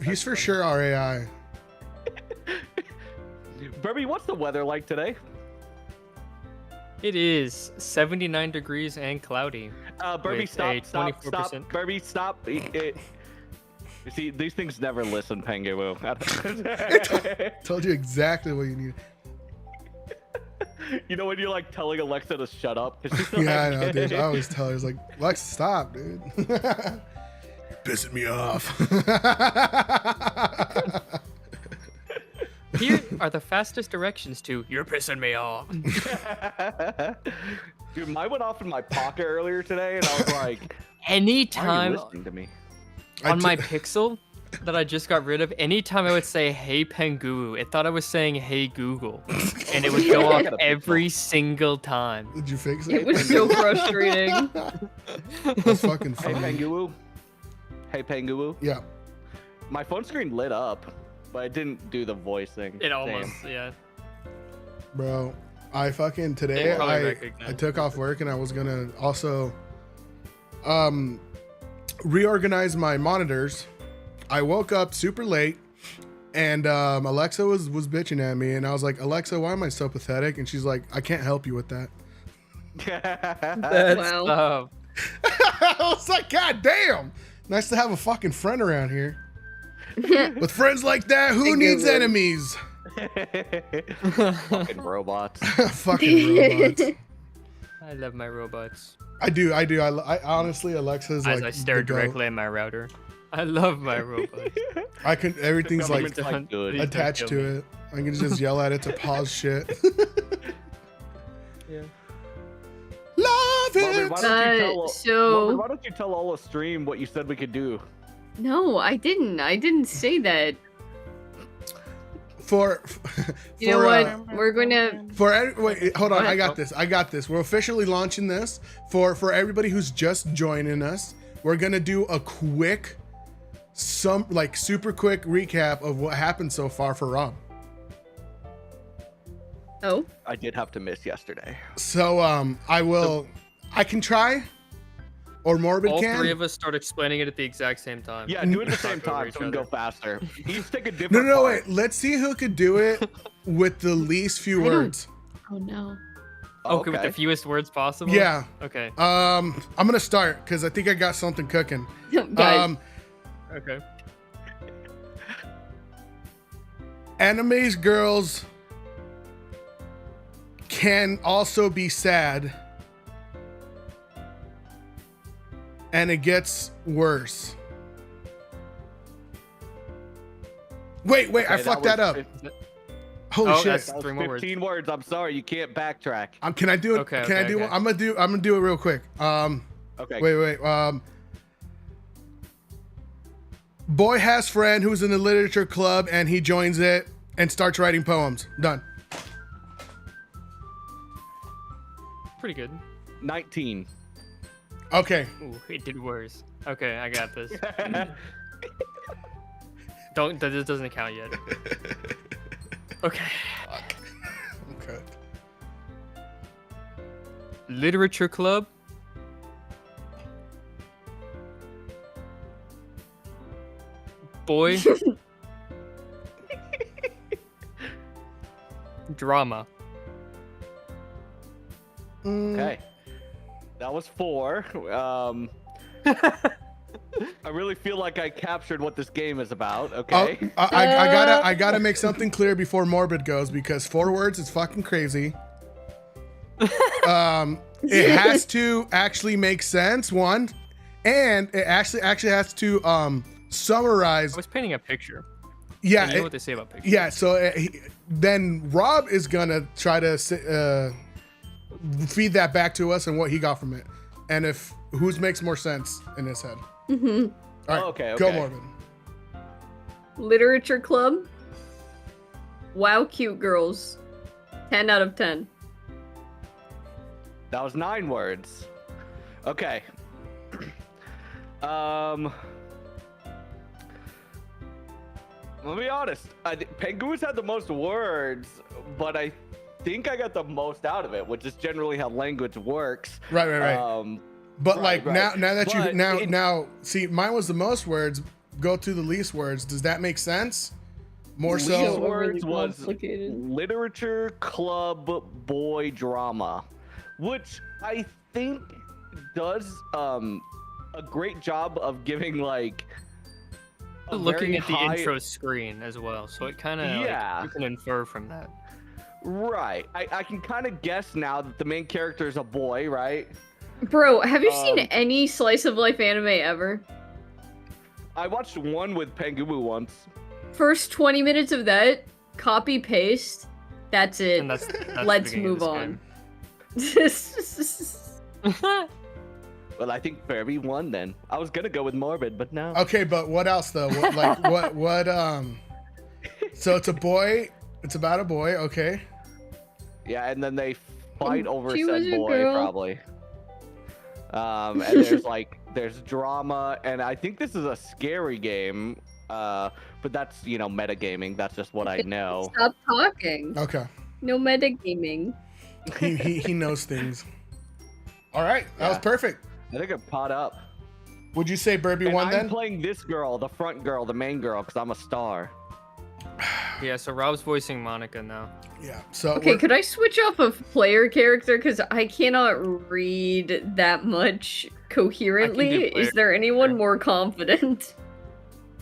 he's for sure our AI. Burby, what's the weather like today? It is 79 degrees and cloudy. Burby, with stop, a stop, 24%. stop. Burby, stop. You see, these things never listen, Penguin. Told you exactly what you need. You know when you're like telling Alexa to shut up? Yeah, I know, dude. I always tell her, it's like, Lex, stop, dude. You're pissing me off. Here are the fastest directions to "You're pissing me off." Dude, mine went off in my pocket earlier today, and I was like, "Why are you Anytime listening to me?" on my Pixel that I just got rid of, anytime I would say "Hey Pengu," it thought I was saying "Hey Google," and it would go off every single time. Did you fix it? It was so frustrating. That's fucking Hey funny. Pengu. Hey Pengu. Yeah. My phone screen lit up, but it didn't do the voice thing. It almost, yeah. Bro, I fucking today It probably I recognized took off work and I was gonna also reorganize my monitors. I woke up super late and Alexa was bitching at me and I was like, Alexa, why am I so pathetic? And she's like, I can't help you with that. That's Wow. I was like, God damn. Nice to have a fucking friend around here. With friends like that, who needs enemies? Fucking robots. Fucking robots. I love my robots. I do. I honestly, Alexa's As like I stare the goat. directly at my router. I love my robots. I can. Everything's like Government's like, good. Please don't attached kill to me. it. I can just yell at it to pause shit. Yeah. Love Marvin, it. why don't you tell all the stream what you said we could do? No, I didn't. I didn't say that. For You know what? We're gonna. wait, hold on. Go ahead. I got this. We're officially launching this for everybody who's just joining us. We're gonna do a quick, super quick recap of what happened so far for Rob. Oh. I did have to miss yesterday. So I can try, or Morbid All can. three of us start explaining it at the exact same time. Yeah, do it at the same Talk over time each so we can go other. faster. Each take a different No, part. wait. Let's see who could do it with the least few I don't- words. Oh no. Okay, with the fewest words possible? Yeah. Okay. I'm gonna start because I think I got something cooking. Guys, Okay. Anime's girls can also be sad, and it gets worse. Wait, Okay, I fucked that up. Holy Oh, shit! that's- That was Three more words. 15 words. I'm sorry, you can't backtrack. Can I do it? Okay, Can I okay, do? okay. I'm gonna do it real quick. Okay. Wait. Boy has friend who's in the literature club, and he joins it and starts writing poems. Done. Pretty good. 19. Okay. Ooh, it did worse. Okay, I got this. This doesn't count yet. Okay. Okay. Literature club. Boy. Drama. Okay. That was 4. I really feel like I captured what this game is about. Okay. I gotta make something clear before Morbid goes because 4 words is fucking crazy. It has to actually make sense, one, and it actually has to summarize. I was painting a picture. Yeah, And you know what they say about pictures. yeah. So then Rob is gonna try to feed that back to us and what he got from it, and if whose makes more sense in his head. mhm. All right, Okay, go okay. Morbid. Literature club. Wow, cute girls. 10 out of 10. That was 9 words. Okay. Let me be honest. Penguins had the most words, but I think I got the most out of it, which is generally how language works. Right. But Right, like right. now that But now see, mine was the most words, go through the least words. Does that make sense? More Least so. words was complicated. literature club boy drama, which I think does a great job of giving like a Looking very at the high- intro screen as well, so it kind of Yeah. you can infer from that. Right. I can kind of guess now that the main character is a boy, right? Bro, have you seen Um, any slice of life anime ever? I watched one with Pengubu once. First 20 minutes of that, copy paste. That's it. And that's the Let's beginning of move on. this game. Well, I think Fairy won then. I was gonna go with Morbid, but no. Okay, but what else though? What so it's a boy. It's about a boy. Okay. Yeah, and then they fight over she was said a boy, girl. probably. And there's drama, and I think this is a scary game. But that's metagaming. That's just what I know. Stop talking. Okay. No metagaming. He knows things. All right, that was Yeah. perfect. I think I'm caught up. Would you say Burby And won I'm then? playing this girl, the front girl, the main girl, because I'm a star. Yeah, so Rob's voicing Monica now. Yeah. So Okay, could I switch off of player character? Because I cannot read that much coherently. player Is there anyone character. more confident?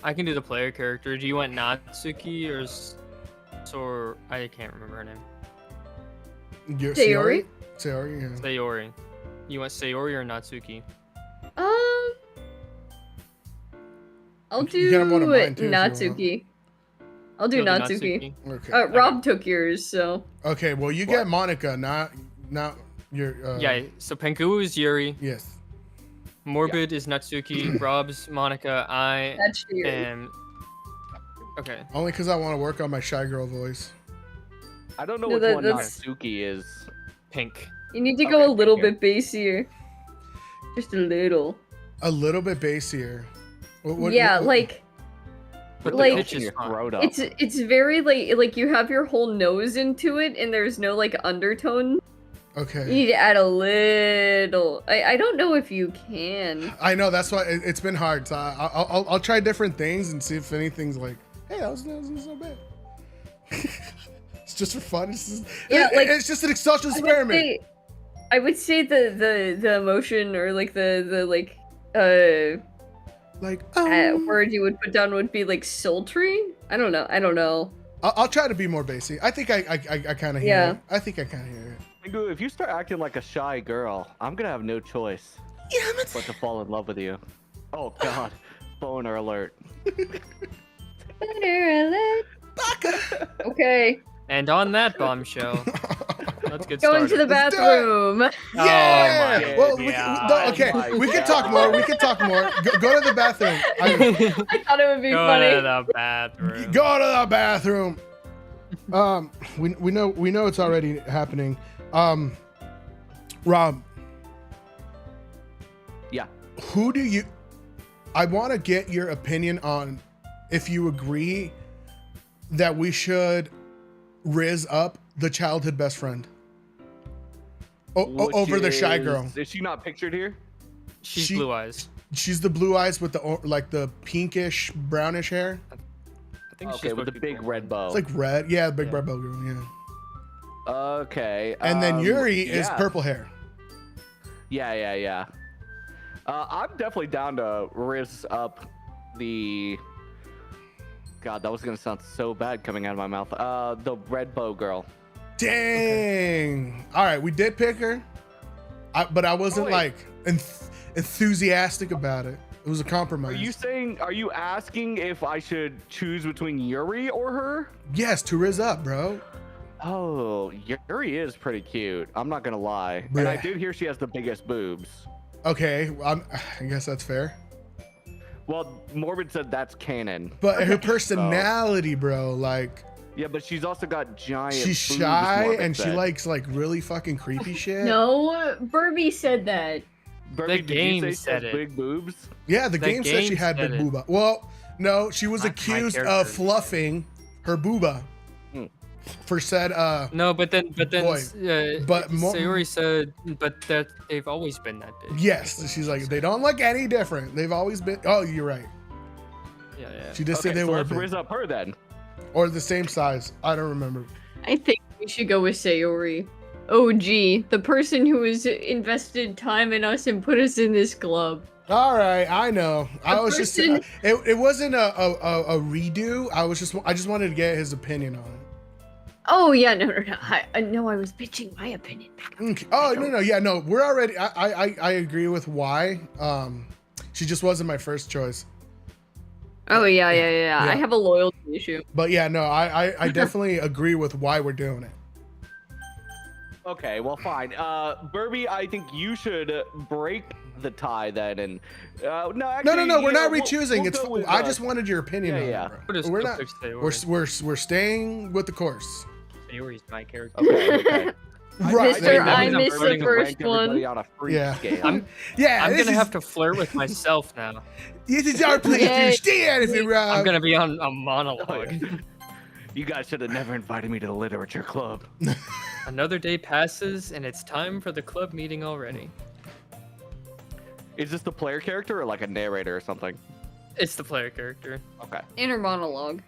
I can do the player character. Do you want Natsuki or I can't remember her name. You're Sayori? Sayori. Yeah. Sayori. You want Sayori or Natsuki? I'll do You can have one of mine, too, if you want. Natsuki. I'll do You'll Natsuki. Okay. Rob took yours, so. Okay. Well, you get Monica, not your. Yeah, so Pengu is Yuri, Yes. Morbid is Natsuki, Rob's Monica, I That's your. am... Okay. Only because I want to work on my shy girl voice. I don't know No, which that- one that's- Natsuki is. Pink. You need to go a Okay, little thank bit bassier. Just a little. A little bit bassier. Yeah, like But Like- the pitch Open is your fine. throat up. it's very like you have your whole nose into it and there's no like undertone. You Okay. need to add a little. I don't know if you can. I know that's why it's been hard. So I'll try different things and see if anything's like, hey, that wasn't so bad. It's just for fun. Yeah, like- it's just an social experiment. I would say the emotion or like the Like, word you would put down would be like sultry. I don't know. I'll try to be more basic. I think I kind of hear Yeah. it. I think I kind of hear it. Pengu, if you start acting like a shy girl, I'm gonna have no choice but to fall in love with you. Oh God, boner alert. Okay, And on that bombshell, let's get going started. to the Let's do it. bathroom. Yeah. my Well, God. okay, Oh my we can God. talk more. We can talk more. Go to the bathroom. I thought it would be Go funny. to the bathroom. Go to the bathroom. We know it's already happening. Rob, Yeah. who do you? I want to get your opinion on if you agree that we should riz up the childhood best friend Which over the shy girl. Is she not pictured here? She's She- blue eyes. She's the blue eyes with the pinkish brownish hair. I think Okay, she's with the supposed to be big blonde. red bow. It's like red. Yeah, the big Yeah. red bow girl. Yeah. Okay. And then Yuri is yeah. purple hair. Yeah. I'm definitely down to riz up the. God, that was gonna sound so bad coming out of my mouth. The red bow girl. Dang. All right, we did pick her, but I wasn't wait. like enthusiastic about it. It was a compromise. Are you asking if I should choose between Yuri or her? Yes, to riz up, bro. Oh, Yuri is pretty cute. I'm not gonna lie. And I Bleh. did hear she has the biggest boobs. Okay, I guess that's fair. Well, Morbid said that's canon. But her personality, bro, like Yeah, but she's also got giant. she's boobs, shy Morbid and she said. likes like really fucking creepy shit. No, Burby said that. Burby, The did you game say she said has it. big boobs? Yeah, the game said she game had big said it. booba. Well, no, she was My accused character. of fluffing her booba Hmm. for said No, but then Boy, but mo- Sayori said, but that they've always been that big. yes. She's like, they don't look any different. They've always been. Oh, you're right. Yeah. She just said Okay, they so were let's big. raise up her then. Or the same size. I don't remember. I think we should go with Sayori. OG, the person who has invested time in us and put us in this club. All right, I know. I was just person- it wasn't a redo. I just wanted to get his opinion on it. Oh yeah, no. I was pitching my opinion. Okay. Oh no, yeah, no. We're already. I agree with why. She just wasn't my first choice. Oh yeah. Yeah. I have a loyalty issue. But yeah, no, I definitely agree with why we're doing it. Okay, well, fine. Burby, I think you should break the tie then, and no, actually, No. We're not we'll re-choosing. go it's. with, I just wanted your opinion on yeah. it, bro. We'll just We're go not. pick Sayori. We're staying with the course. Sayori's my character. Okay. Right. Mr. I I'm missed the voting to first Rank everybody one. on a free Yeah. scale. Yeah, I'm this gonna is, have to flirt with myself now. This is our place Yay. to stay out of it, Rob. I'm gonna be on a monologue. You guys should have never invited me to the literature club. Another day passes, and it's time for the club meeting already. Is this the player character or like a narrator or something? It's the player character. Okay. Inner monologue.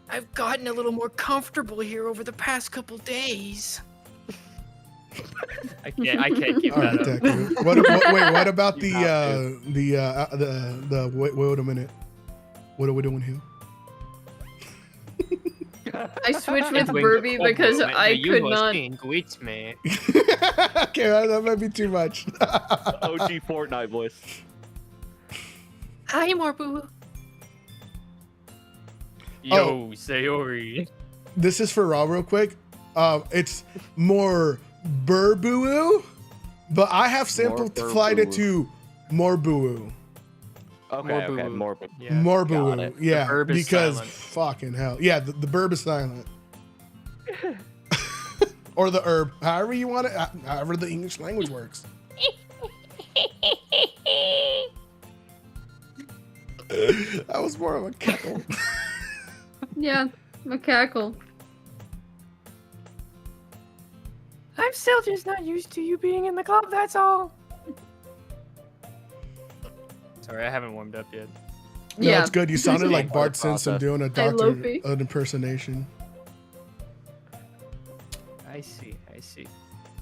I've gotten a little more comfortable here over the past couple days. I can't keep All that right, up. Deku. What about You have wait a minute. What are we doing here? I switched with Doing Burby the because Kobo, I and the could US not. king greets me. Okay, that might be too much. OG Fortnite voice. Hi, Morbu. Yo, Sayori. This is for Rob real quick. It's more Burbu, but I have simplified it to Morbu. Okay, Morbu. okay, Morbid. Yeah. Got Morbu, it. yeah, The verb is because silent. fucking hell, yeah, the verb is silent, or the herb, however you want it, however the English language works. That was more of a cackle. Yeah, a cackle. I'm still just not used to you being in the club, that's all. Sorry, I haven't warmed up yet. No, Yeah. it's good. You sounded like Part Bart of the Simpson process. doing a Hi, doctor Lofi. an impersonation. I see.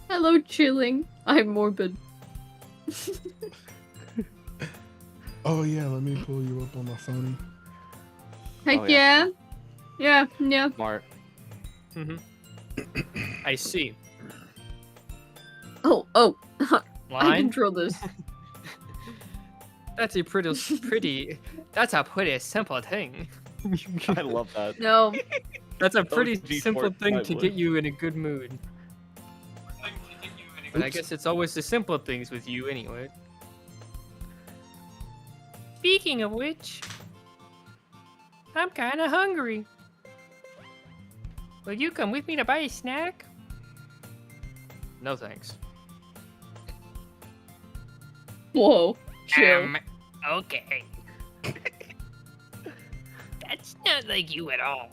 Hello, chilling. I'm morbid. Oh yeah, let me pull you up on my phone. Heck Oh, yeah. yeah. Yeah. Smart. I see. Oh. I Line? control this. That's a that's a pretty simple thing. I love that. No. That's a pretty OG simple thing Fortnite to voice. get you in a good mood. But I guess it's always the simple things with you anyway. Speaking of which, I'm kinda hungry. Will you come with me to buy a snack? No thanks. Whoa. Chill. Okay. That's not like you at all.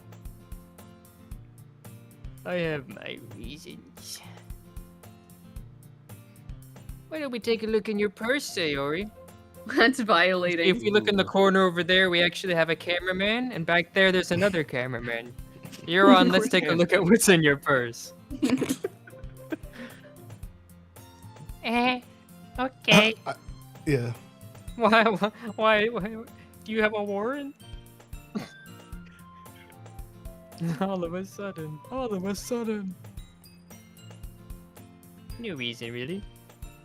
I have my reasons. Why don't we take a look in your purse, Sayori? That's violating. If we look in the corner over there, we actually have a cameraman, and back there, there's another cameraman. You're on. Let's take a look at what's in your purse. Okay. Yeah. Why? Do you have a warrant? All of a sudden. No reason, really.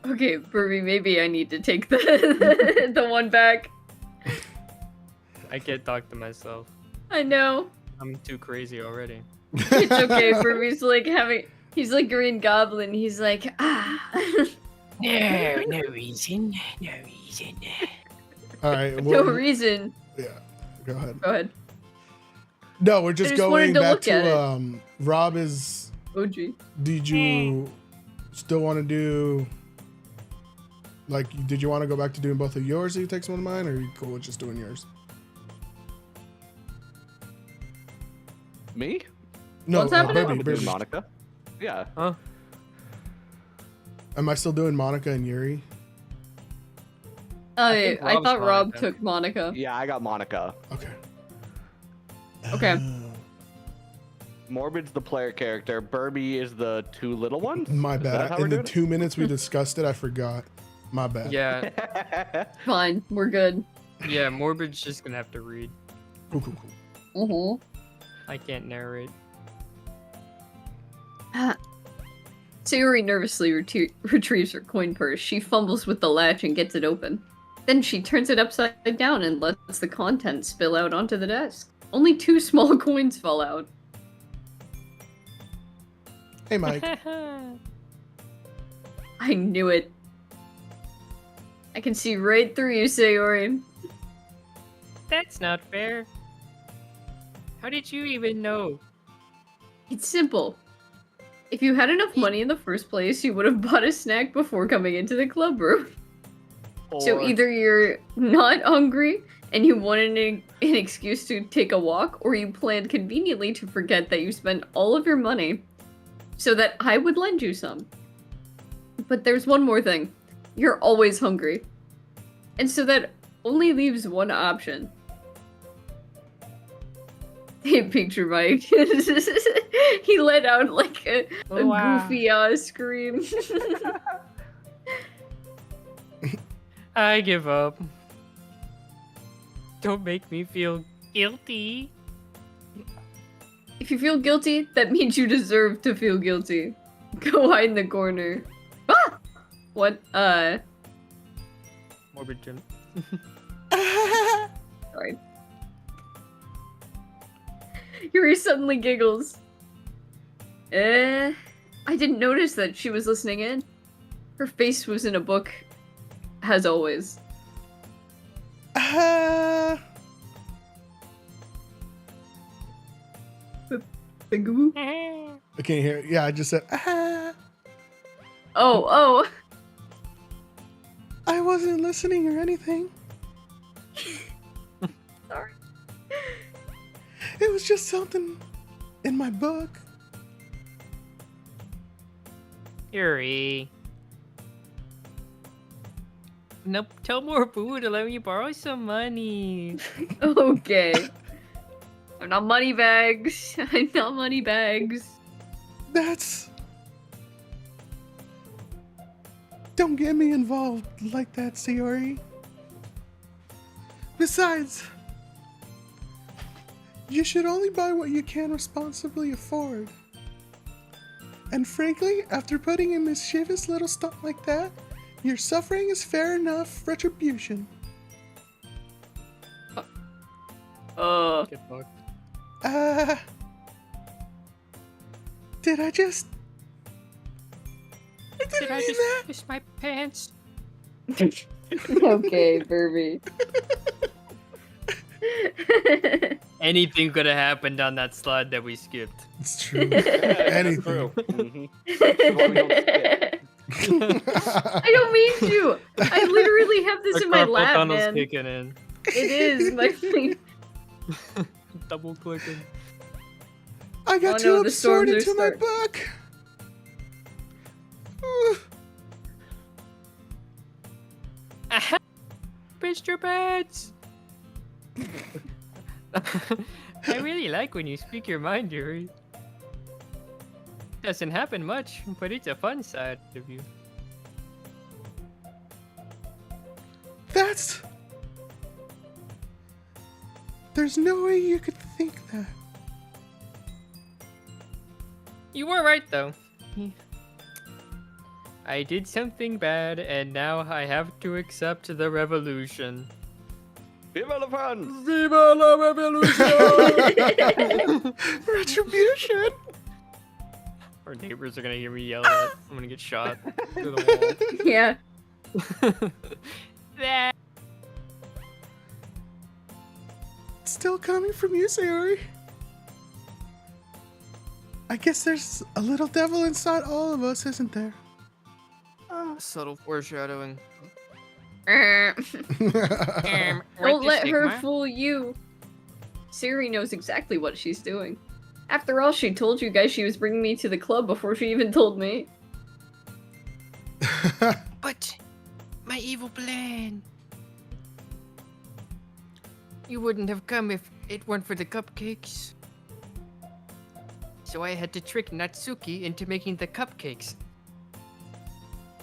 Okay, Burby, maybe I need to take the the one back. I can't talk to myself. I know. I'm too crazy already. It's okay. Burby's like he's like Green Goblin. He's like, ah. No reason. All right. No Well, reason. yeah. Go ahead. Go ahead. No, we're just just going wanted to back look at to Rob is. OG. Did you still want to do? Like, did you want to go back to doing both of yours? So you take some of mine, or are you cool with just doing yours? Me? No, What's happening? Burby, I'm doing Burby. Monica. Yeah. Am I still doing Monica and Yuri? think I Rob's thought Rob Monica. took Monica. Yeah, I got Monica. Okay. Okay. Morbid's the player character. Burby is the two little ones. My Is that bad. how In we're the doing 2 minutes we discussed it, I forgot. My bad. Yeah, it? Fine, we're good. yeah. Morbid's just gonna have to read. Cool, cool, cool. I can't narrate. Sayori nervously retrieves her coin purse. She fumbles with the latch and gets it open. Then she turns it upside down and lets the contents spill out onto the desk. Only 2 small coins fall out. Hey, Mike. I knew it. I can see right through you, Sayori. That's not fair. How did you even know? It's simple. If you had enough money in the first place, you would have bought a snack before coming into the club room. So Or- either you're not hungry and you wanted an excuse to take a walk, or you planned conveniently to forget that you spent all of your money so that I would lend you some. But there's one more thing. You're always hungry. And so that only leaves one option. Hey, picture Mike. He let out like a Wow. goofy scream. I give up. Don't make me feel guilty. If you feel guilty, that means you deserve to feel guilty. Go hide in the corner. Ah! What? Morbid Jim. Sorry. Yuri suddenly giggles. I didn't notice that she was listening in. Her face was in a book, as always. Bigoo? I can't hear it. Yeah, I just said, Oh. I wasn't listening or anything. Sorry. It was just something in my book. Yuri. Nope, tell more boo to let me borrow some money. Okay. I'm not money bags. I'm not money bags. That's... Don't get me involved like that, Sayori. Besides, you should only buy what you can responsibly afford. And frankly, after putting a mischievous little stunt like that, your suffering is fair enough retribution. Get fucked. Did I just... Did I mean just that. piss my pants? Okay, Burby. Anything could have happened on that slide that we skipped. It's true. Yeah, that's Anything. true. Mhm. That's why we don't skip. I don't mean to. I literally have this Our in my carpal lap, tunnel's man. kicking in. It is my thing. Double clicking. I got Oh too no, the storms absorbed are into my start- book. Aha! Pissed your pants! I really like when you speak your mind, Yuri. Doesn't happen much, but it's a fun side of you. That's... There's no way you could think that. You were right, though. I did something bad, and now I have to accept the revolution. Viva la France! Viva la revolution! Retribution! Our neighbors are gonna hear me yell at. I'm gonna get shot through the Yeah. wall. That- Still coming from you, Sayori. I guess there's a little devil inside all of us, isn't there? Subtle foreshadowing. Don't let her fool you. Siri knows exactly what she's doing. After all, she told you guys she was bringing me to the club before she even told me. But my evil plan. You wouldn't have come if it weren't for the cupcakes. So I had to trick Natsuki into making the cupcakes.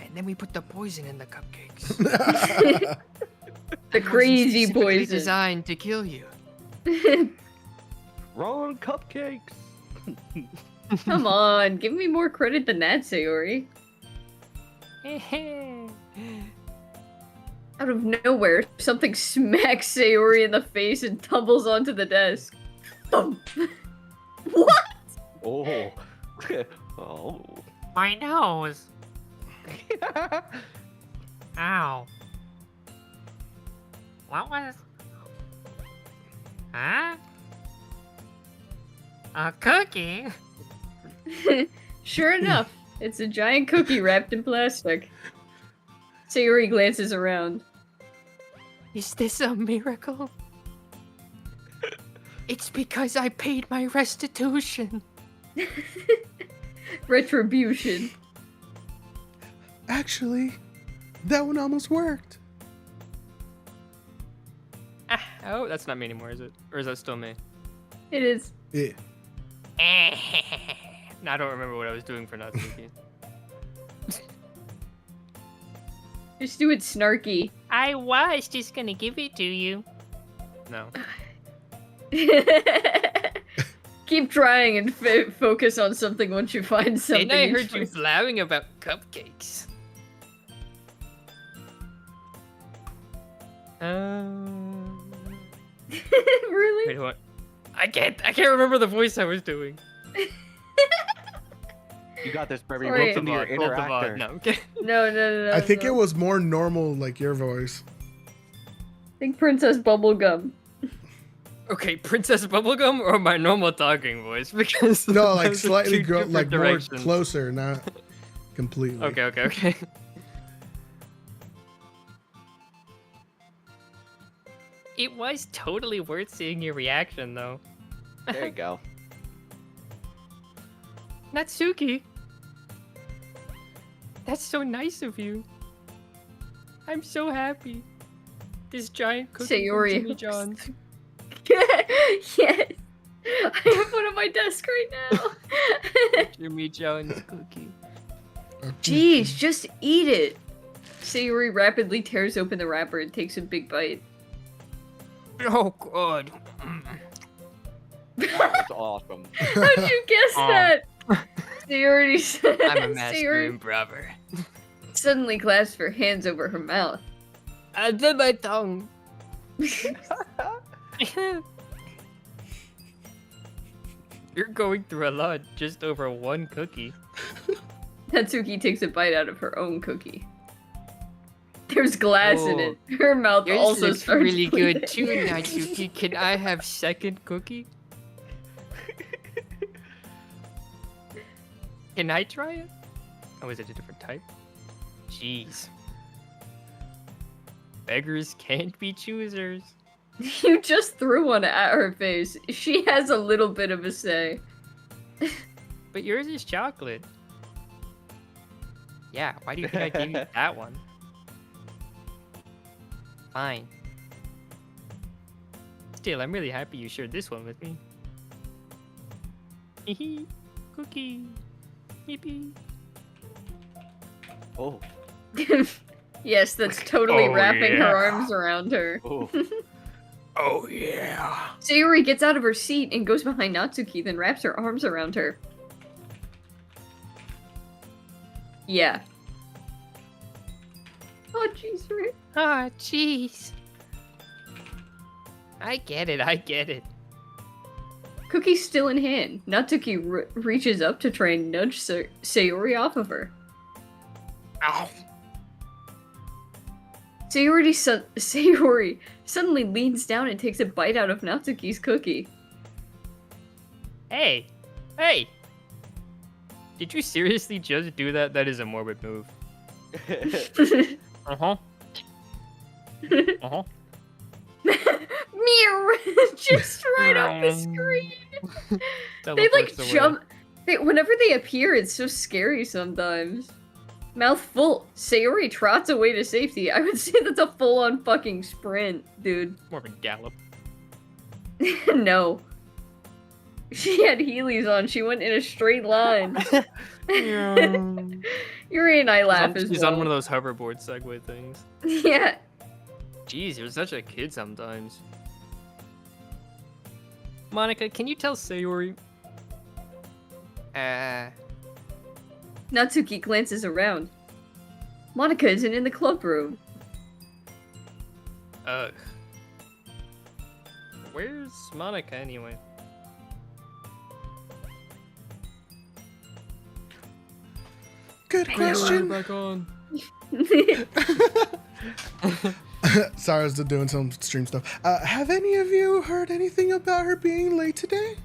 And then we put the poison in the cupcakes. The crazy Specifically poison. designed to kill you. Wrong cupcakes. Come on, give me more credit than that, Sayori. Out of nowhere, something smacks Sayori in the face and tumbles onto the desk. Thump. What? Oh. Oh. My nose. Ow. What was... Huh? A cookie? Sure enough, it's a giant cookie wrapped in plastic. Sayori glances around. Is this a miracle? It's because I paid my restitution. Retribution. Actually, that one almost worked. Oh, that's not me anymore, is it? Or is that still me? It is. Yeah. No, I don't remember what I was doing for Natsuki. Just do it snarky. I was just gonna give it to you. No. Keep trying and focus on something once you find something. And I heard you interesting. blabbing about cupcakes. Really? Wait, what? I can't remember the voice I was doing. You got this, Brevy. Sorry. Welcome to your inner actor. No, okay. No. I think no. it was more normal, like your voice. Think Princess Bubblegum. Okay, Princess Bubblegum or my normal talking voice? Because No, like those are slightly, two different like more directions. closer, not completely. Okay. It was totally worth seeing your reaction, though. There you go. Natsuki. That's so nice of you. I'm so happy. This giant cookie Sayori. from Jimmy John's. Yes. I have one on my desk right now. Jimmy John's cookie. Jeez, just eat it. Sayori rapidly tears open the wrapper and takes a big bite. Oh god. That's awesome. How'd you guess that? Sayori said. I'm a master Sayori improver. suddenly clasps her hands over her mouth. Under my tongue. You're going through a lot just over one cookie. Natsuki takes a bite out of her own cookie. There's glass in it. Her mouth Yours also looks starts really bleeding. good too, Natsuki. Can I have second cookie? Can I try it? Oh, is it a different type? Jeez. Beggars can't be choosers. You just threw one at her face. She has a little bit of a say. But yours is chocolate. Yeah, why do you think I gave you that one? Fine. Still, I'm really happy you shared this one with me. Hehe, cookie. Yippee. Oh. Yes, that's totally Oh, wrapping yeah. her arms around her. Oh. Oh yeah. Sayori gets out of her seat and goes behind Natsuki, then wraps her arms around her. Yeah. Oh, jeez, Rick. Ah, jeez. I get it. Cookie's still in hand. Natsuki reaches up to try and nudge Sayori off of her. Ow. Sayori suddenly leans down and takes a bite out of Natsuki's cookie. Hey. Did you seriously just do that? That is a morbid move. Uh-huh. Uh-huh. Meow! Just right off the screen. They like Teleports away. jump. Whenever they appear, it's so scary sometimes. Mouth full. Sayori trots away to safety. I would say that's a full-on fucking sprint, dude. More of a gallop. No. She had Heelys on. She went in a straight line. Yuri and I laugh as She's well. on one of those hoverboard Segway things. Yeah. Jeez, you're such a kid sometimes. Monica, can you tell Sayori? Natsuki glances around. Monica isn't in the club room. Where's Monica anyway? Good question. Back on. Sorry, I was doing some stream stuff. Have any of you heard anything about her being late today?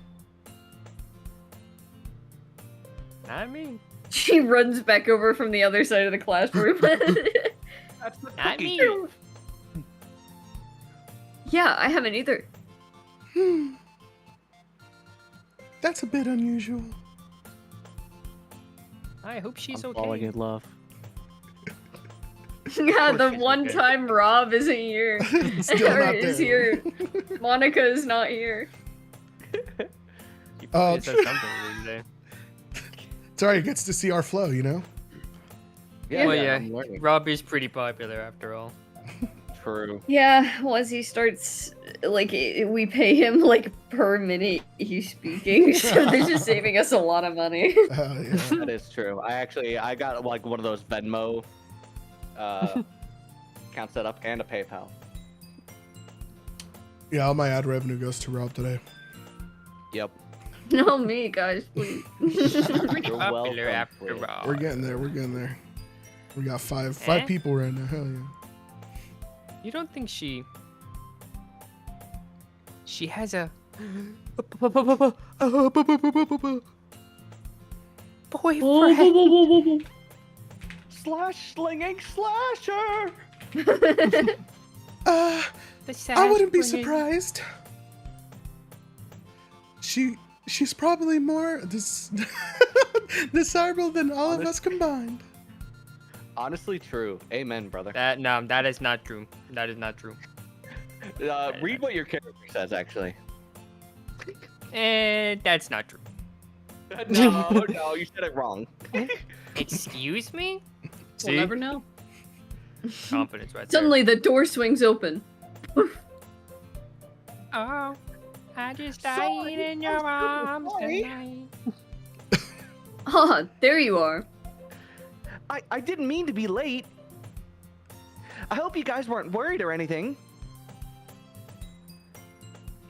Not me. She runs back over from the other side of the classroom. That's the Not cookie. me. Yeah, I haven't either. That's a bit unusual. I hope she's I'm falling okay. in love. Yeah, the she's one okay. time Rob isn't here. Still Or not is there. here. Monica is not here. He Oh. probably said something today. Sorry, he gets to see our flow, you know? Yeah. Well, yeah, I'm learning. Robbie's pretty popular after all. True. Yeah, once he starts, like, we pay him, like, per minute he's speaking, so they're just saving us a lot of money. Yeah. That is true. I got like one of those Venmo account set up and a PayPal. Yeah, all my ad revenue goes to Rob today. Yep. No, me, guys, please. Pretty You're popular welcome, after Fred. all. We're getting there. We're getting there. We got five Eh? people right now. Hell yeah. You don't think she has a boyfriend? Slash slinging slasher. I wouldn't be surprised. She's probably more desirable than all of us combined. Honestly, true. Amen, brother. That is not true. That is not true. Read what your character says, actually. That's not true. No, you said it wrong. Excuse me? We'll never know. Confidence right Suddenly, the door swings open. there. Oh, I just died in your arms tonight. Ah, there you are. I didn't mean to be late. I hope you guys weren't worried or anything.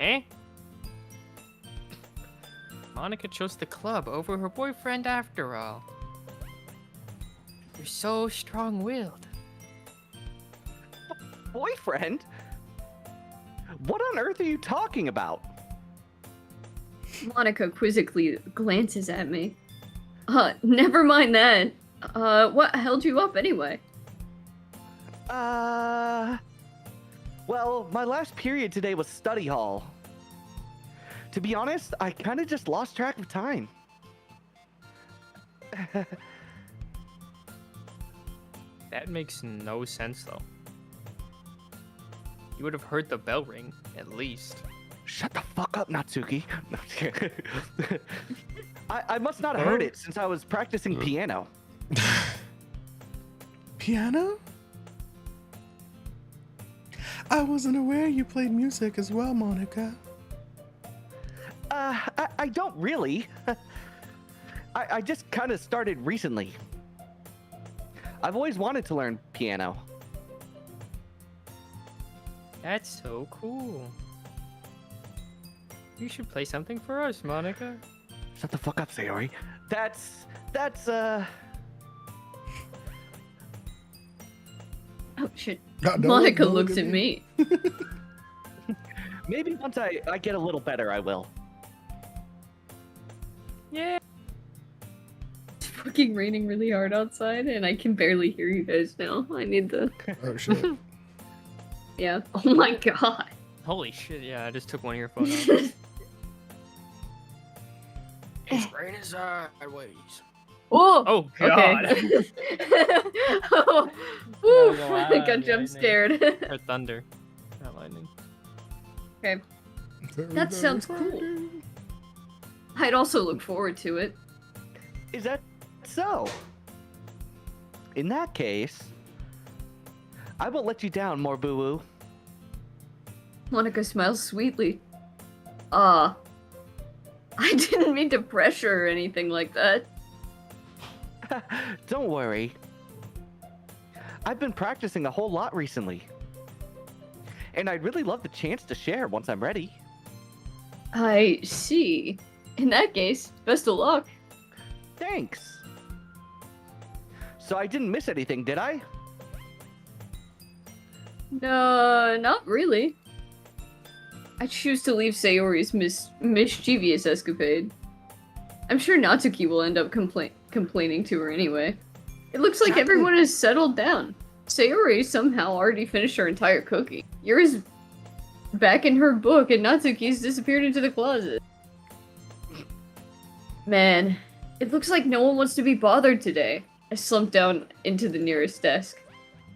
Eh? Monica chose the club over her boyfriend after all. You're so strong-willed. Boyfriend? What on earth are you talking about? Monica quizzically glances at me. Never mind that. What held you up anyway? Well, my last period today was study hall. To be honest, I kind of just lost track of time. That makes no sense, though. You would have heard the bell ring, at least. Shut the fuck up, Natsuki. I must not have heard it since I was practicing piano. Piano? I wasn't aware you played music as well, Monica. I don't really. I just kind of started recently. I've always wanted to learn piano. That's so cool. You should play something for us, Monica. Shut the fuck up, Sayori. That's Oh shit. Don't Monica look looks at at me. maybe once I get a little better, I will. Yeah. It's fucking raining really hard outside, and I can barely hear you guys now. I need the. Oh shit. Yeah. Oh my god. Holy shit, yeah, I just took one earphone out. It's raining sideways. Oh. Oh, God. Okay. Oh, woo, Wow, I got lightning. jump scared. Or thunder. Not lightning. Okay. That sounds cool. I'd also look forward to it. Is that so? In that case, I won't let you down, Morbuwu. Monica smiles sweetly. I didn't mean to pressure or anything like that. Don't worry. I've been practicing a whole lot recently. And I'd really love the chance to share once I'm ready. I see. In that case, best of luck. Thanks. So I didn't miss anything, did I? No, not really. I choose to leave Sayori's mischievous escapade. I'm sure Natsuki will end up complaining to her anyway. It looks like everyone has settled down. Sayori somehow already finished her entire cookie. Yuri's back in her book and Natsuki's disappeared into the closet. Man, it looks like no one wants to be bothered today. I slumped down into the nearest desk.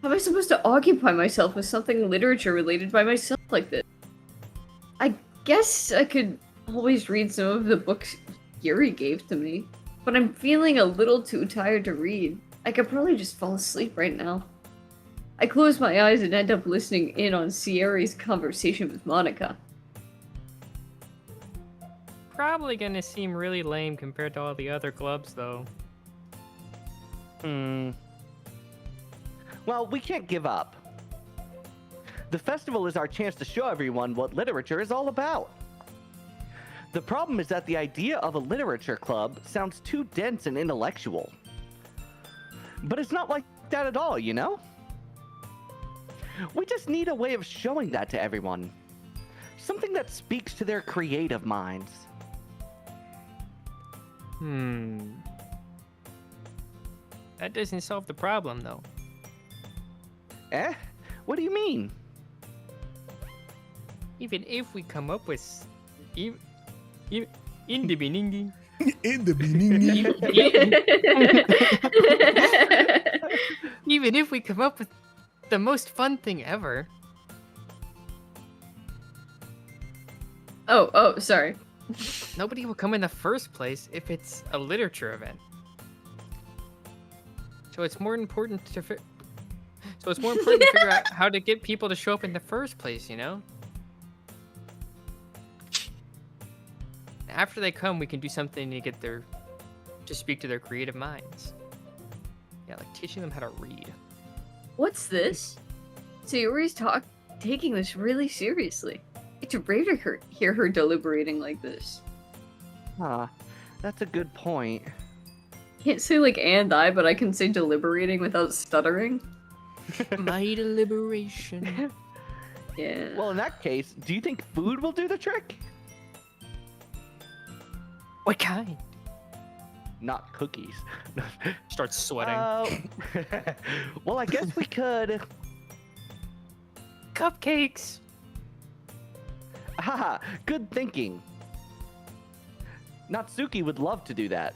How am I supposed to occupy myself with something literature related by myself like this? I guess I could always read some of the books Yuri gave to me, but I'm feeling a little too tired to read. I could probably just fall asleep right now. I close my eyes and end up listening in on Sayori's conversation with Monica. Probably gonna seem really lame compared to all the other clubs, though. Well, we can't give up. The festival is our chance to show everyone what literature is all about. The problem is that the idea of a literature club sounds too dense and intellectual. But it's not like that at all, you know? We just need a way of showing that to everyone. Something that speaks to their creative minds. That doesn't solve the problem, though. Eh? What do you mean? Even if we come up with... in the beginning... In the beginning. Even if we come up with the most fun thing ever... Oh, sorry. Nobody will come in the first place if it's a literature event. So it's more important to figure out how to get people to show up in the first place, you know? After they come, we can do something to get to speak to their creative minds. Yeah, like teaching them how to read. What's this? Sayori's taking this really seriously. It's rare to hear her deliberating like this. That's a good point. Can't say like and I, but I can say deliberating without stuttering. My deliberation. Yeah. Well, in that case, do you think food will do the trick? What kind? Not cookies. Start sweating. Well, I guess we could. Cupcakes. Haha, good thinking. Natsuki would love to do that.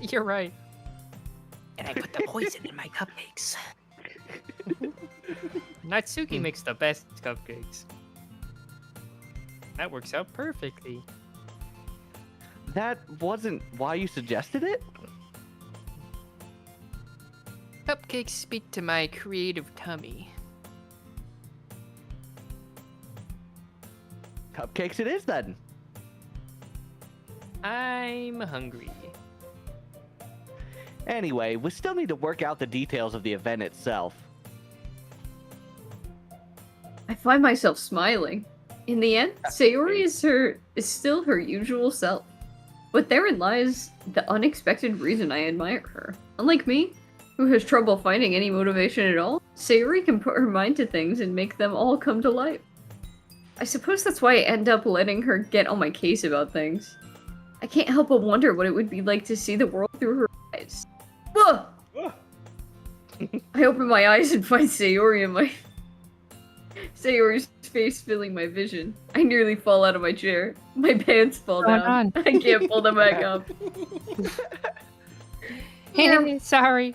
You're right. And I put the poison in my cupcakes. Natsuki makes the best cupcakes. That works out perfectly. That wasn't why you suggested it? Cupcakes speak to my creative tummy. Cupcakes it is then. I'm hungry. Anyway, we still need to work out the details of the event itself. I find myself smiling. In the end, Sayori is still her usual self. But therein lies the unexpected reason I admire her. Unlike me, who has trouble finding any motivation at all, Sayori can put her mind to things and make them all come to life. I suppose that's why I end up letting her get on my case about things. I can't help but wonder what it would be like to see the world through her eyes. Ugh! I open my eyes and find Sayori in my... Sayori's face filling my vision. I nearly fall out of my chair. My pants fall down. I can't pull them back up. Hey, sorry.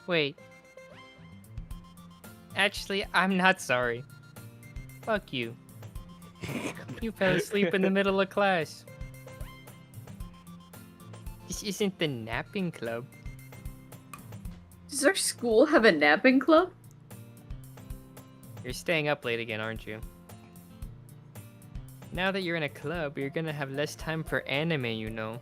Wait. Actually, I'm not sorry. Fuck you. You fell asleep in the middle of class. This isn't the napping club. Does our school have a napping club? You're staying up late again, aren't you? Now that you're in a club, you're gonna have less time for anime, you know.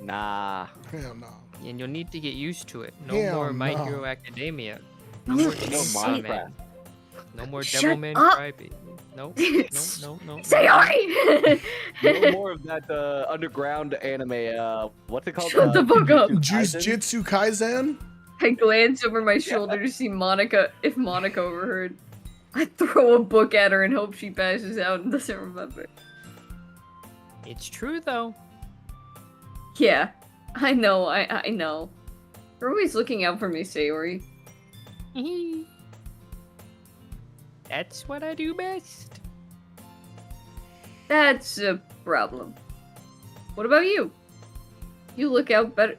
Nah. Hell no. And you'll need to get used to it. No Hell more My no. Hero Academia. No No, more no Devilman. Minecraft. No more Shut Devilman up. Crybaby. No, no, no, no. Sayori! No more of that underground anime. What's it called? Shut the fuck up. Jujutsu Kaisen? I glance over my shoulder to see Monica, if Monica overheard. I throw a book at her and hope she passes out and doesn't remember. It's true though. Yeah, I know, I know. You're always looking out for me, Sayori. That's what I do best. That's a problem. What about you? You look out better.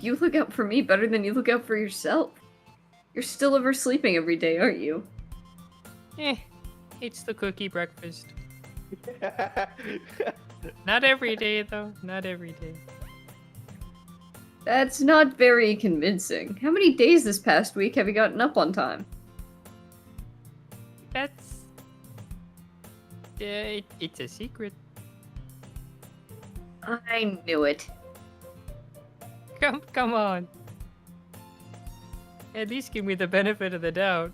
You look out for me better than you look out for yourself. You're still oversleeping every day, aren't you? It's the cookie breakfast. Not every day though. Not every day. That's not very convincing. How many days this past week have you gotten up on time? That's. It's a secret. I knew it. Come on. At least give me the benefit of the doubt.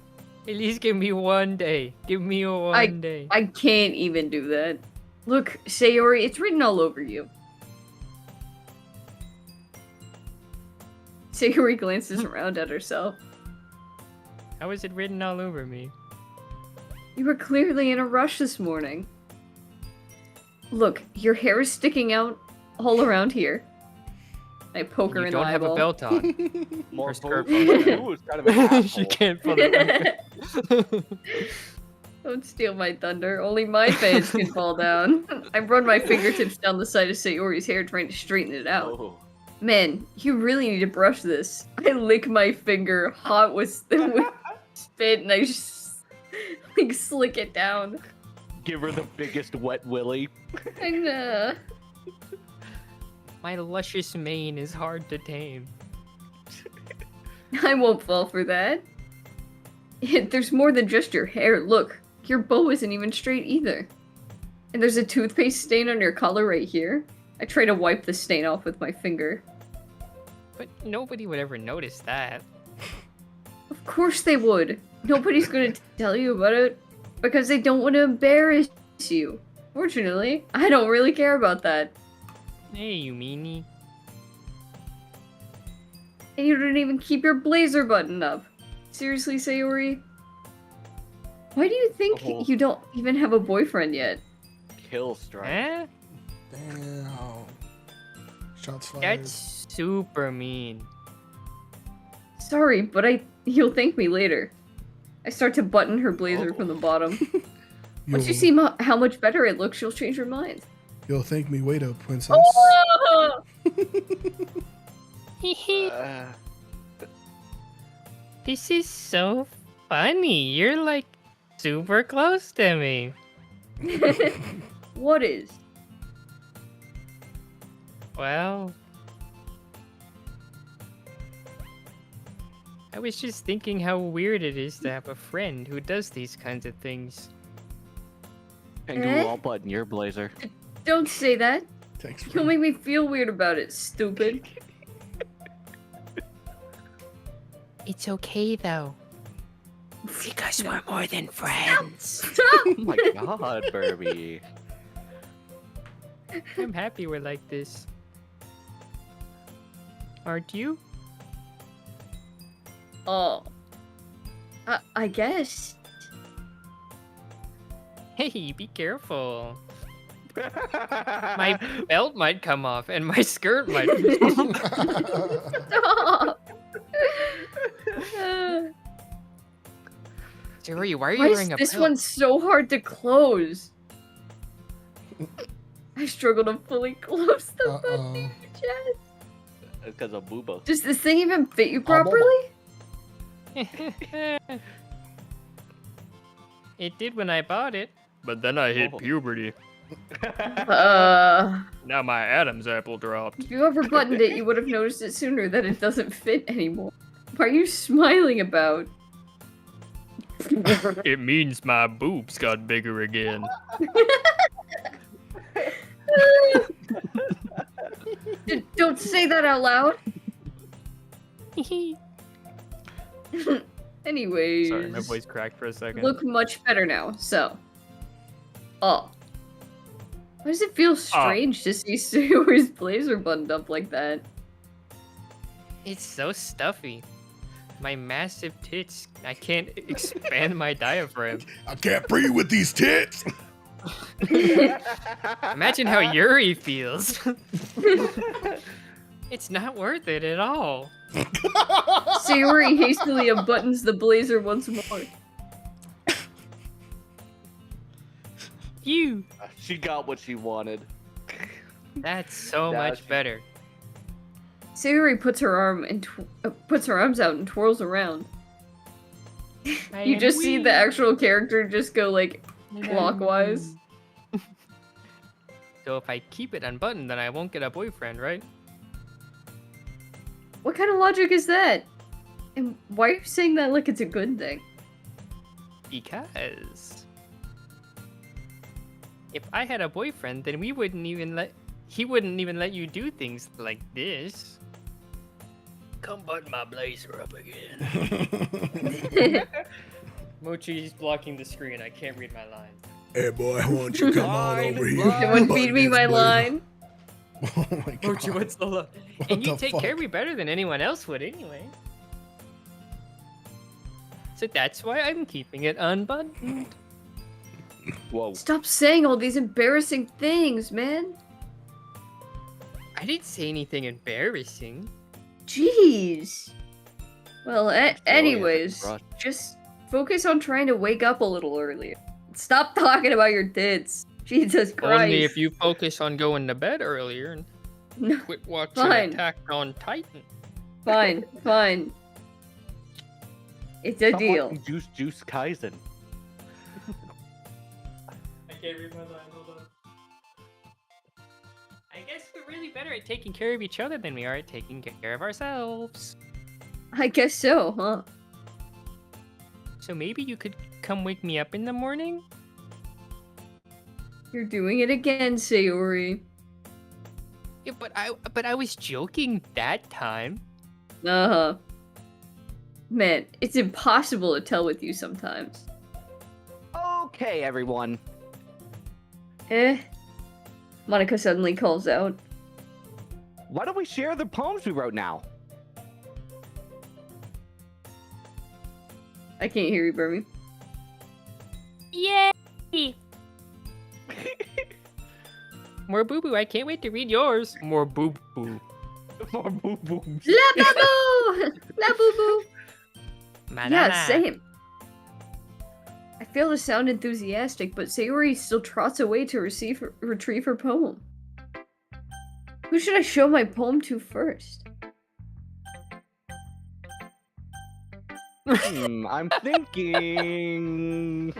At least give me one day. Give me one day. I can't even do that. Look, Sayori, it's written all over you. Sayori glances around at herself. How is it written all over me? You were clearly in a rush this morning. Look, your hair is sticking out all around here. I poke her You in don't the have a eyeball. belt on. More Her skirt Ooh, it's kind of an asshole. She can't pull it. Don't steal my thunder. Only my fans can fall down. I run my fingertips down the side of Sayori's hair trying to straighten it out. Oh. Man, you really need to brush this. I lick my finger hot with spit and I just like slick it down. Give her the biggest wet willy. And My luscious mane is hard to tame. I won't fall for that. There's more than just your hair. Look, your bow isn't even straight either. And there's a toothpaste stain on your collar right here. I try to wipe the stain off with my finger. But nobody would ever notice that. Of course they would. Nobody's gonna tell you about it because they don't want to embarrass you. Fortunately, I don't really care about that. Hey, you meanie. And you didn't even keep your blazer button up. Seriously, Sayori? Why do you think Oh. you don't even have a boyfriend yet? Kill strike. Eh? Damn. Shots fired. That's super mean. Sorry, but you'll thank me later. I start to button her blazer from the bottom. Once you see how much better it looks, you'll change your mind. You'll thank me later, princess. Oh! This is so funny. You're like super close to me. What is? Well, I was just thinking how weird it is to have a friend who does these kinds of things. And Eh? I'll button your blazer. Don't say that. Thanks, You'll friend. make me feel weird about it, stupid. It's okay though. Because we're more than friends. Oh my god, Burby. I'm happy we're like this. Aren't you? Oh. I guess. Hey, be careful. My belt might come off and my skirt might. Stop. Jerry, why are you Why wearing is a this belt? one so hard to close? I struggle to fully close the button in your chest. Because of Boobo. Does this thing even fit you Bobo. properly? It did when I bought it. But then I hit Oh. puberty. Uh, Now my Adam's apple dropped. if you ever buttoned it, you would have noticed it sooner that it doesn't fit anymore. What are you smiling about? It means my boobs got bigger again. Don't say that out loud. Anyways, Sorry, my voice cracked for a second. look much better now. So, why does it feel strange to see Stuart's blazer buttoned up like that? It's so stuffy. My massive tits. I can't expand my diaphragm. I can't breathe with these tits. Imagine how Yuri feels. It's not worth it at all. Sayori hastily unbuttons the blazer once more. You. She got what she wanted. That's so Now much she- better. Sayori puts her arms out and twirls around. You just see the actual character just go like clockwise. So if I keep it unbuttoned, then I won't get a boyfriend, right? What kind of logic is that? And why are you saying that like it's a good thing? Because if I had a boyfriend, then he wouldn't even let you do things like this. Come button my blazer up again. Mochi's blocking the screen. I can't read my line. Hey boy, why don't you come on Line, over here? line. Someone Button feed me this my blazer. line. Oh my god. Mochi, what's the line? What And you the take fuck? care of me better than anyone else would anyway. So that's why I'm keeping it unbuttoned. Whoa. Stop saying all these embarrassing things, man. I didn't say anything embarrassing. Jeez. Well, Joey, anyways, rush. just focus on trying to wake up a little earlier. Stop talking about your tits. Jesus Christ. Only if you focus on going to bed earlier and No, quit watching Fine. Attack on Titan. fine, fine. It's a Stop deal. watching Juice Kaizen. I can't read my line, hold on. I guess we're really better at taking care of each other than we are at taking care of ourselves. I guess so, huh? So maybe you could come wake me up in the morning? You're doing it again, Sayori. Yeah, but I was joking that time. Uh-huh. Man, it's impossible to tell with you sometimes. Okay, everyone. Monica suddenly calls out. Why don't we share the poems we wrote now? I can't hear you, Burmy. Yay! More boo boo, I can't wait to read yours. More boo boo. More boo boos. La boo! La boo boo! Yeah, same. I fail to sound enthusiastic, but Sayori still trots away to retrieve her poem. Who should I show my poem to first? I'm thinking.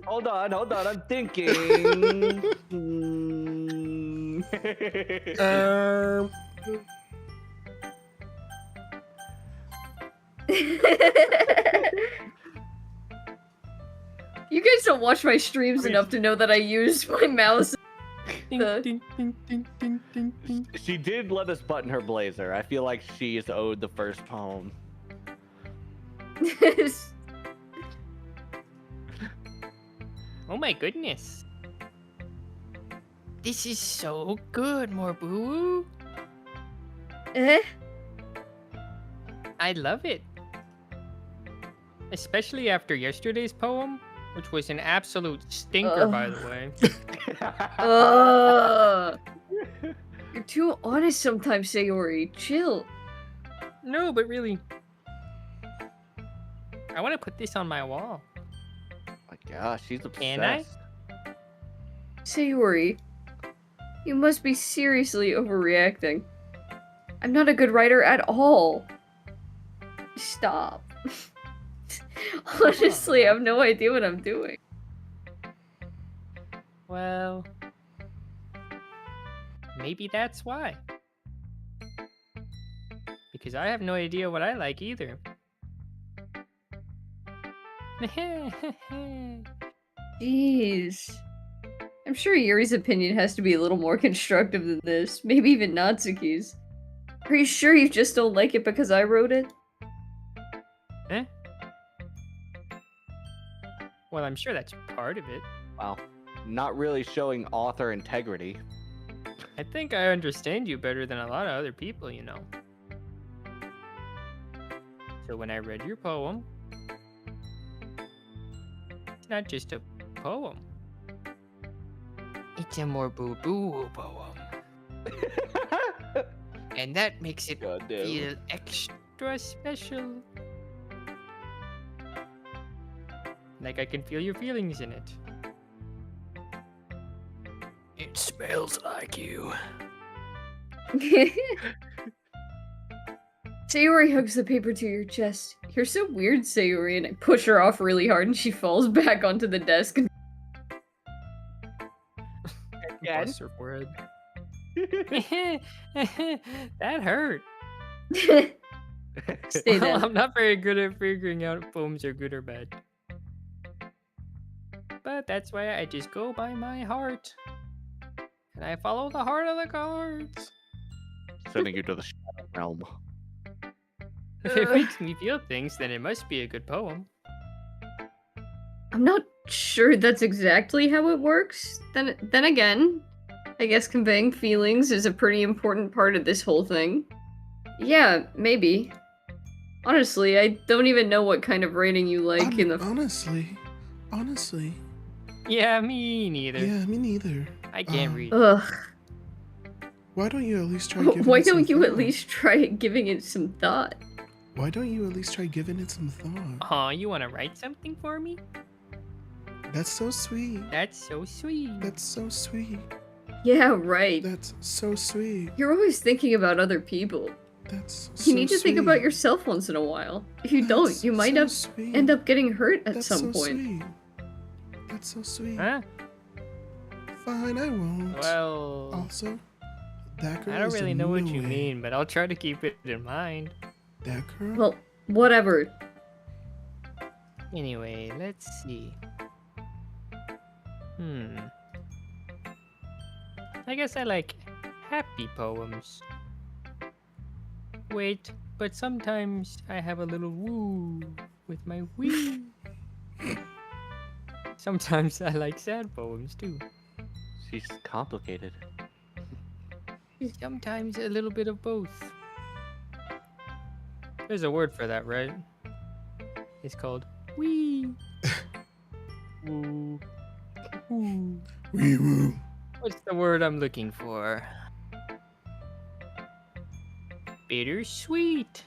Hold on, I'm thinking. Um, You guys don't watch my streams enough to know that I use my mouse. Ding, The- ding, ding, ding, ding, ding, ding. She did let us button her blazer. I feel like she is owed the first poem. Oh my goodness. This is so good, more boo. Eh? I love it. Especially after yesterday's poem, which was an absolute stinker, by the way. You're too honest sometimes, Sayori. Chill. No, but really. I want to put this on my wall. My gosh, she's obsessed. Can I? Sayori, you must be seriously overreacting. I'm not a good writer at all. Stop. Honestly, I have no idea what I'm doing. Well, maybe that's why. Because I have no idea what I like either. Jeez. I'm sure Yuri's opinion has to be a little more constructive than this. Maybe even Natsuki's. Are you sure you just don't like it because I wrote it? Eh? Well, I'm sure that's part of it. Wow. Not really showing author integrity. I think I understand you better than a lot of other people, you know. So when I read your poem, it's not just a poem. It's a more boo-boo poem. And that makes it Goddamn. feel extra special. Like I can feel your feelings in it. It smells like you. Sayori hugs the paper to your chest. You're so weird, Sayori, and I push her off really hard and she falls back onto the desk. Again? Bust her forehead. That hurt. Stay Well, dead. I'm not very good at figuring out if poems are good or bad. But that's why I just go by my heart. And I follow the heart of the cards. Sending you to the shadow realm. If it makes me feel things, then it must be a good poem. I'm not sure that's exactly how it works. Then again, I guess conveying feelings is a pretty important part of this whole thing. Yeah, maybe. Honestly, I don't even know what kind of writing you like in the... Honestly. Yeah, me neither. Yeah, me neither. I can't read. Ugh. Why don't you at least try giving Why it some don't you at thought? least try giving it some thought? Why don't you at least try giving it some thought? Aw, you want to write something for me? That's so sweet. That's so sweet. That's so sweet. Yeah, right. That's so sweet. You're always thinking about other people. That's You so need to sweet. think about yourself once in a while. If you don't, you might end up getting hurt at That's some so point. Sweet. That's so sweet. Huh? Fine, I won't. Well, Also, that girl I don't is really know what you annoying. mean, but I'll try to keep it in mind. That girl? Well, whatever. Anyway, let's see. I guess I like happy poems. Wait, but sometimes I have a little woo with my wee. Sometimes I like sad poems too. She's complicated. Sometimes a little bit of both. There's a word for that, right? It's called wee. Woo. Woo. Wee woo. What's the word I'm looking for? Bittersweet.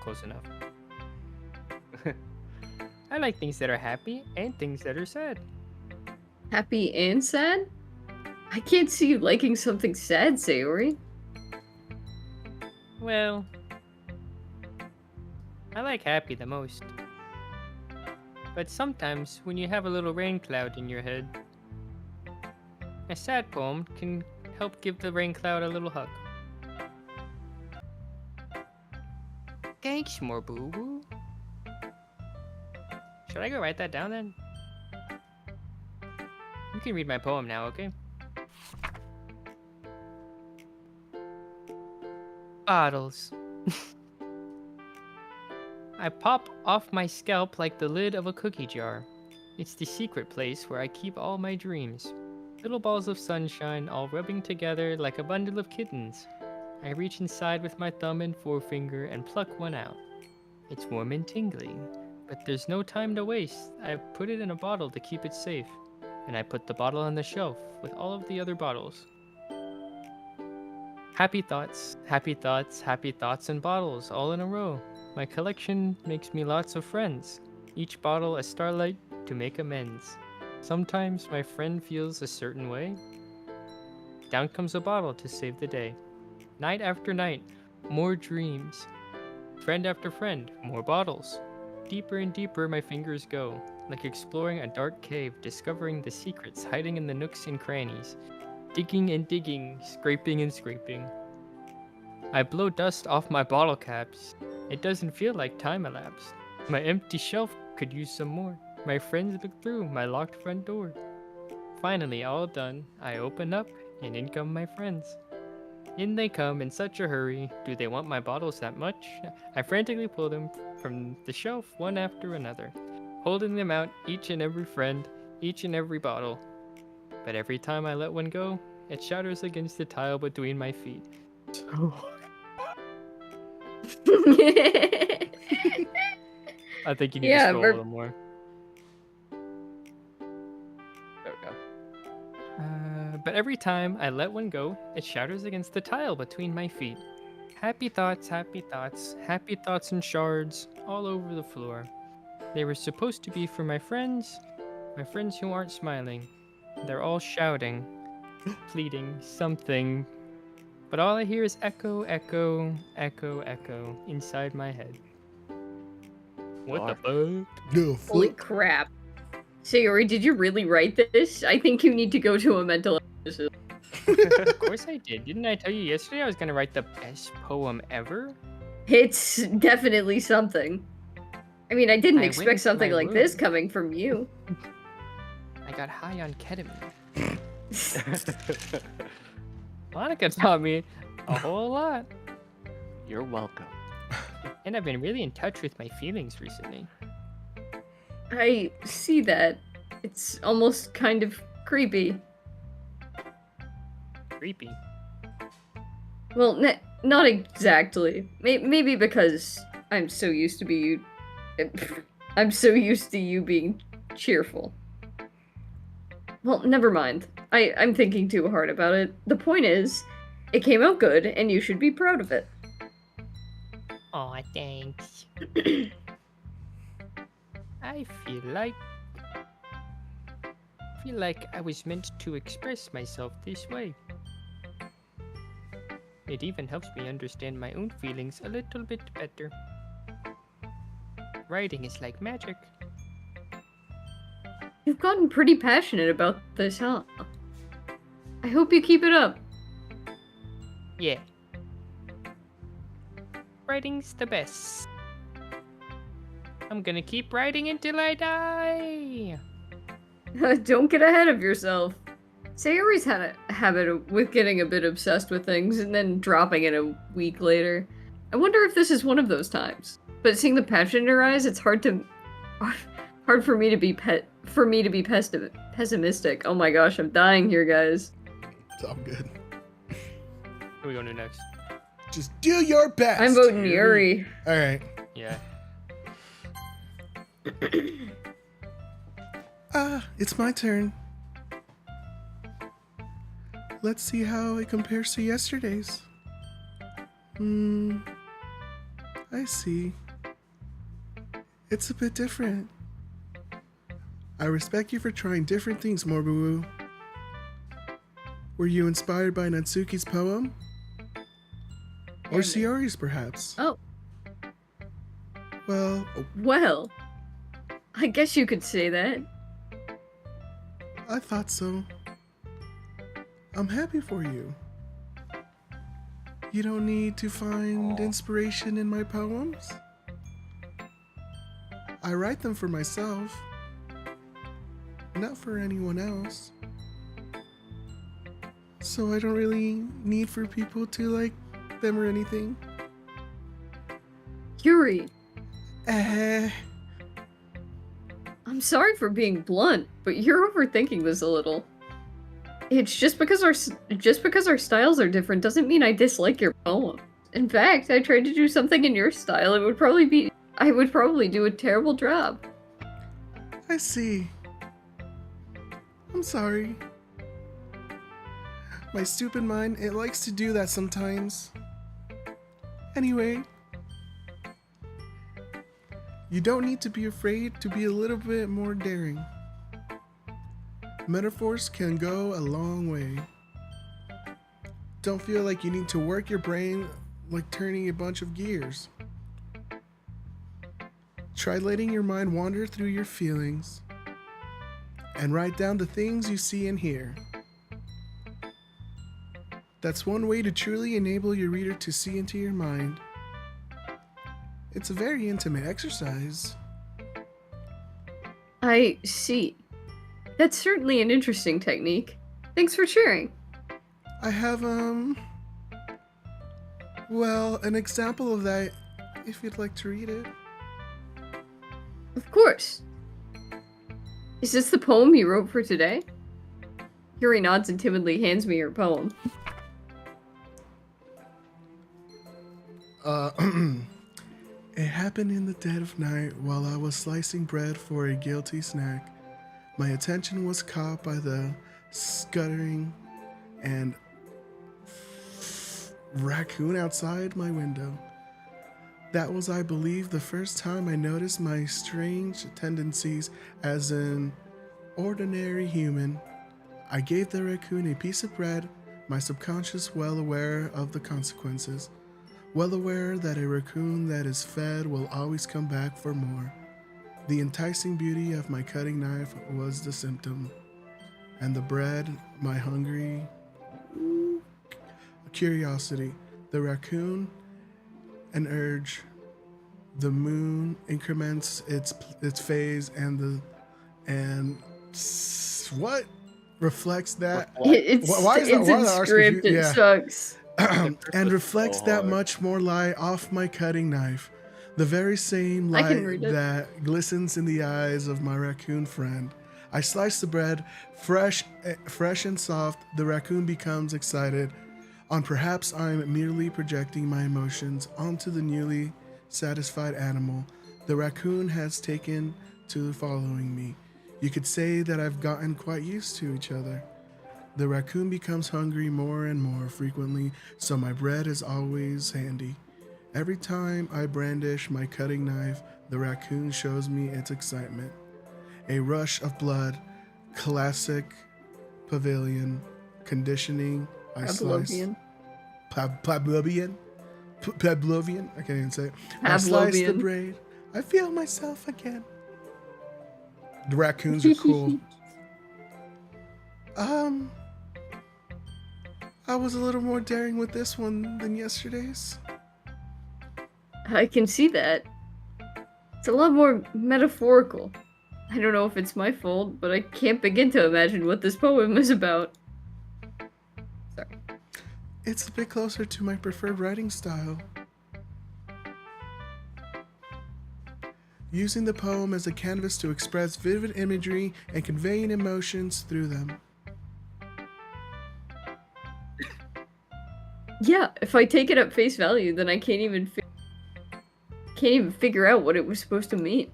Close enough. I like things that are happy and things that are sad. Happy and sad? I can't see you liking something sad, Sayori. Well, I like happy the most. But sometimes when you have a little rain cloud in your head, a sad poem can help give the rain cloud a little hug. Thanks, more boo boo. Should I go write that down then? You can read my poem now, okay? Bottles. I pop off my scalp like the lid of a cookie jar. It's the secret place where I keep all my dreams. Little balls of sunshine all rubbing together like a bundle of kittens. I reach inside with my thumb and forefinger and pluck one out. It's warm and tingly, but there's no time to waste. I put it in a bottle to keep it safe, and I put the bottle on the shelf with all of the other bottles. Happy thoughts, happy thoughts, happy thoughts and bottles all in a row. My collection makes me lots of friends, each bottle a starlight to make amends. Sometimes my friend feels a certain way. Down comes a bottle to save the day. Night after night, more dreams. Friend after friend, more bottles. Deeper and deeper my fingers go, like exploring a dark cave, discovering the secrets hiding in the nooks and crannies. Digging and digging, scraping and scraping. I blow dust off my bottle caps. It doesn't feel like time elapsed. My empty shelf could use some more. My friends look through my locked front door. Finally, all done, I open up, and in come my friends. In they come in such a hurry. Do they want my bottles that much? I frantically pull them from the shelf one after another, holding them out, each and every friend, each and every bottle. But every time I let one go, it shatters against the tile between my feet. I think you need to scroll a little more. There we go. But every time I let one go, it shatters against the tile between my feet. Happy thoughts, happy thoughts, happy thoughts and shards all over the floor. They were supposed to be for my friends who aren't smiling. They're all shouting, pleading, something. But all I hear is echo, echo, echo, echo inside my head. What the fuck? No, Holy crap. Sayori, did you really write this? I think you need to go to a mental institution. Of course I did. Didn't I tell you yesterday I was gonna write the best poem ever? It's definitely something. I mean, I didn't I went expect into something my like this room. coming from you. I got high on ketamine. Monica taught me a whole lot. You're welcome. And I've been really in touch with my feelings recently. I see that. It's almost kind of creepy. Creepy. Well, not exactly. Maybe because I'm so used to I'm so used to you being cheerful. Well, never mind. I'm thinking too hard about it. The point is, it came out good, and you should be proud of it. Aw, thanks. I feel like I was meant to express myself this way. It even helps me understand my own feelings a little bit better. Writing is like magic. You've gotten pretty passionate about this, huh? I hope you keep it up. Yeah. Writing's the best. I'm gonna keep writing until I die. Don't get ahead of yourself. Sayori's had a habit with getting a bit obsessed with things and then dropping it a week later. I wonder if this is one of those times. But seeing the passion in her eyes, it's hard for me to be pessimistic. Oh my gosh, I'm dying here, guys. it's all good. Who are we going to next? Just do your best. I'm voting Yuri. All right. Yeah. It's my turn. Let's see how it compares to yesterday's. I see. It's a bit different. I respect you for trying different things, Morbuwu. Were you inspired by Natsuki's poem? Or Sayori's, perhaps? Oh. Well, I guess you could say that. I thought so. I'm happy for you. You don't need to find inspiration in my poems. I write them for myself, not for anyone else. So I don't really need for people to like them or anything. Yuri, Eh, I'm sorry for being blunt, but you're overthinking this a little. It's just because our styles are different doesn't mean I dislike your poem. In fact, I tried to do something in your style. I would probably do a terrible job. I see. I'm sorry. My stupid mind, it likes to do that sometimes. Anyway, you don't need to be afraid to be a little bit more daring. Metaphors can go a long way. Don't feel like you need to work your brain like turning a bunch of gears. Try letting your mind wander through your feelings and write down the things you see and hear. That's one way to truly enable your reader to see into your mind. It's a very intimate exercise. I see. That's certainly an interesting technique. Thanks for sharing. I have, well, an example of that if you'd like to read it. Of course. Is this the poem you wrote for today? Yuri nods and timidly hands me your poem. It happened in the dead of night while I was slicing bread for a guilty snack. My attention was caught by the scuttering and raccoon outside my window. That was, I believe, the first time I noticed my strange tendencies as an ordinary human. I gave the raccoon a piece of bread, my subconscious well aware of the consequences, well aware that a raccoon that is fed will always come back for more. The enticing beauty of my cutting knife was the symptom, and the bread, my hungry curiosity. The raccoon, an urge. The moon increments its phase, and what reflects that? It's Why is that? it's Why in are the R's script. confused? It Yeah. sucks. And reflects so that hard. much more light off my cutting knife. The very same I can light read it. that glistens in the eyes of my raccoon friend. I slice the bread, fresh and soft. The raccoon becomes excited. On perhaps I'm merely projecting my emotions onto the newly satisfied animal. The raccoon has taken to following me. You could say that I've gotten quite used to each other. The raccoon becomes hungry more and more frequently, so my bread is always handy. Every time I brandish my cutting knife, the raccoon shows me its excitement. A rush of blood, classic pavilion, conditioning, I slice. Pavlovian. Pavlovian? I can't even say it. I slice the Pavlovian. braid. I feel myself again. The raccoons are cool. I was a little more daring with this one than yesterday's. I can see that. It's a lot more metaphorical. I don't know if it's my fault, but I can't begin to imagine what this poem is about. Sorry. It's a bit closer to my preferred writing style. Using the poem as a canvas to express vivid imagery and conveying emotions through them. Yeah, if I take it at face value, then I can't even figure out what it was supposed to mean.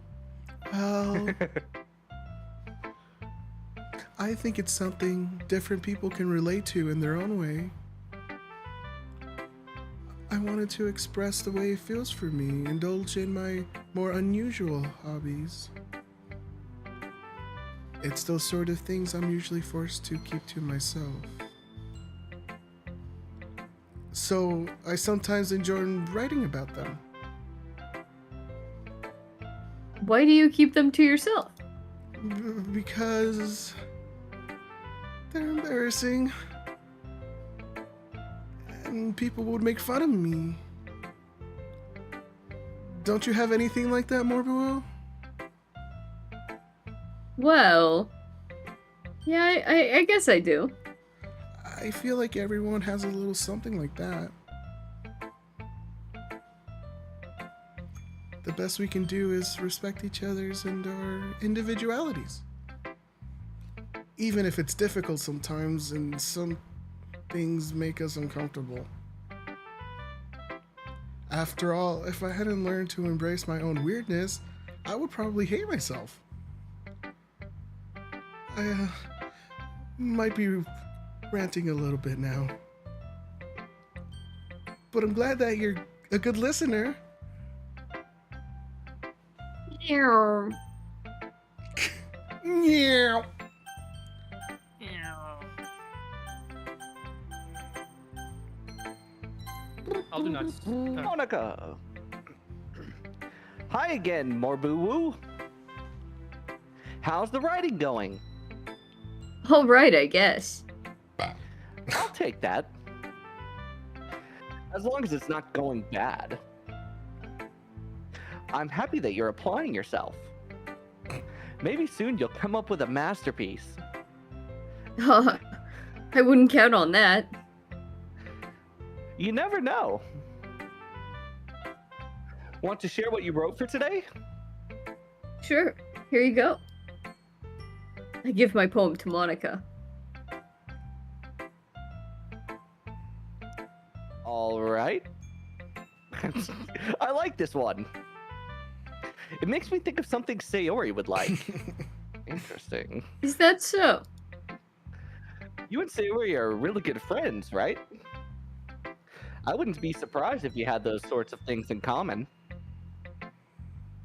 Well, I think it's something different people can relate to in their own way. I wanted to express the way it feels for me, indulge in my more unusual hobbies. It's those sort of things I'm usually forced to keep to myself. So I sometimes enjoy writing about them. Why do you keep them to yourself? Because they're embarrassing. And people would make fun of me. Don't you have anything like that, Morbuo? Well, yeah, I guess I do. I feel like everyone has a little something like that. The best we can do is respect each other's and our individualities. Even if it's difficult sometimes and some things make us uncomfortable. After all, if I hadn't learned to embrace my own weirdness, I would probably hate myself. I might be ranting a little bit now. But I'm glad that you're a good listener. Yeah. Yeah. I'll do nuts. Monica. Hi again, Morboo. How's the writing going? All right, I guess. I'll take that. As long as it's not going bad. I'm happy that you're applying yourself. Maybe soon you'll come up with a masterpiece. I wouldn't count on that. You never know. Want to share what you wrote for today? Sure, here you go. I give my poem to Monica. All right. I like this one. It makes me think of something Sayori would like. Interesting. Is that so? You and Sayori are really good friends, right? I wouldn't be surprised if you had those sorts of things in common.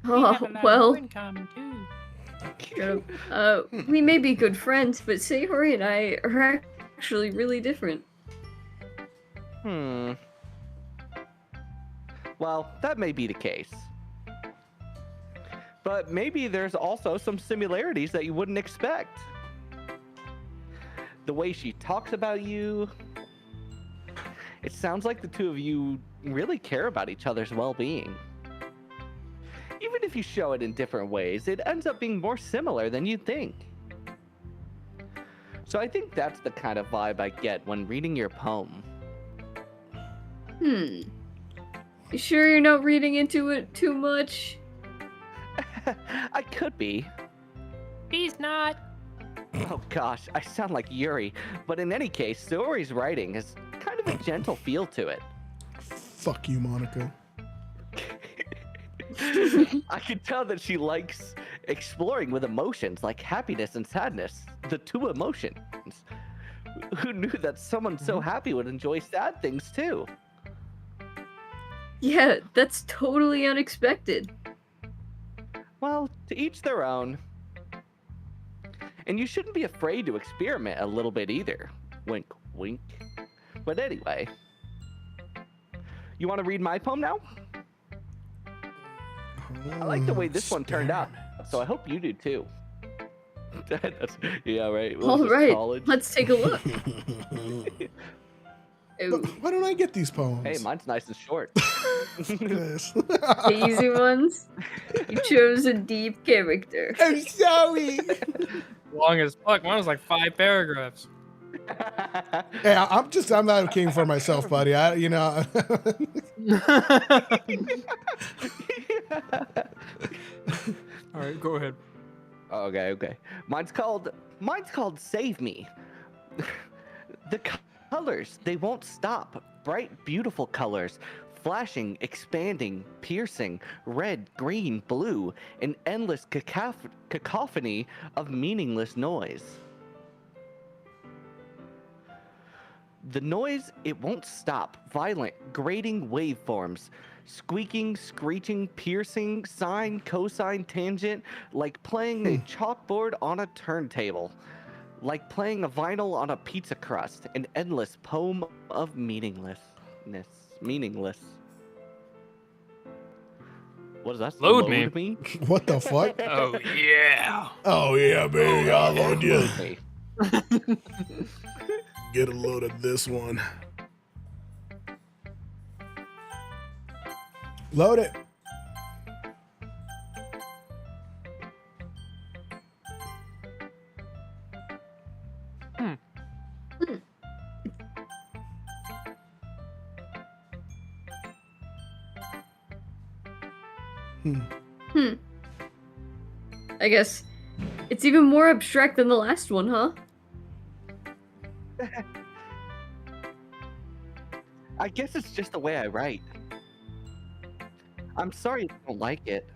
We have a lot Well, more in common too. we may be good friends, but Sayori and I are actually really different. Well, that may be the case. But maybe there's also some similarities that you wouldn't expect. The way she talks about you. It sounds like the two of you really care about each other's well-being. Even if you show it in different ways, it ends up being more similar than you'd think. So I think that's the kind of vibe I get when reading your poem. You sure you're not reading into it too much? I could be. He's not. Oh gosh, I sound like Yuri. But in any case, Sayori's writing has kind of a gentle feel to it. Fuck you, Monica. I can tell that she likes exploring with emotions like happiness and sadness, the two emotions. Who knew that someone so happy would enjoy sad things too? Yeah, that's totally unexpected. Well, to each their own. And you shouldn't be afraid to experiment a little bit either. Wink, wink. But anyway, you want to read my poem now? I like the way this one turned out, so I hope you do too. Yeah, right. What was All this, right, college? let's take a look. But why don't I get these poems? Hey, mine's nice and short. Yes. The easy ones. You chose a deep character. I'm sorry. Long as fuck. Mine was like 5 paragraphs. Hey, I'm not king for myself, buddy. All right, go ahead. Okay. Mine's called Save Me. The colors, they won't stop. Bright, beautiful colors. Flashing, expanding, piercing, red, green, blue, an endless cacophony of meaningless noise. The noise, it won't stop. Violent, grating waveforms. Squeaking, screeching, piercing, sine, cosine, tangent, like playing a chalkboard on a turntable. Like playing a vinyl on a pizza crust. An endless poem of meaninglessness. Meaningless. What does that Load load me. mean? What the fuck? Oh yeah. Oh yeah, baby, I'll load you. Okay. Get a load of this one. Load it. I guess it's even more abstract than the last one, huh? I guess it's just the way I write. I'm sorry you don't like it.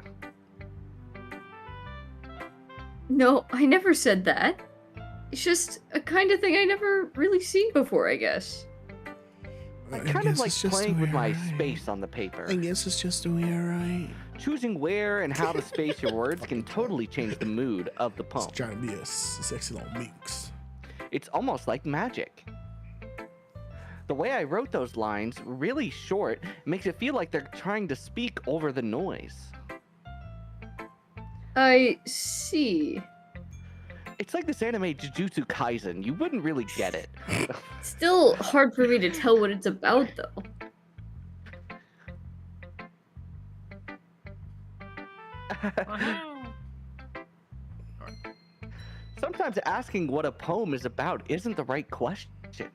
No, I never said that. It's just a kind of thing I never really seen before, I guess. I kind of like playing with my space on the paper. I guess it's just the way I write. Choosing where and how to space your words can totally change the mood of the poem. It's trying to be a sexy little minx. It's almost like magic. The way I wrote those lines, really short, makes it feel like they're trying to speak over the noise. I see. It's like this anime Jujutsu Kaisen. You wouldn't really get it. Still hard for me to tell what it's about, though. Sometimes asking what a poem is about isn't the right question.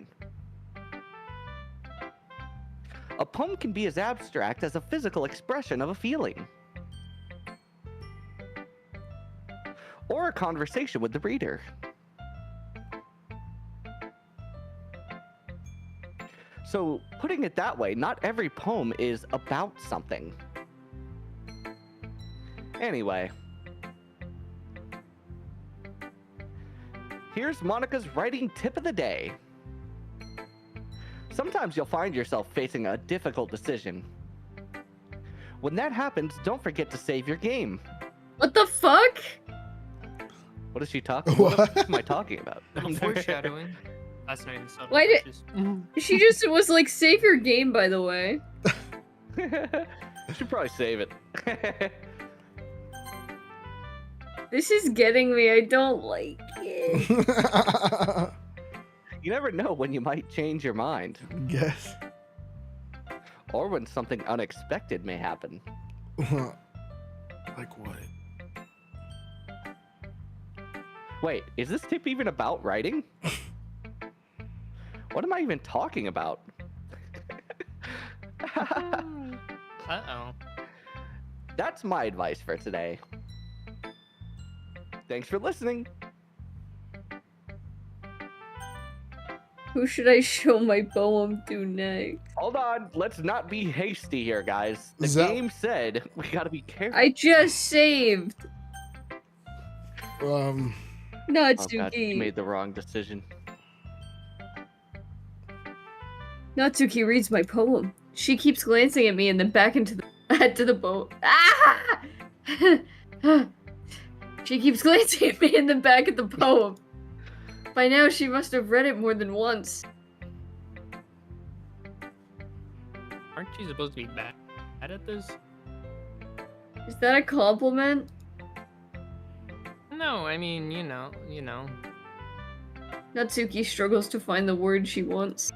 A poem can be as abstract as a physical expression of a feeling, or a conversation with the reader. So, putting it that way, not every poem is about something. Anyway, here's Monica's writing tip of the day. Sometimes you'll find yourself facing a difficult decision. When that happens, don't forget to save your game. What the fuck? What is she talking? What? What am I talking about? Foreshadowing. That's not even subtle. Why did- that's just- She just was like, save your game, by the way. Should probably save it. This is getting me. I don't like it. You never know when you might change your mind, Guess. or when something unexpected may happen. Like what? Wait, is this tip even about writing? What am I even talking about? Uh-oh. That's my advice for today. Thanks for listening. Who should I show my poem to next? Hold on, let's not be hasty here, guys. The Is that- game said we gotta be careful. I just saved. Um, Oh god, you Natsuki. made the wrong decision. Natsuki reads my poem. She keeps glancing at me and then back into the to the boat. Ah! She keeps glancing at me and then back at the poem. By now, she must have read it more than once. Aren't you supposed to be bad at this? Is that a compliment? No, I mean, you know. Natsuki struggles to find the word she wants.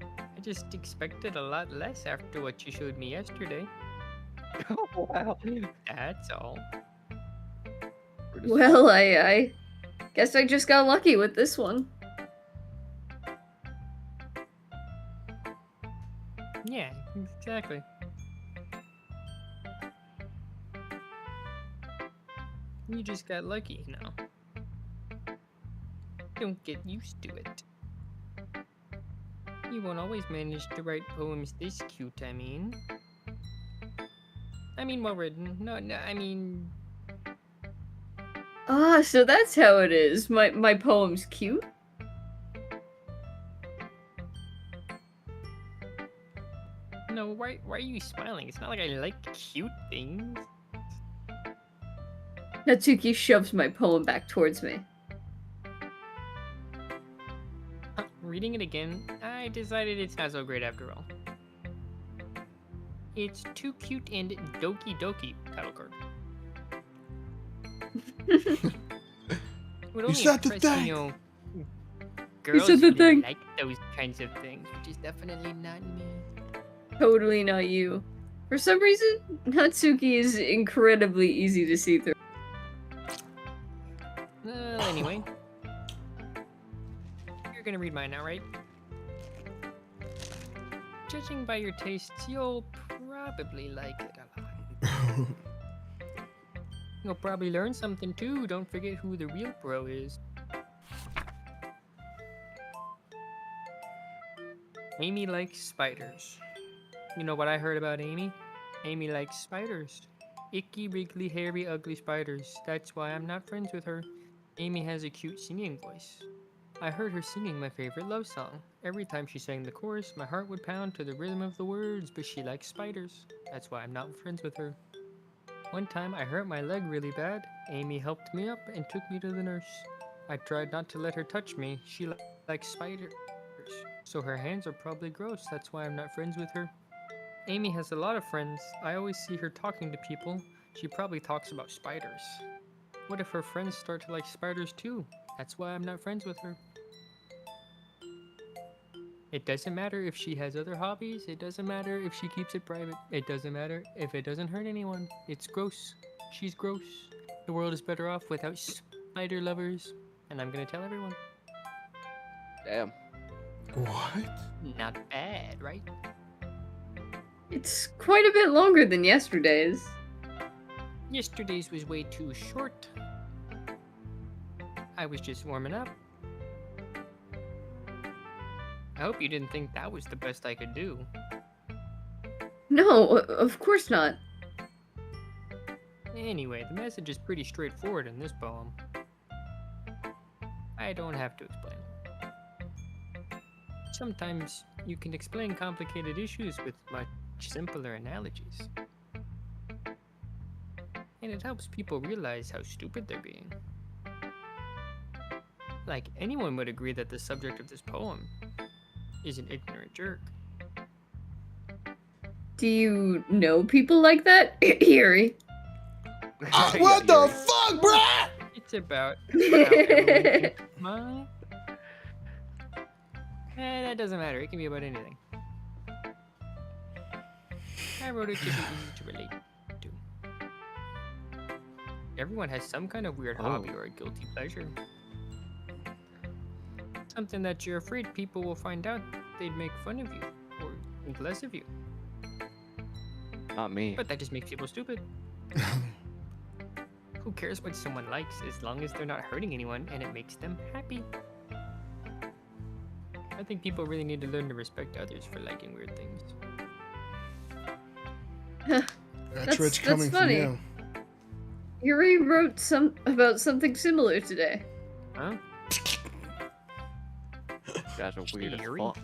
I just expected a lot less after what you showed me yesterday. Oh wow. That's all. Well, I guess I just got lucky with this one. Yeah, exactly. You just got lucky, you know. Don't get used to it. You won't always manage to write poems this cute, I mean. Well written. No, I mean... Ah, so that's how it is. My poem's cute. No, why are you smiling? It's not like I like cute things. Natsuki shoves my poem back towards me. Reading it again, I decided it's not so great after all. It's too cute and doki doki, title card. Would only said the impress, thing. you know, girls said the who thing. like those kinds of things, which is definitely not me. Totally not you. For some reason, Natsuki is incredibly easy to see through. Anyway. You're gonna read mine now, right? Judging by your tastes, you'll probably like it a lot. You'll probably learn something too. Don't forget who the real pro is. Amy likes spiders. You know what I heard about Amy? Amy likes spiders. Icky, wriggly, hairy, ugly spiders. That's why I'm not friends with her. Amy has a cute singing voice. I heard her singing my favorite love song. Every time she sang the chorus, my heart would pound to the rhythm of the words, but she likes spiders. That's why I'm not friends with her. One time I hurt my leg really bad. Amy helped me up and took me to the nurse. I tried not to let her touch me. She likes spiders. So her hands are probably gross. That's why I'm not friends with her. Amy has a lot of friends. I always see her talking to people. She probably talks about spiders. What if her friends start to like spiders too? That's why I'm not friends with her. It doesn't matter if she has other hobbies. It doesn't matter if she keeps it private. It doesn't matter if it doesn't hurt anyone. It's gross. She's gross. The world is better off without spider lovers. And I'm gonna tell everyone. Damn. What? Not bad, right? It's quite a bit longer than yesterday's. Yesterday's was way too short. I was just warming up. I hope you didn't think that was the best I could do. No, of course not. Anyway, the message is pretty straightforward in this poem. I don't have to explain. Sometimes you can explain complicated issues with much simpler analogies. And it helps people realize how stupid they're being. Like, anyone would agree that the subject of this poem is an ignorant jerk. Do you know people like that? Yuri. What the fuck, bruh? It's about how everyone thinks mine. That doesn't matter. It can be about anything. I wrote it to be easy to relate to. Everyone has some kind of weird hobby or a guilty pleasure. Something that you're afraid people will find out they'd make fun of you or think less of you. Not me. But that just makes people stupid. Who cares what someone likes as long as they're not hurting anyone and it makes them happy? I think people really need to learn to respect others for liking weird things. That's rich coming from funny. you. Yuri wrote about something similar today. Huh? You guys are weird as Eerie. fuck.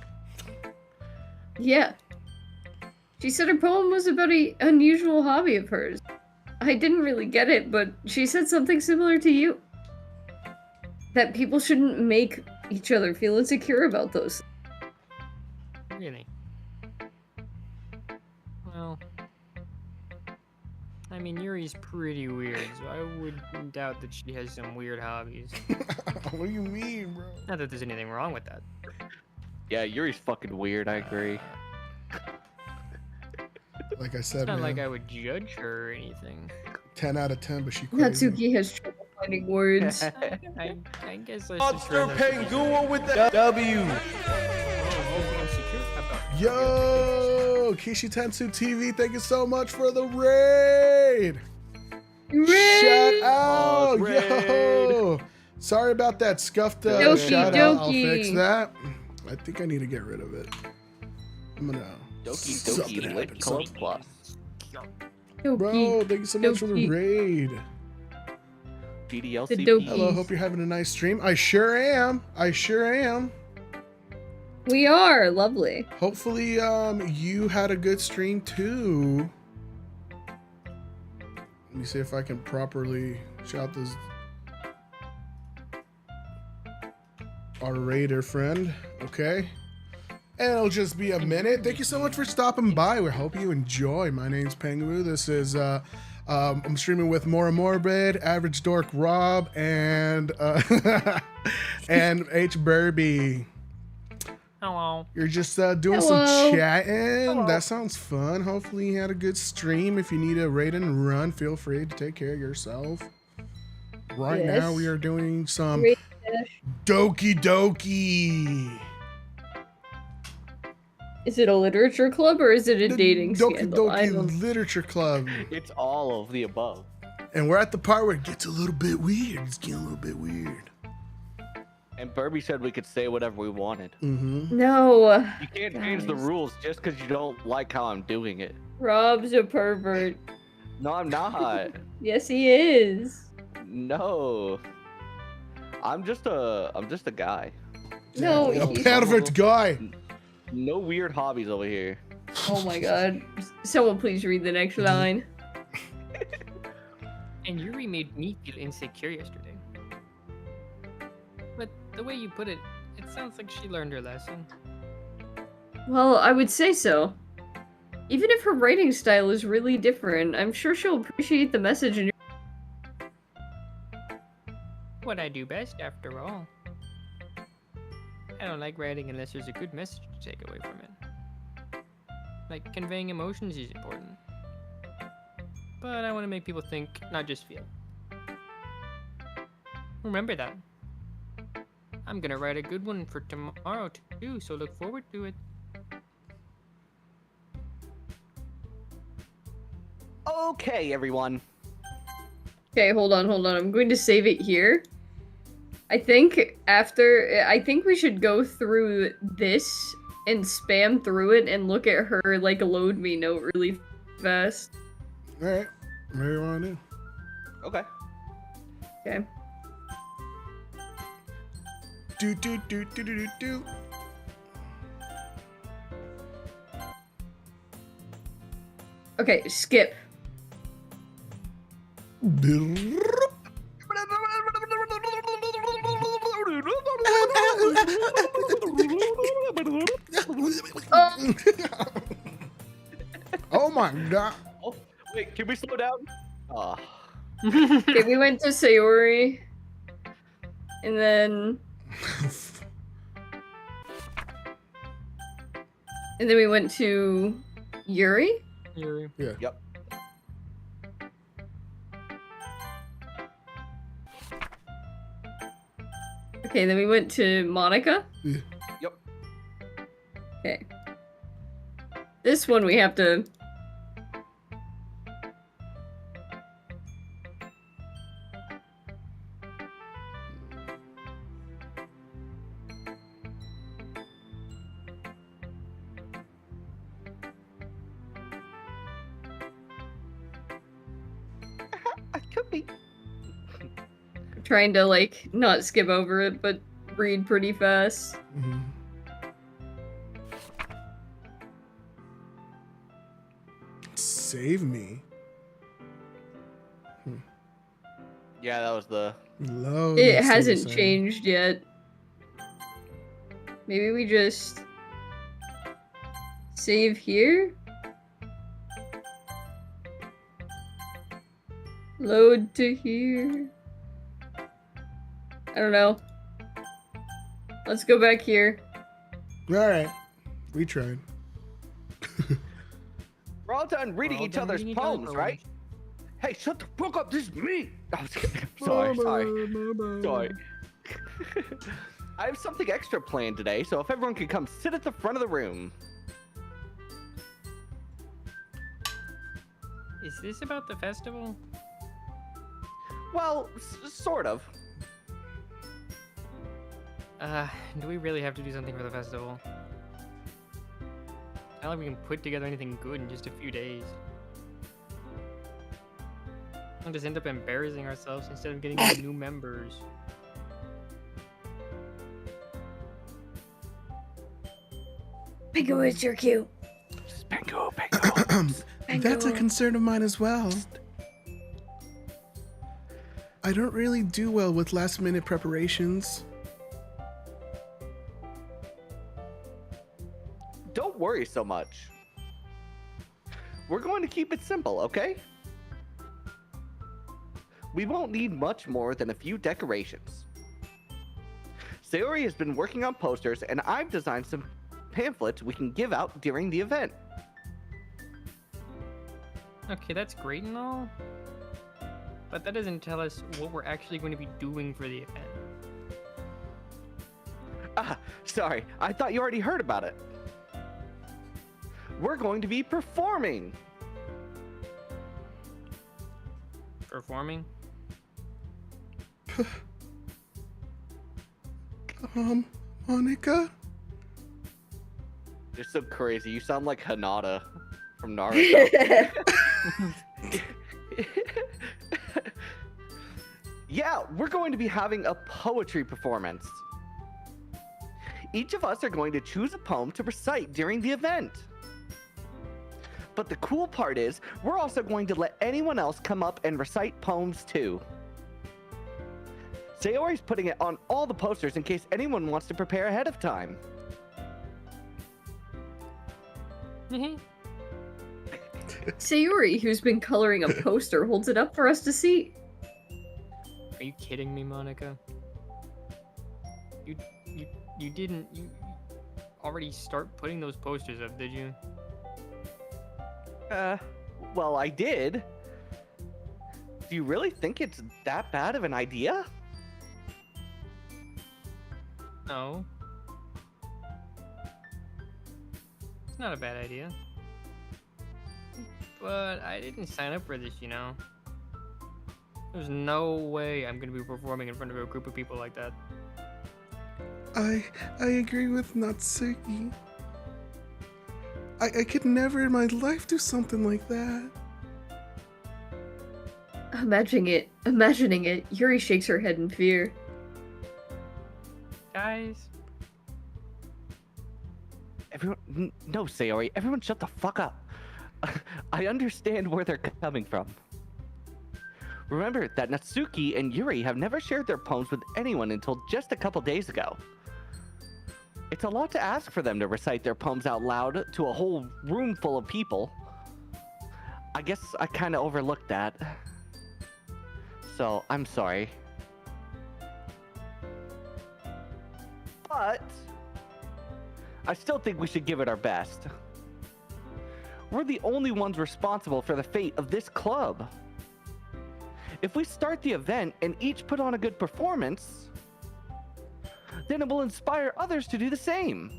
Yeah. She said her poem was about an unusual hobby of hers. I didn't really get it, but she said something similar to you. That people shouldn't make each other feel insecure about those. Really? Well, I mean, Yuri's pretty weird, so I would doubt that she has some weird hobbies. What do you mean, bro? Not that there's anything wrong with that. Yeah, Yuri's fucking weird. I agree. Like I It's said, not man, like I would judge her or anything. 10 out of 10, but she crazy. Natsuki has trouble finding words. I guess I should Monster try not to be Penguin with the W. insecure about Yo, Kishi Tensu TV, thank you so much for the raid. Shout out, raid. yo. Sorry about that scuffed Doki shout out. I'll doki. fix that. I think I need to get rid of it. I'm gonna. Doki something Doki Lit happened, Club something. Plus. Bro, thank you so much for the Doki. raid. The GDLCP. Doki. Hello, hope you're having a nice stream. I sure am. I sure am. We are lovely. Hopefully, you had a good stream too. Let me see if I can properly shout this. Our raider friend, okay? And it'll just be a minute. Thank you so much for stopping by. We hope you enjoy. My name's Pengu. This is I'm streaming with Mora Morbid, Average Dork Rob, and and H Burby. Hello. You're just doing Hello. some chatting. Hello. That sounds fun. Hopefully you had a good stream. If you need a raid and run, feel free to take care of yourself. Right now Yes. we are doing some Raid Doki Doki. Is it a literature club or is it a The dating Doki scandal? I Doki don't... Literature Club. It's all of the above. And we're at the part where it gets a little bit weird. It's getting a little bit weird. And Burby said we could say whatever we wanted. Mm-hmm. No, You can't change the Guys. rules just because you don't like how I'm doing it. Rob's a pervert. No, I'm not. Yes, he is. No. I'm just a guy. No, a he's... pervert guy. No weird hobbies over here. Oh my god. Someone please read the next line. And Yuri made me feel insecure yesterday. But the way you put it, it sounds like she learned her lesson. Well, I would say so. Even if her writing style is really different, I'm sure she'll appreciate the message in your... What I do best, after all. I don't like writing unless there's a good message to take away from it. Like, conveying emotions is important. But I want to make people think, not just feel. Remember that. I'm gonna write a good one for tomorrow too, so look forward to it. Okay, everyone. Okay, hold on. I'm going to save it here. I think we should go through this and spam through it and look at her, like, load me note really fast. Alright. What do you want to do? Okay. Okay. Do. Okay, skip. Oh my god. Oh, wait, can we slow down? Oh. Okay, we went to Sayori. And then... And then we went to... Yuri? Yuri. Yeah. Yep. Okay, then we went to Monica? Yeah. Yep. Okay. This one we have to... I could be. Trying to, like, not skip over it, but read pretty fast. Mhm. Save me. Yeah, that was the. Load. It that's what hasn't saying. changed yet. Maybe we just... Save here? Load to here. I don't know. Let's go back here. Alright. We tried. We're all done reading all each done other's reading each other's poems, poems. right? Hey, shut the fuck up! This is me. I was kidding. Sorry. Sorry. I have something extra planned today, so if everyone could come sit at the front of the room. Is this about the festival? Well, sort of. Do we really have to do something for the festival? Not like we can put together anything good in just a few days. We'll just end up embarrassing ourselves instead of getting new members. Pinko, you're cute. Spanko. That's a concern of mine as well. I don't really do well with last minute preparations. Don't worry so much. We're going to keep it simple, okay? We won't need much more than a few decorations. Sayori has been working on posters, and I've designed some pamphlets we can give out during the event. Okay, that's great and all. But that doesn't tell us what we're actually going to be doing for the event. Ah, sorry. I thought you already heard about it. We're going to be performing. Performing? Monica? You're so crazy. You sound like Hinata from Naruto. Yeah, we're going to be having a poetry performance. Each of us are going to choose a poem to recite during the event. But the cool part is, we're also going to let anyone else come up and recite poems too. Sayori's putting it on all the posters in case anyone wants to prepare ahead of time. Sayuri, who's been coloring a poster, holds it up for us to see. Are you kidding me, Monica? You didn't already start putting those posters up, did you? Well, I did. Do you really think it's that bad of an idea? No. It's not a bad idea. But I didn't sign up for this, you know. There's no way I'm gonna be performing in front of a group of people like that. I agree with Natsuki. I could never in my life do something like that. Imagining it, Yuri shakes her head in fear. Guys, No, Sayori, everyone shut the fuck up. I understand where they're coming from. Remember that Natsuki and Yuri have never shared their poems with anyone until just a couple days ago. It's a lot to ask for them to recite their poems out loud to a whole room full of people. I guess I kind of overlooked that. So, I'm sorry. But I still think we should give it our best. We're the only ones responsible for the fate of this club. If we start the event and each put on a good performance, then it will inspire others to do the same.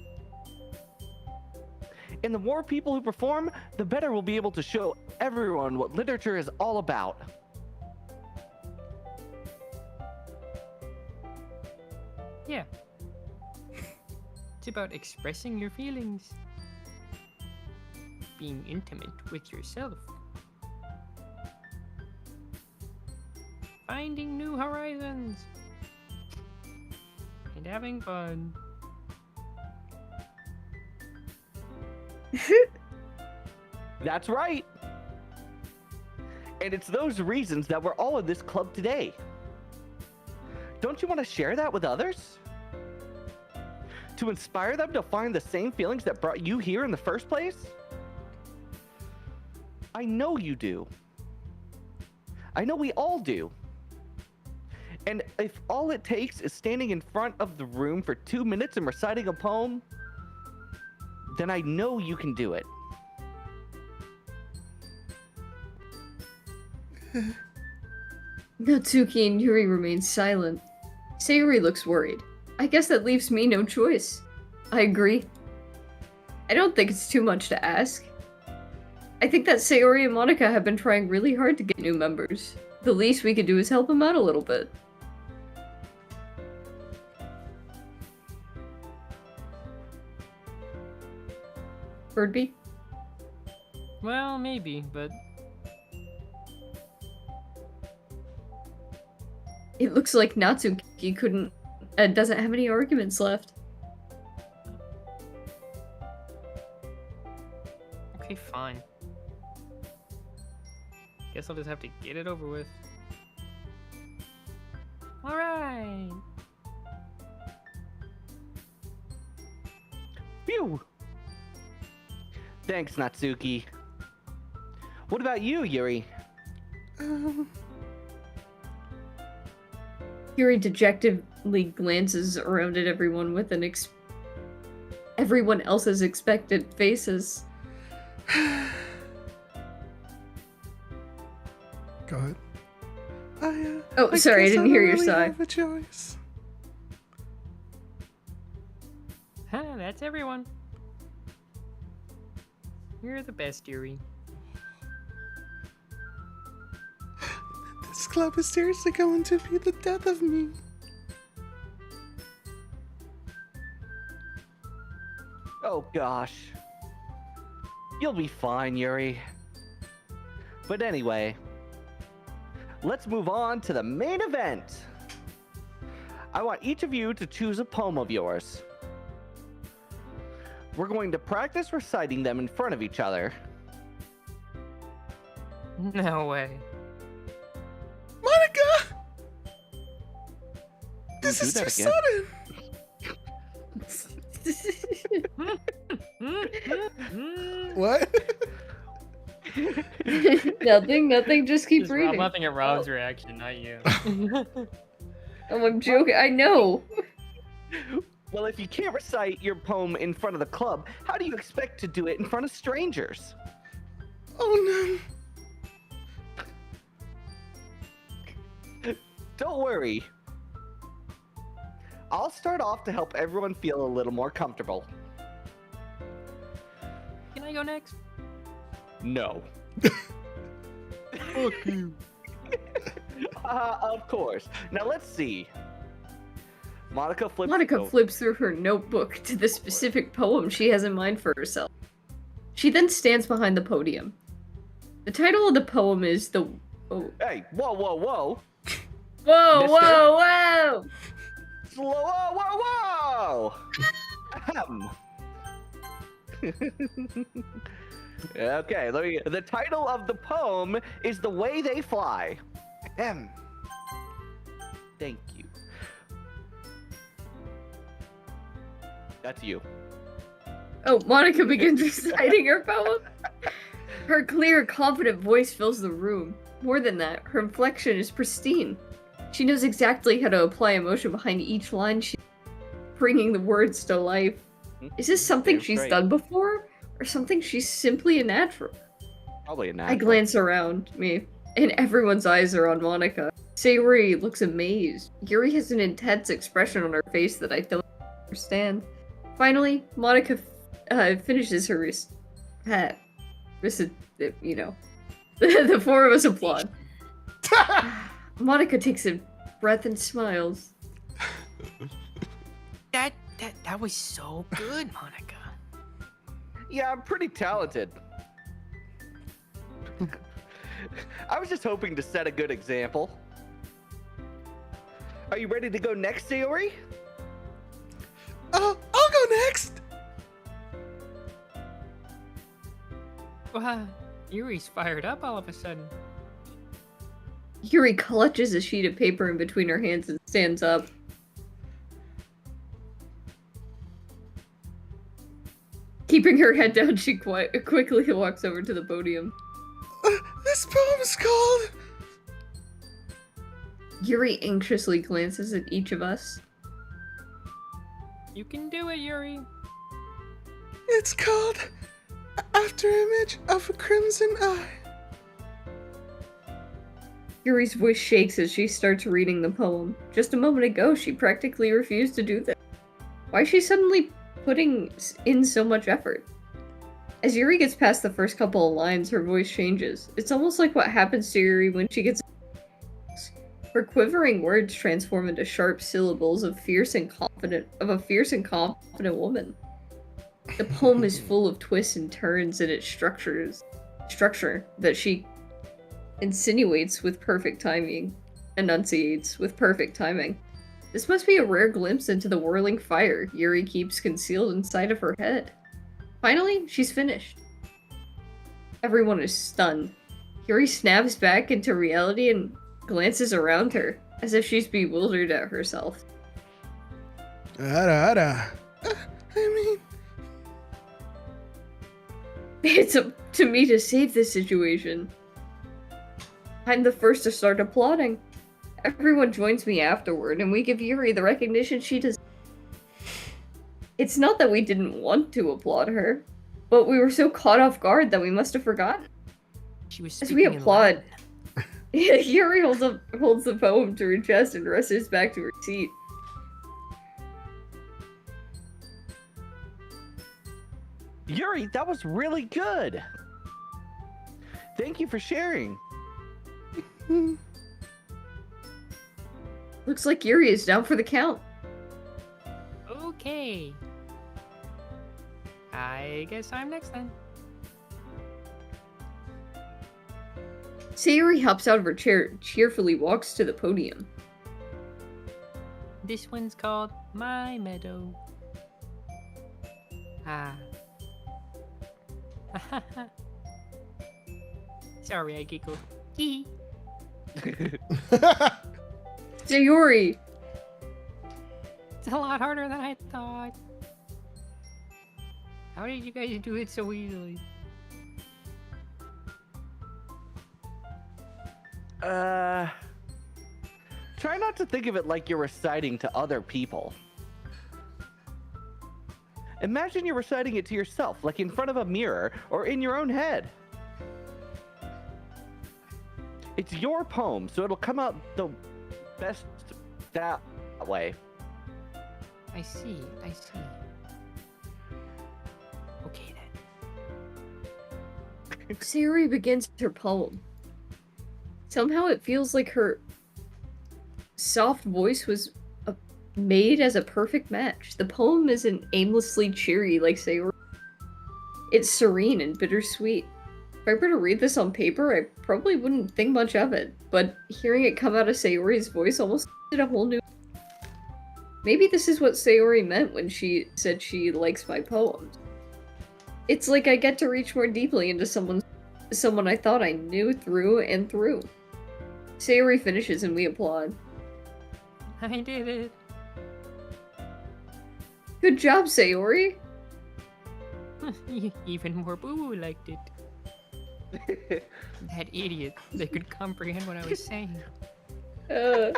And the more people who perform, the better we'll be able to show everyone what literature is all about. yeah. It's about expressing your feelings. Being intimate with yourself. Finding new horizons. And having fun. That's right. And it's those reasons that we're all in this club today. Don't you want to share that with others? To inspire them to find the same feelings that brought you here in the first place? I know you do. I know we all do. And if all it takes is standing in front of the room for 2 minutes and reciting a poem, then I know you can do it. Natsuki and Yuri remain silent. Sayuri looks worried. I guess that leaves me no choice. I agree. I don't think it's too much to ask. I think that Sayori and Monica have been trying really hard to get new members. The least we could do is help them out a little bit. Birdbee? Well, maybe, but It looks like Natsuki doesn't have any arguments left. okay, fine. Guess I'll just have to get it over with. Alright. Phew! Thanks, Natsuki. What about you, Yuri? Yuri dejectedly glances around at everyone with everyone else's expectant faces. Go ahead. Oh, sorry, I guess didn't hear don't your really sigh. have a choice. That's everyone. You're the best, Yuri. This club is seriously going to be the death of me. Oh gosh. You'll be fine, Yuri. But anyway, let's move on to the main event. I want each of you to choose a poem of yours. We're going to practice reciting them in front of each other. No way. Monica! This Do is that too again. sudden! What? Nothing, just keep I'm reading. laughing at Rob's reaction, not you. Oh, I'm joking. I know. Well, if you can't recite your poem in front of the club, how do you expect to do it in front of strangers? Oh Don't worry. I'll start off to help everyone feel a little more comfortable. Can I go next? No. no. Fuck you. Of course. Now let's see. Monica flips. Monica flips through her notebook to the specific poem she has in mind for herself. She then stands behind the podium. The title of the poem is the... Oh. Hey, whoa, whoa, whoa. Whoa, Mister? whoa, whoa! Whoa, whoa, whoa! Ahem. Okay, the title of the poem is The Way They Fly. Ahem. Thank you. That's you. Oh, Monica begins reciting her poem. Her clear, confident voice fills the room. More than that, her inflection is pristine. She knows exactly how to apply emotion behind each line, bringing the words to life. Is this something she's done before? Or something she's simply a natural? Probably a natural. I glance around me, and everyone's eyes are on Monica. Sayuri looks amazed. Yuri has an intense expression on her face that I don't understand. Finally, Monica finishes her the four of us applaud. Monica takes a breath and smiles. That was so good, Monica. Yeah, I'm pretty talented. I was just hoping to set a good example. Are you ready to go next, Sayori? I'll go next. Wow, Yuri's fired up all of a sudden. Yuri clutches a sheet of paper in between her hands and stands up. Keeping her head down, she quickly walks over to the podium. This poem is called... Yuri anxiously glances at each of us. You can do it, Yuri. It's called After Image of a Crimson Eye. Yuri's voice shakes as she starts reading the poem. Just a moment ago, she practically refused to do this. Why is she suddenly putting in so much effort? As Yuri gets past the first couple of lines, her voice changes. It's almost like what happens to Yuri when she gets... Her quivering words transform into sharp syllables of a fierce and confident woman. The poem is full of twists and turns in its structure that she enunciates with perfect timing. This must be a rare glimpse into the whirling fire Yuri keeps concealed inside of her head. Finally, she's finished. Everyone is stunned. Yuri snaps back into reality and glances around her, as if she's bewildered at herself. I mean... It's up to me to save this situation. I'm the first to start applauding. Everyone joins me afterward, and we give Yuri the recognition she deserves. It's not that we didn't want to applaud her, but we were so caught off guard that we must have forgotten. She was As we speaking in applaud, Latin. Yuri holds the poem to her chest and rushes back to her seat. Yuri, that was really good. Thank you for sharing. Looks like Yuri is down for the count. Okay. I guess I'm next then. Sayuri hops out of her chair, cheerfully walks to the podium. This one's called My Meadow. Ah. Sorry, I giggled. Hee. Sayuri! It's a lot harder than I thought. How did you guys do it so easily? Uh, Try not to think of it like you're reciting to other people. Imagine you're reciting it to yourself, like in front of a mirror or in your own head. It's your poem, so it'll come out the best that way. I see. Okay then. Sayori begins her poem. Somehow it feels like her soft voice was made as a perfect match. The poem isn't aimlessly cheery like Sayori. It's serene and bittersweet. If I were to read this on paper, I probably wouldn't think much of it, but hearing it come out of Sayori's voice almost did a whole new... Maybe this is what Sayori meant when she said she likes my poems. It's like I get to reach more deeply into someone I thought I knew through and through. Sayori finishes and we applaud. I did it. Good job, Sayori! Even more boo-boo liked it. That idiot. They could comprehend what I was saying. I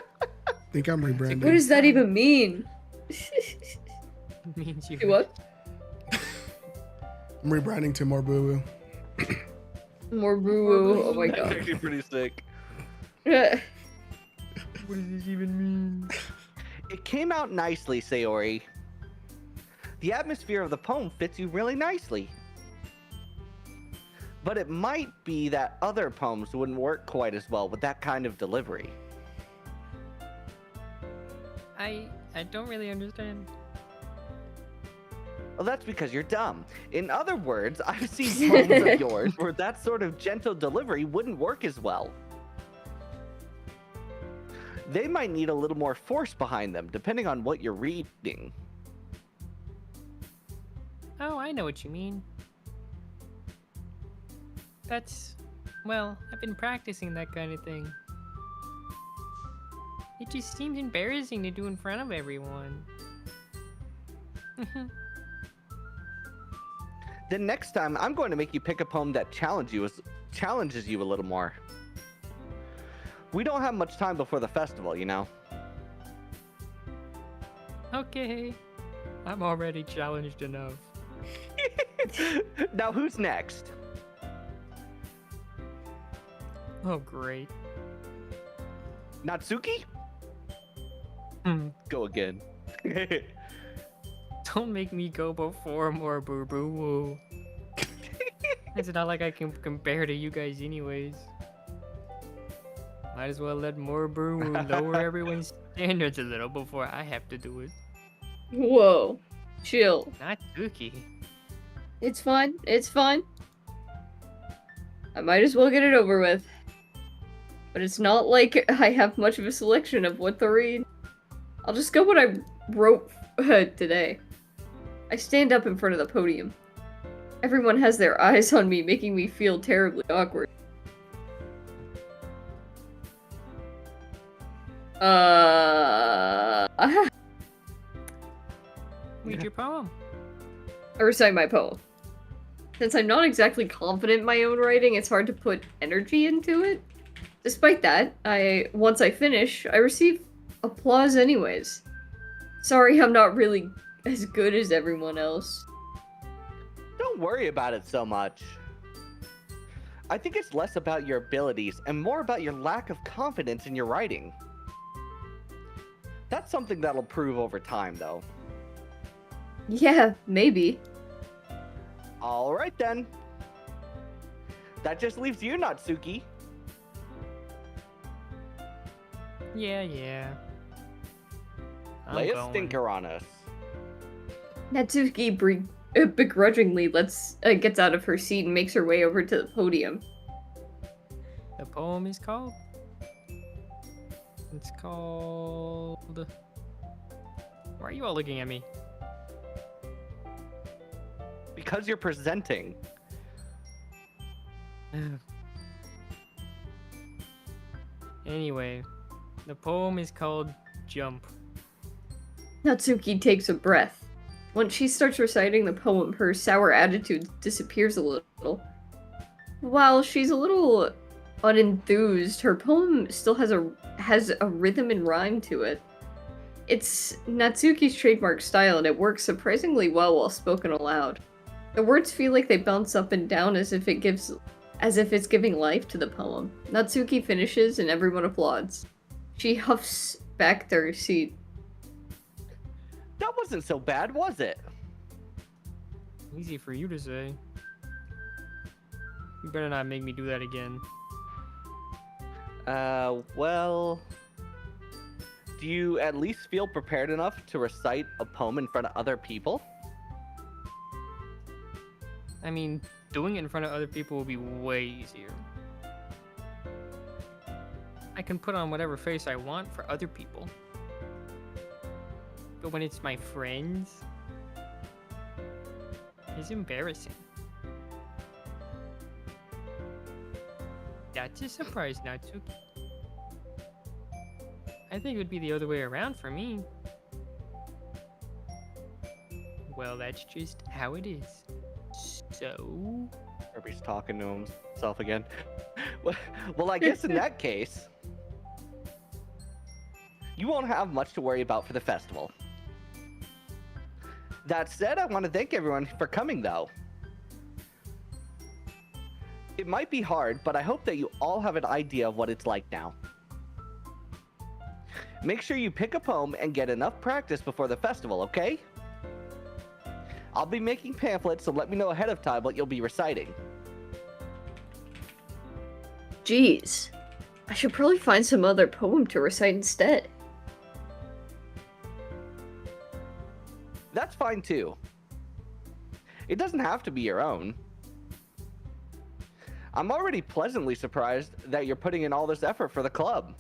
think I'm rebranding. What does that even mean? It means you. Do what? I'm rebranding to more boo boo. More boo-boo. Oh my That's god. actually pretty sick. What does this even mean? It came out nicely, Sayori. The atmosphere of the poem fits you really nicely. But it might be that other poems wouldn't work quite as well with that kind of delivery. I don't really understand. Well, that's because you're dumb. In other words, I've seen poems of yours where that sort of gentle delivery wouldn't work as well. They might need a little more force behind them, depending on what you're reading. Oh, I know what you mean. Well, I've been practicing that kind of thing. It just seems embarrassing to do in front of everyone. Then next time, I'm going to make you pick a poem that challenges you a little more. We don't have much time before the festival, you know. Okay. I'm already challenged enough. Now who's next? Oh, great. Natsuki? Go again. Don't make me go before more boo-boo-woo. It's not like I can compare to you guys anyways. Might as well let more boo-boo lower everyone's standards a little before I have to do it. Whoa. Chill. Not Tuki. It's fine. It's fine. I might as well get it over with. But it's not like I have much of a selection of what to read. I'll just go what I wrote today. I stand up in front of the podium. Everyone has their eyes on me, making me feel terribly awkward. Read your poem. I recite my poem. Since I'm not exactly confident in my own writing, it's hard to put energy into it. Despite that, once I finish, I receive applause anyways. Sorry I'm not really as good as everyone else. Don't worry about it so much. I think it's less about your abilities and more about your lack of confidence in your writing. That's something that'll prove over time, though. Yeah, maybe. All right, then. That just leaves you, Natsuki. Yeah. Lay a going. stinker on us. Natsuki begrudgingly gets out of her seat and makes her way over to the podium. The poem is called... It's called... Why are you all looking at me? Because you're presenting. Anyway, the poem is called Jump. Natsuki takes a breath. Once she starts reciting the poem, her sour attitude disappears a little. While she's a little unenthused. Her poem still has a rhythm and rhyme to it. It's Natsuki's trademark style, and it works surprisingly well while spoken aloud. The words feel like they bounce up and down as if it's giving life to the poem. Natsuki finishes and everyone applauds. She huffs back their seat. That wasn't so bad, was it? Easy for you to say. You better not make me do that again. Well... Do you at least feel prepared enough to recite a poem in front of other people? I mean, doing it in front of other people will be way easier. I can put on whatever face I want for other people. But when it's my friends, it's embarrassing. That's a surprise, Natsuki. I think it would be the other way around for me. Well, that's just how it is. So... Kirby's talking to himself again. Well, I guess in that case, you won't have much to worry about for the festival. That said, I want to thank everyone for coming, though. It might be hard, but I hope that you all have an idea of what it's like now. Make sure you pick a poem and get enough practice before the festival, okay? I'll be making pamphlets, so let me know ahead of time what you'll be reciting. Jeez. I should probably find some other poem to recite instead. That's fine, too. It doesn't have to be your own. I'm already pleasantly surprised that you're putting in all this effort for the club.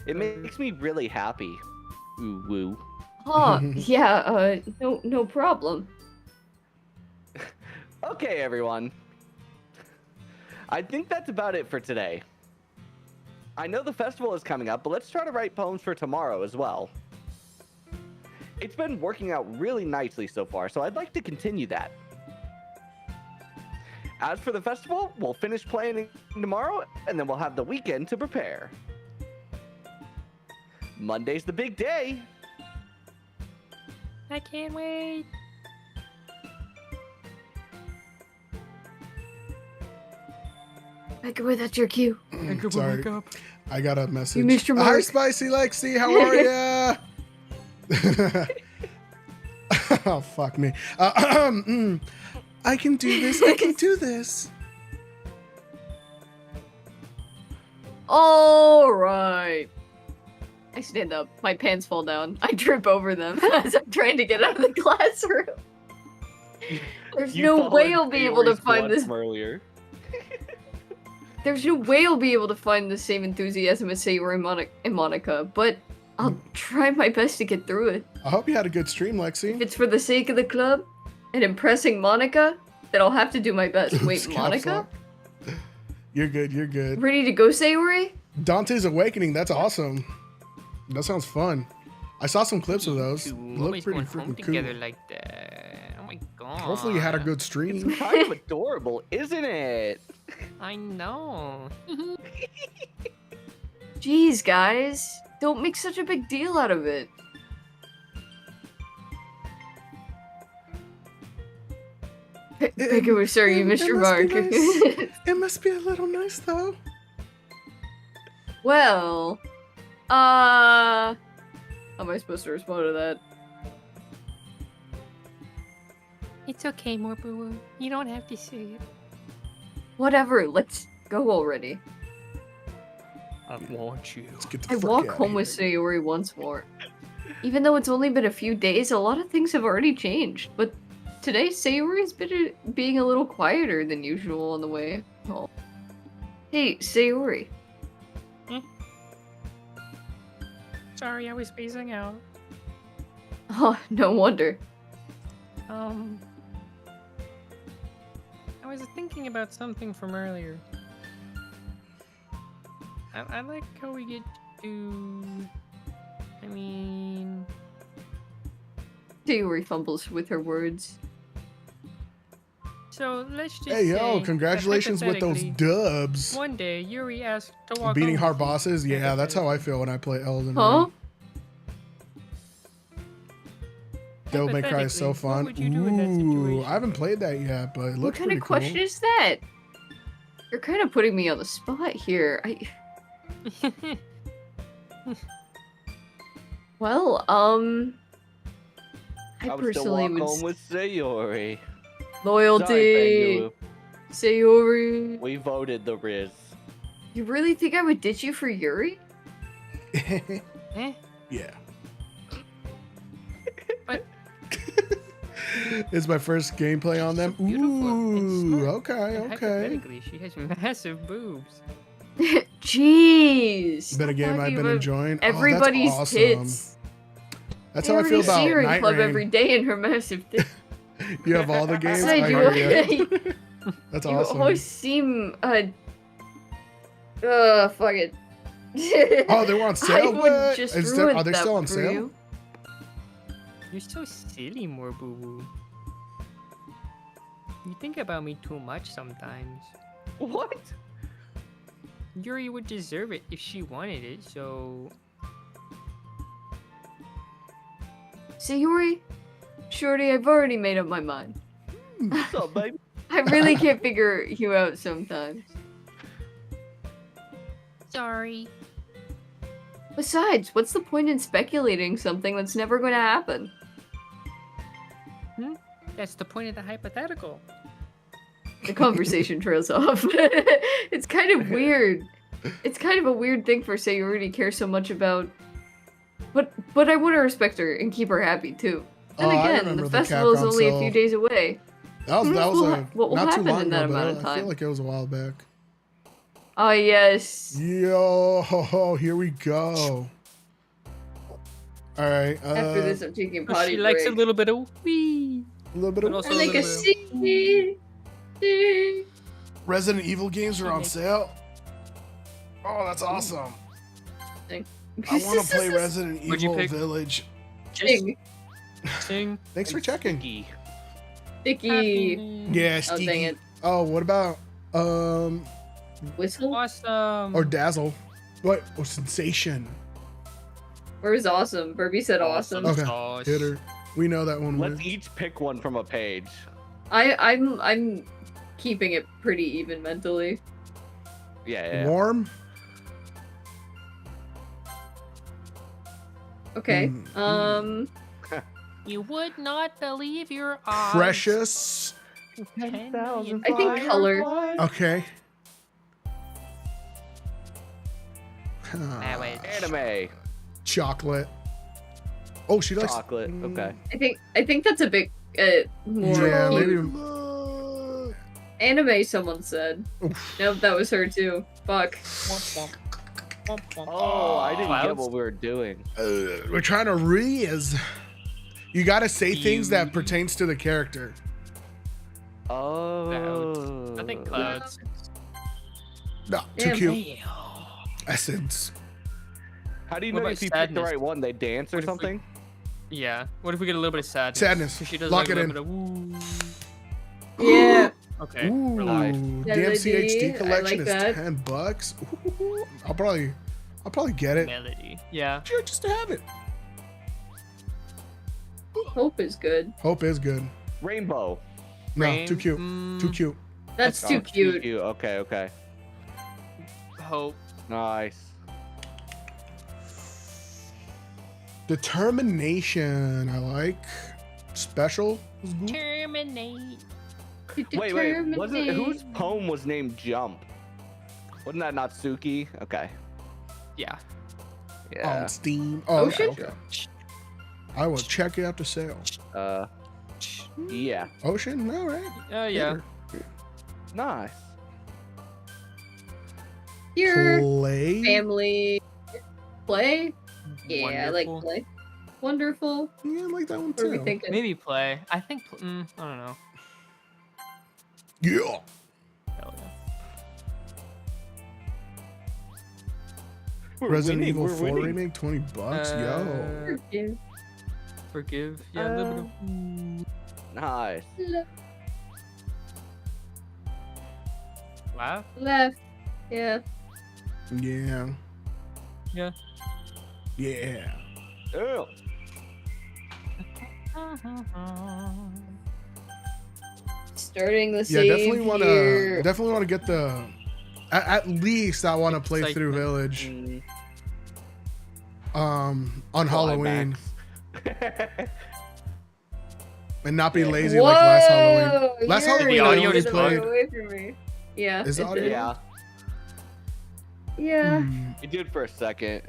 It makes me really happy. Ooh, woo. Oh, yeah, no problem. Okay, everyone. I think that's about it for today. I know the festival is coming up, but let's try to write poems for tomorrow as well. It's been working out really nicely so far, so I'd like to continue that. As for the festival, we'll finish planning tomorrow, and then we'll have the weekend to prepare. Monday's the big day. I can't wait. Microwave, that's your cue. Sorry, Wake up. I got a message. You missed your Hi, mark. Spicy Lexi. How are ya? Oh, fuck me. I can do this. I can do this. All right. I stand up. My pants fall down. I trip over them as I'm trying to get out of the classroom. There's no way I'll be able to find this. Earlier. There's no way I'll be able to find the same enthusiasm as Sayori and Monica, but I'll try my best to get through it. I hope you had a good stream, Lexi. If it's for the sake of the club and impressing Monica, then I'll have to do my best. Wait, Caps Monica? lock. You're good. You're good. Ready to go, Sayori? Dante's Awakening. That's awesome. That sounds fun. I saw some clips of those. Two Look always pretty going home freaking together cool. like that. Oh my god. Hopefully you had a good It's stream. kind of adorable, isn't it? I know. Jeez, guys. Don't make such a big deal out of it. Pickaway, sir, you missed your mark. It must be a little nice, though. Well, how am I supposed to respond to that? It's okay, Morpoo. You don't have to say it. Whatever, let's go already. I want you. Let's get the I frick walk outta home here. with Sayori once more. Even though it's only been a few days, a lot of things have already changed. But today, Sayori's been being a little quieter than usual on the way home. Hey, Sayori. Sorry, I was spacing out. Oh, no wonder. I was thinking about something from earlier. I like how we get to... I mean... Sayori fumbles with her words. So let's just Hey, yo, say that congratulations with those hypothetically, dubs. One day, Yuri asked to walk Beating home hard with you, bosses? Yeah, that's how I feel when I play Elden Huh? Ring. Devil May Cry is so Hypothetically, what fun. would you do in that Ooh, situation? I haven't played that yet, but it What looks kind pretty of question cool. is that? You're kind of putting me on the spot here. Well, I I would still personally walk would home with Sayori. loyalty. Sorry, Sayori. we voted the Riz. You really think I would ditch you for Yuri? Eh? Yeah. But It's my first gameplay on them. She's beautiful and Ooh, smart. okay, and okay. hypothetically, she has massive boobs. Jeez. Been a stop game I've talking been about enjoying. Everybody's oh, that's awesome. tits. That's I how I feel already see her about in Night club Rain. every day in her massive tits. You have all the games. I I do. hear ya. That's You awesome. always seem fuck it. Oh, they were on I sale. would What? just Is there, ruin are they that still on for sale? you. You're so silly, more boo boo. You think about me too much sometimes. What? Yuri would deserve it if she wanted it, so. Sayori, Shorty, I've already made up my mind. What's up, baby? I really can't figure you out sometimes. Sorry. Besides, what's the point in speculating something that's never going to happen? That's the point of the hypothetical. The conversation trails off. It's kind of weird. It's kind of a weird thing for Sayori to care so much about. But I want to respect her and keep her happy too. And Oh, I again, remember the the festival is Capcom only a sale. few days away. That was What will not too happen long in that ago, amount but of I time? feel like it was a while back. Oh yes. Yo, here we go. All right. After this, I'm taking a But potty she break. likes a little bit of wee. a little bit but of also I like little a bit sea. Resident Evil games are on Okay. sale. Oh, that's awesome. Thing. I want to play Resident What'd you Evil pick? Village. Just Thing. sing. Thanks for checking. Sticky. Sticky. Yeah, Oh Sticky. dang it. Oh, what about Whistle? Awesome. or Dazzle? What? Or Sensation? Where's awesome? Burby said awesome. Awesome. Okay, Sauce. hit her. We know that one Let's wins. each pick one from a page. I'm keeping it pretty even mentally. Yeah. Warm. Okay. Mm, You would not believe your eyes. Precious. 10,000 I think color. Okay. That way. Anime. Chocolate. Oh, she likes Chocolate. Okay. I think that's a bit more Yeah, cute. maybe. Anime, someone said. Oof. Nope, that was her too. Fuck. Oh, I didn't get Clouds. what we were doing. We're trying to riz. You gotta say things that You- pertains to the character. Oh. I think clouds. No, too Damn. cute. Essence. How do you What know about if you pick the sadness? right one? They dance or What if we- something? Yeah. What if we get a little bit of sadness? Sadness. 'Cause she does Lock like a it little in. bit of Yeah. Okay. Ooh, relax. DMCHD Melody, collection I is like that. $10. Ooh, I'll probably get it Melody. Yeah. just to have it. Hope is good. Hope is good. Rainbow. No, Rain- too cute. Too mm, cute. That's Oh, too cute. Okay. Hope. Nice. Determination. I like. Special. is good. Terminate. Wait. Wasn't whose poem was named Jump? Wasn't that Natsuki? Okay. Yeah. Yeah. On Steam. Oh, Ocean? okay. I will check it after sale. Yeah. Ocean. All right. Oh yeah. Nice. Your Play. family play? Yeah, I like Wonderful. play. Wonderful. Yeah, I like that one What are we too. thinking? Maybe play. I think. I don't know. Yeah. Hell yeah. We're Resident winning, Evil we're 4 winning. remake, $20. Yo. Forgive. Forgive. Yeah. a little bit of. Nice. Wow. Left. Yeah. Yeah. Yeah. Yeah. Ew. Starting the Yeah, save here. definitely wanna get the at least I wanna play through Excitement. Village. Mm, On Halloween. climax. And not be Yeah. lazy like last Halloween. Whoa, Last you're Halloween The I audio only is getting played. away from me. Yeah. Is the it audio? did. Yeah, Yeah. you did for a second.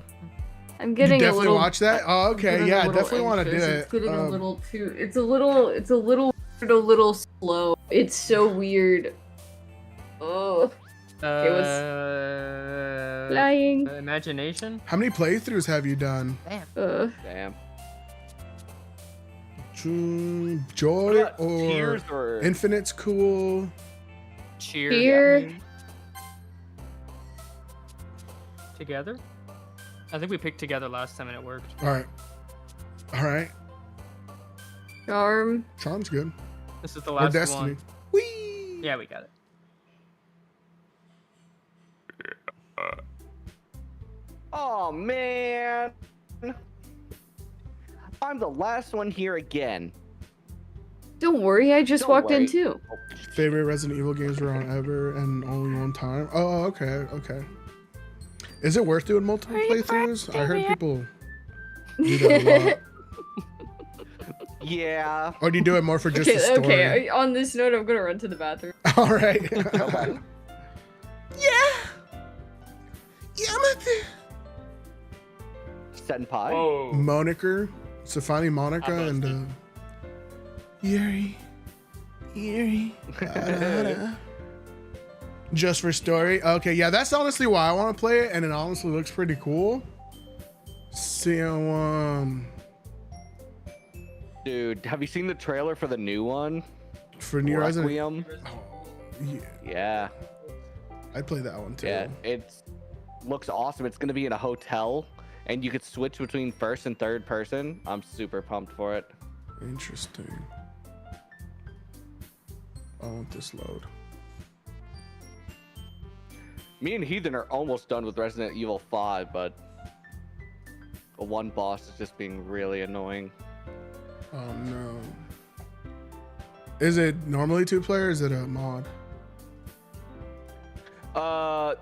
I'm You getting a definitely little. watch that? Oh, I'm okay. getting a Yeah, little definitely want to do anxious. it. It's getting a Um, little too. It's a little slow. It's so weird. Oh, flying. Imagination. How many playthroughs have you done? Damn. Joy Yeah, or Tears or Infinite's cool. Cheer. Here. Together. I think we picked together last time and it worked. All right. All right. Charm. Charm's good. This is the Or last Destiny. one. Whee! Yeah, we got it. Oh man. I'm the last one here again. Don't worry, I just Don't walked in worry. too. Favorite Resident Evil games around ever and only one time. Oh, okay, okay. Is it worth doing multiple playthroughs? I heard people do that a lot. Yeah. Or do you do it more for just the Okay, story? okay. On this note, I'm gonna run to the bathroom. All right. Okay. Yeah, I'm at the Senpai. Whoa. Moniker, Stefani Monica, I and Yuri. Just for story. Okay, yeah, that's honestly why I want to play it, and it honestly looks pretty cool. So, Dude, have you seen the trailer for the new one? for New Resident, Requiem? yeah, Yeah. I'd play that one too. Yeah. It's looks awesome. It's gonna be in a hotel, and you could switch between first and third person. I'm super pumped for it. Interesting. I want this load. Me and Heathen are almost done with Resident Evil 5, but the one boss is just being really annoying. Oh no. Is it normally 2-player? Or is it a mod?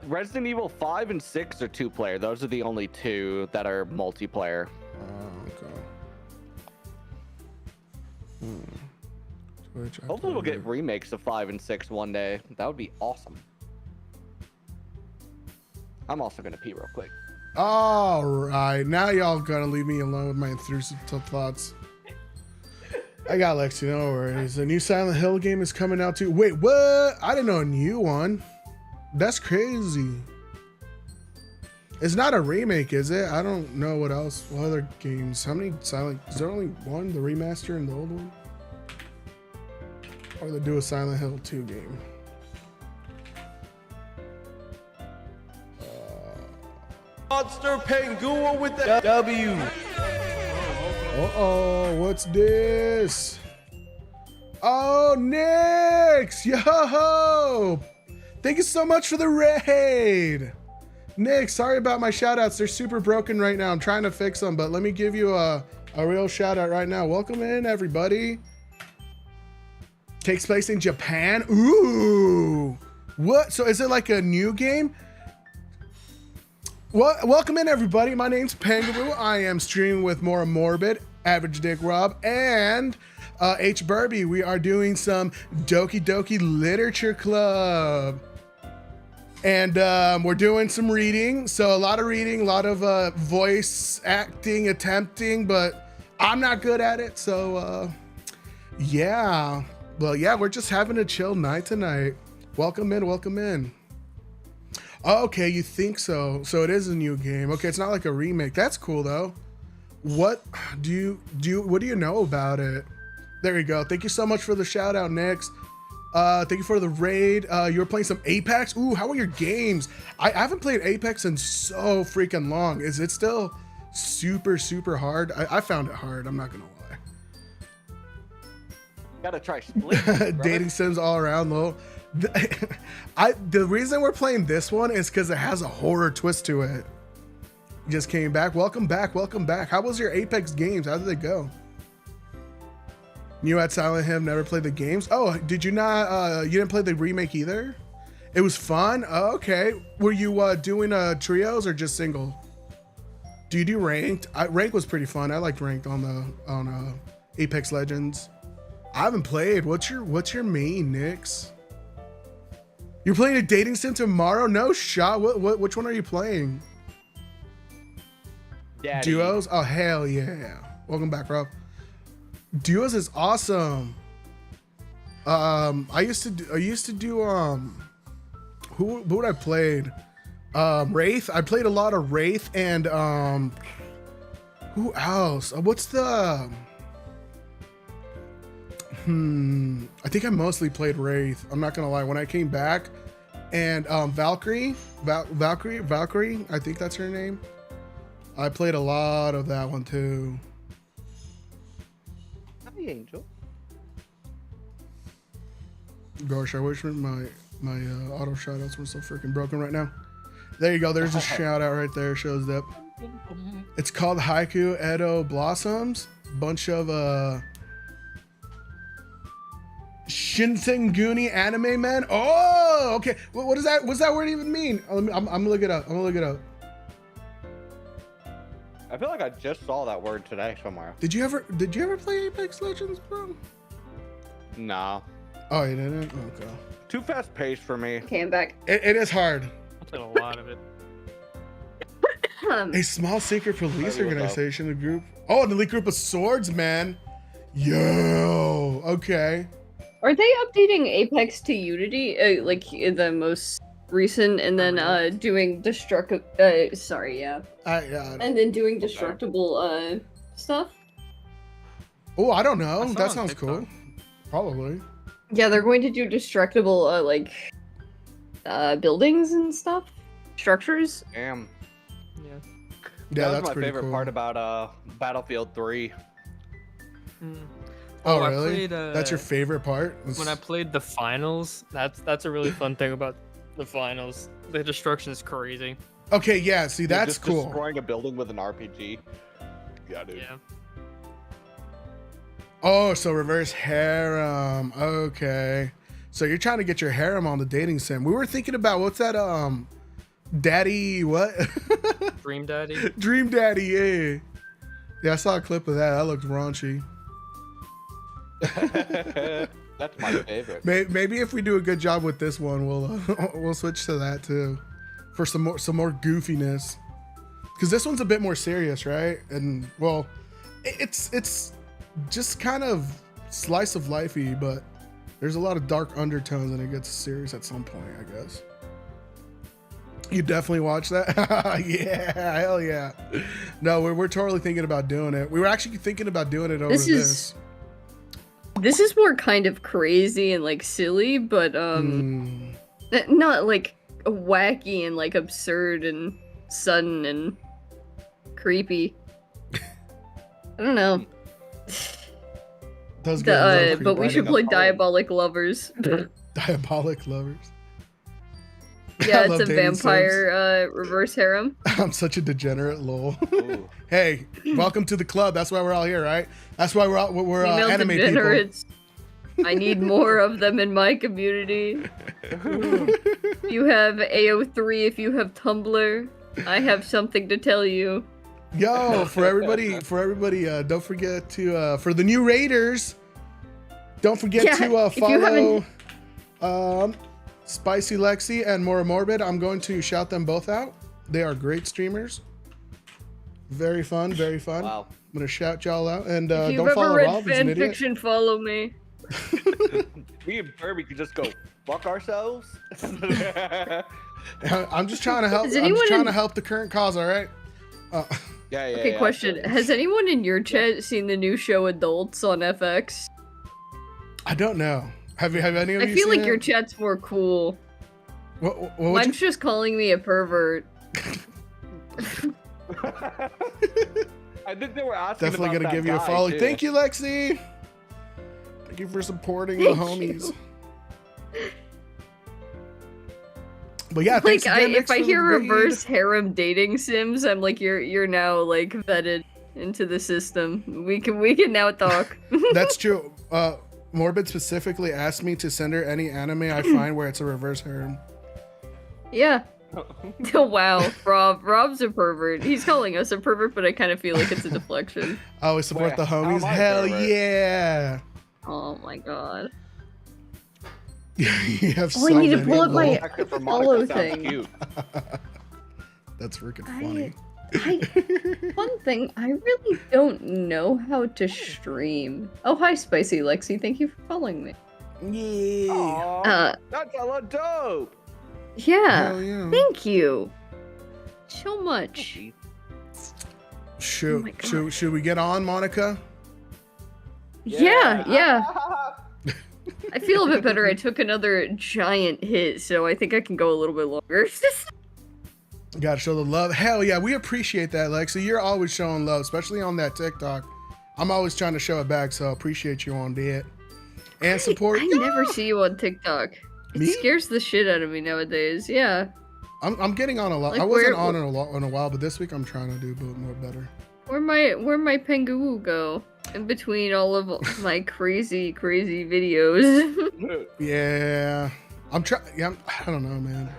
Resident Evil 5 and 6 are 2-player. Those are the only two that are multiplayer. Oh, okay. Twitch, I Hopefully we'll play get remakes of 5 and 6 one day. That would be awesome. I'm also gonna pee real quick. All right, now y'all gonna leave me alone with my intrusive thoughts. I got Lexi, no worries. A new Silent Hill game is coming out too. Wait, what? I didn't know a new one. That's crazy. It's not a remake, is it? I don't know what else. What other games? How many Silent? Is there only one? The remaster and the old one? Or they do a Silent Hill 2 game? Monster Pangua with the W. Uh-oh, what's this? Oh, Nix! Yo! Thank you so much for the raid! Nick, sorry about my shoutouts. They're super broken right now. I'm trying to fix them, but let me give you a real shout out right now. Welcome in, everybody. Takes place in Japan. Ooh! What? So is it like a new game? Welcome in, everybody. My name's Pangaroo. I am streaming with More Morbid, Average Dick Rob, and H. Burby. We are doing some Doki Doki Literature Club. And we're doing some reading. So a lot of reading, a lot of voice acting, attempting, but I'm not good at it. So yeah. Well, yeah, we're just having a chill night tonight. Welcome in, welcome in. Okay, you think so? So it is a new game. Okay, it's not like a remake. That's cool though. What do you know about it? There you go. Thank you so much for the shout out, Nix. Thank you for the raid. You were playing some Apex. Ooh, how are your games? I haven't played Apex in so freaking long. Is it still super, super hard? I found it hard. I'm not gonna lie. Gotta try split. Dating sims all around, lol. The reason we're playing this one is because it has a horror twist to it. Just came back. Welcome back. Welcome back. How was your Apex games? How did they go? You at Silent Hill never played the games? Oh, did you not? You didn't play the remake either? It was fun. Oh, okay. Were you doing trios or just single? Do you do ranked? Rank was pretty fun. I liked ranked on Apex Legends. I haven't played. What's your main, Nix? You're playing a dating sim tomorrow? No shot. Which one are you playing? Daddy. Duos? Oh hell yeah! Welcome back, Rob. Duos is awesome. I used to do who would I played? Wraith. I played a lot of Wraith and who else? What's the I think I mostly played Wraith. I'm not gonna lie. When I came back, and Valkyrie, I think that's her name. I played a lot of that one too. Hi, Angel. Gosh, I wish my auto shoutouts were so freaking broken right now. There you go. There's a shout out right there. Shows up. It's called Haiku Edo Blossoms. Bunch of Shinsengumi anime men. Oh, okay. What does that? What's that word even mean? I'm gonna look it up. I'm gonna look it up. I feel like I just saw that word today somewhere. Did you ever play Apex Legends, bro? Nah. Oh, you didn't? Okay. Too fast paced for me. Okay, I'm back. It is hard. I played a lot of it. A small secret police Sorry, what's organization, a group. Oh, an elite group of swordsmen. Yo, okay. Are they updating Apex to Unity, like the most recent, and then doing destructible? Sorry, yeah. Yeah. And then doing destructible stuff. Oh, I don't I know. saw That on sounds TikTok. cool. Probably. Yeah, they're going to do destructible buildings and stuff, structures. Damn. Yeah. Yeah, that that's was my pretty favorite cool. part about Battlefield 3. Mm. Oh, I really? played, That's your favorite part? When I played the finals, that's a really fun thing about the finals. The destruction is crazy. Okay, yeah. See, that's just cool. Destroying a building with an RPG. Yeah, dude. Yeah. Oh, so reverse harem. Okay. So you're trying to get your harem on the dating sim. We were thinking about what's that? Daddy, what? Dream Daddy. Dream Daddy, yeah. Yeah, I saw a clip of that. That looked raunchy. That's my favorite. Maybe if we do a good job with this one, we'll switch to that too, for some more goofiness. Because this one's a bit more serious, right? And well, it's just kind of slice of lifey, but there's a lot of dark undertones, and it gets serious at some point, I guess. You definitely watch that? Yeah, hell yeah. No, we're totally thinking about doing it. We were actually thinking about doing it over this. This is more kind of crazy and like silly, but not like wacky and like absurd and sudden and creepy. I don't know. Does get a little But we creepy. should play home. Diabolic Lovers. Diabolic Lovers. Yeah, I it's love a dating vampire reverse harem. I'm such a degenerate, lol. Ooh. Hey, welcome to the club. That's why we're all here, right? That's why we're Female anime people. degenerates. I need more of them in my community. If you have AO3, if you have Tumblr, I have something to tell you. Yo, for everybody, don't forget to for the new raiders, don't forget Yeah, to if you follow Spicy Lexi and More Morbid. I'm going to shout them both out. They are great streamers. Very fun, very fun. Wow. I'm gonna shout y'all out, and If you've don't ever follow read Rob. He's an idiot. fanfiction, follow me. Me and Kirby could just go fuck ourselves. I'm just trying to help. Has I'm anyone just trying in- to help the current cause. All right. Yeah. Okay, question. absolutely. Has anyone in your chat seen the new show Adults on FX? I don't know. Have any of I you feel seen like your it? chat's more cool. What Mine's just calling me a pervert. I think they were asking Definitely about gonna that give you a guy, follow. too. Thank you, Lexi. Thank you for supporting the Thank homies. you. But yeah, thanks Like again, Nix, if I for the hear raid. reverse harem dating sims, I'm like, you're now like vetted into the system. We can now talk. That's true. Morbid specifically asked me to send her any anime I find where it's a reverse harem. Yeah. Oh, wow, Rob's a pervert. He's calling us a pervert, but I kind of feel like it's a deflection. I always support Wait, the how homies. am I a Hell pervert? yeah. Oh my god. You have Oh, I need to many pull up my lol. Actor for follow Monica sounds thing. cute. That's freaking funny. One thing, I really don't know how to stream. Oh, hi, Spicy Lexi. Thank you for following me. Yeah. Aw, that's hella dope. Yeah. Hell yeah. Thank you so much. Shoot, Oh my God. should we get on, Monica? Yeah. I feel a bit better. I took another giant hit, so I think I can go a little bit longer. Gotta show the love. Hell yeah, we appreciate that, Lexi. You're always showing love, especially on that TikTok. I'm always trying to show it back, so appreciate you on that. And support. I never see you on TikTok. It Me? scares the shit out of me nowadays. Yeah. I'm getting on a lot. Like, I wasn't where- on in a while, but this week I'm trying to do more better. Where my Pengu go? In between all of my crazy videos. Yeah, I'm trying. Yeah, I don't know, man.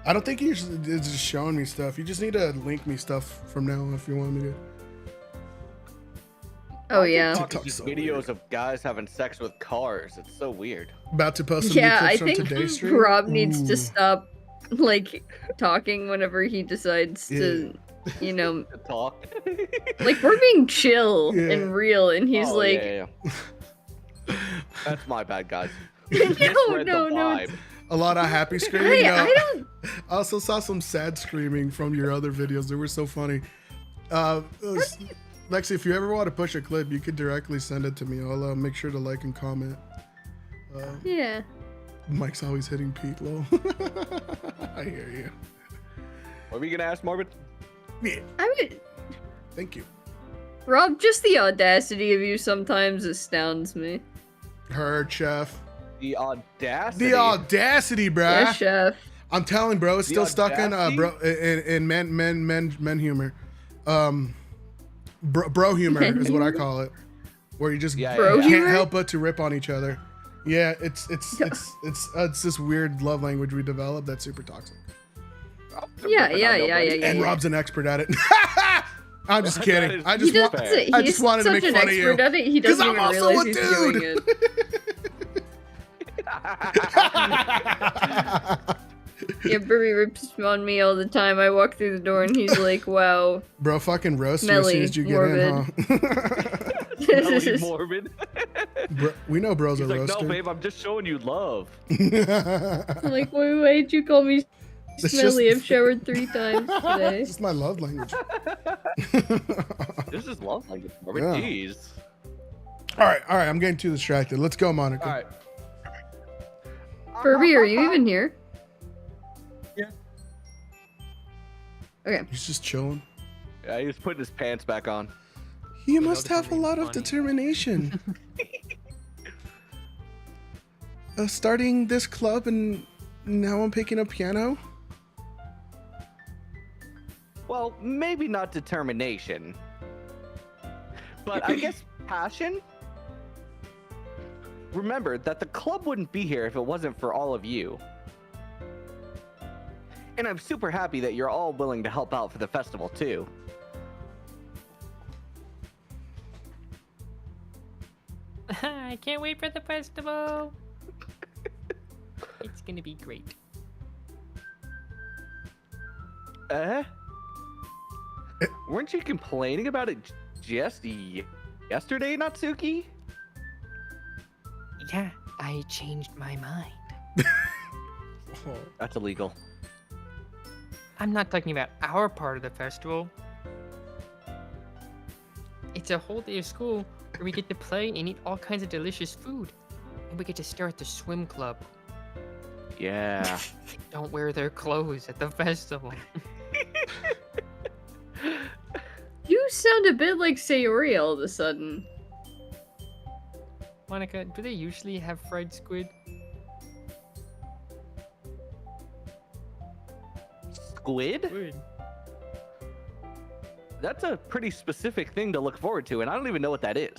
I don't think you're just showing me stuff. You just need to link me stuff from now on if you want me to. Oh yeah. TikTok's Just so videos weird. of guys having sex with cars. It's so weird. About to post some Yeah, new I clips from think today's stream. Rob needs Ooh. to stop like talking whenever he decides to, you know, To talk. like we're being chill Yeah. and real, and he's Oh, like, yeah. That's my bad, guys. no, Misread the no, no. vibe. A lot of happy screaming. Hey, No. I don't. I also saw some sad screaming from your other videos. They were so funny. Lexi, if you ever want to push a clip, you could directly send it to me. I'll make sure to like and comment. Yeah. Mike's always hitting Pete low. I hear you. What were you gonna ask, Morbid? Yeah, I mean, thank you. Rob, just the audacity of you sometimes astounds me. Heard, chef. The audacity. The audacity, bruh. Yeah, chef. I'm telling, bro, it's The still stuck in audacity? in men humor. Bro humor is what I call it, where you just Yeah, Bro yeah, yeah. can't humor? help but to rip on each other. Yeah, it's this weird love language we developed that's super toxic. Yeah. And Rob's an expert at it. I'm just That kidding. is I He just does want. it. I He's just wanted to such make an fun of you. expert at it. He 'Cause doesn't I'm even also realize a he's dude. doing it. Yeah, Burry rips on me all the time. I walk through the door and he's like, "Wow." Bro, fucking roast you as Smelly, soon as you get in, Smelly Morbid. huh? Bro, we know bro's He's a like, roaster. no, babe, I'm just showing you love. I'm like, why'd you call me It's smelly? just- I've showered 3 times today. It's just my love language. This is love language, Morbid. Yeah. Jeez. All right. I'm getting too distracted. Let's go, Monica. All right. Furby, are you even here? Yeah. Okay. He's just chilling. Yeah, he was putting his pants back on. You know must this have a is lot of funny. determination. Starting this club and now I'm picking up piano. Well, maybe not determination, but I guess passion. Remember that the club wouldn't be here if it wasn't for all of you. And I'm super happy that you're all willing to help out for the festival too. I can't wait for the festival. It's gonna be great. Weren't you complaining about it just yesterday, Natsuki? Yeah, I changed my mind. That's illegal. I'm not talking about our part of the festival. It's a whole day of school where we get to play and eat all kinds of delicious food. And we get to start the swim club. Yeah. Don't wear their clothes at the festival. You sound a bit like Sayori all of a sudden. Monica, do they usually have fried squid? Squid? Good. That's a pretty specific thing to look forward to, and I don't even know what that is.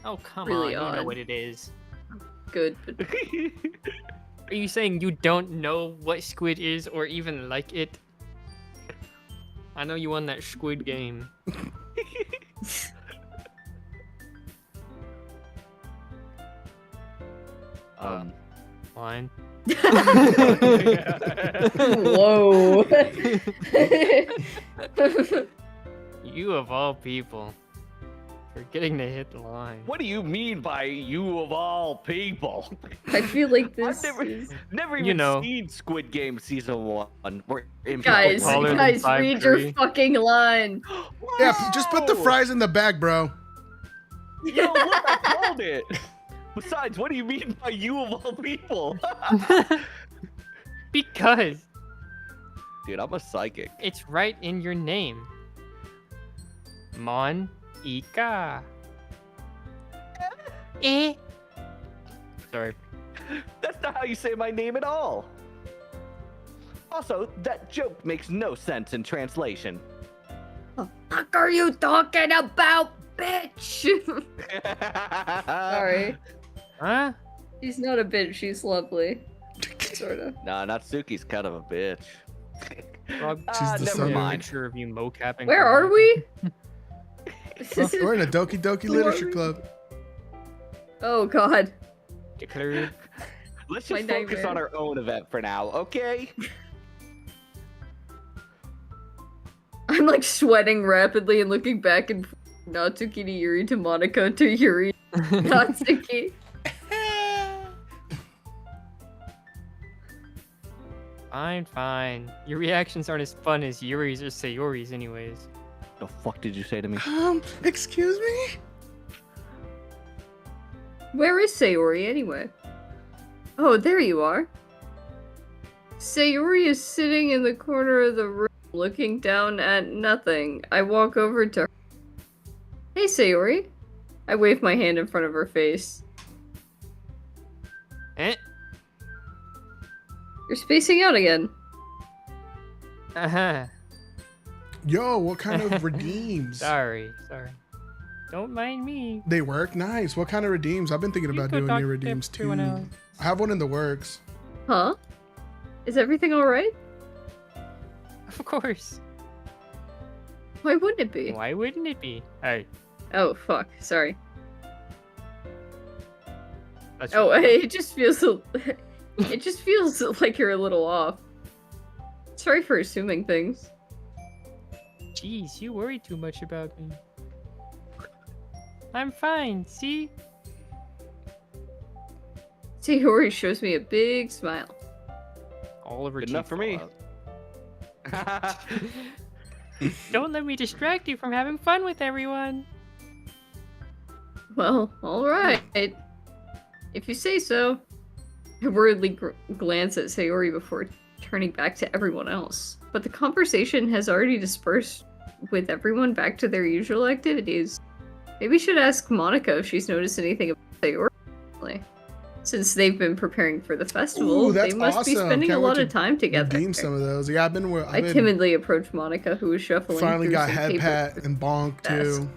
Oh, come Really on. You know odd. what it is. Good, but Are you saying you don't know what squid is or even like it? I know you won that squid game. um, Fine. whoa. You of all people. Forgetting to hit the line. what do you mean by you of all people? I feel like I've this never, is... never You even know. seen Squid Game season 1. Or in Guys, Taller than guys, read your 5'3". fucking line. Yeah, just put the Whoa! fries in the bag, bro. Yo, look, I called it. Besides, what do you mean by you of all people? Because Dude, I'm a psychic. it's right in your name. Mon Ika. Eh. Sorry. That's not how you say my name at all. Also, that joke makes no sense in translation. The fuck are you talking about, bitch? Sorry. Huh? She's not a bitch, she's lovely. Sorta. Nah, Natsuki's kind of a bitch. Rob, She's the never son of- mind. picture of you mocapping. Where are we? We're in a Doki Doki Who are Literature we? Club. Oh god. Declared. Let's My just focus nightmare. on our own event for now, okay? I'm like sweating rapidly and looking back and Natsuki to Yuri to Monica to Yuri Natsuki. Fine, fine. Your reactions aren't as fun as Yuri's or Sayori's anyways. The fuck did you say to me? Excuse me? Where is Sayori anyway? Oh, there you are. Sayori is sitting in the corner of the room looking down at nothing. I walk over to her. Hey, Sayori. I wave my hand in front of her face. Eh? You're spacing out again. Uh-huh. Yo, what kind of redeems? Sorry. Don't mind me. They work? Nice. What kind of redeems? I've been thinking You about go doing talk new to redeems too. everyone else. I have one in the works. Huh? Is everything alright? Of course. Why wouldn't it be? Why wouldn't it be? Hey. Oh, fuck. Sorry. That's Oh, your- it just feels... It just feels like you're a little off. Sorry for assuming things. Jeez, you worry too much about me. I'm fine, see? Sayori shows me a big smile. All of her Good teeth enough for me. fall out. Don't let me distract you from having fun with everyone. Well, alright. If you say so. I worriedly glance at Sayori before turning back to everyone else. But the conversation has already dispersed with everyone back to their usual activities. Maybe we should ask Monica if she's noticed anything about Sayori recently. Since they've been preparing for the festival, Ooh, that's they must be awesome. spending Can't a wait lot to of time together. Redeem some of those. Yeah, I've been. I timidly approached Monica, who was shuffling finally through got some head paper. pat and bonk desk. too.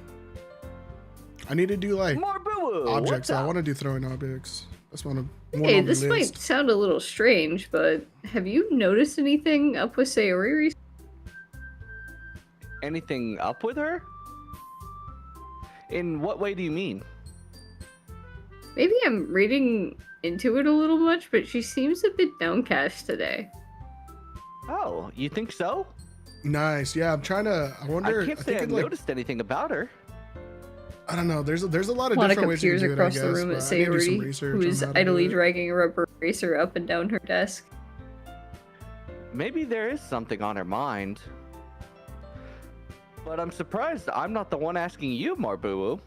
I need to do like More boo-boo. objects. What's I up? want to do throwing objects. That's one Hey, on the this might list. sound a little strange, but have you noticed anything up with Sayori recently? Anything up with her? In what way do you mean? Maybe I'm reading into it a little much, but she seems a bit downcast today. Oh, you think so? Nice. Yeah, I'm trying to. I wonder. I can't say I've like, noticed anything about her. I don't know. There's a lot of Monica different ways you peers can do it. I across guess, the room at but I need to do some Sayori, research who on is how to do idly it. dragging a rubber eraser up and down her desk. Maybe there is something on her mind. But I'm surprised I'm not the one asking you, Marbu.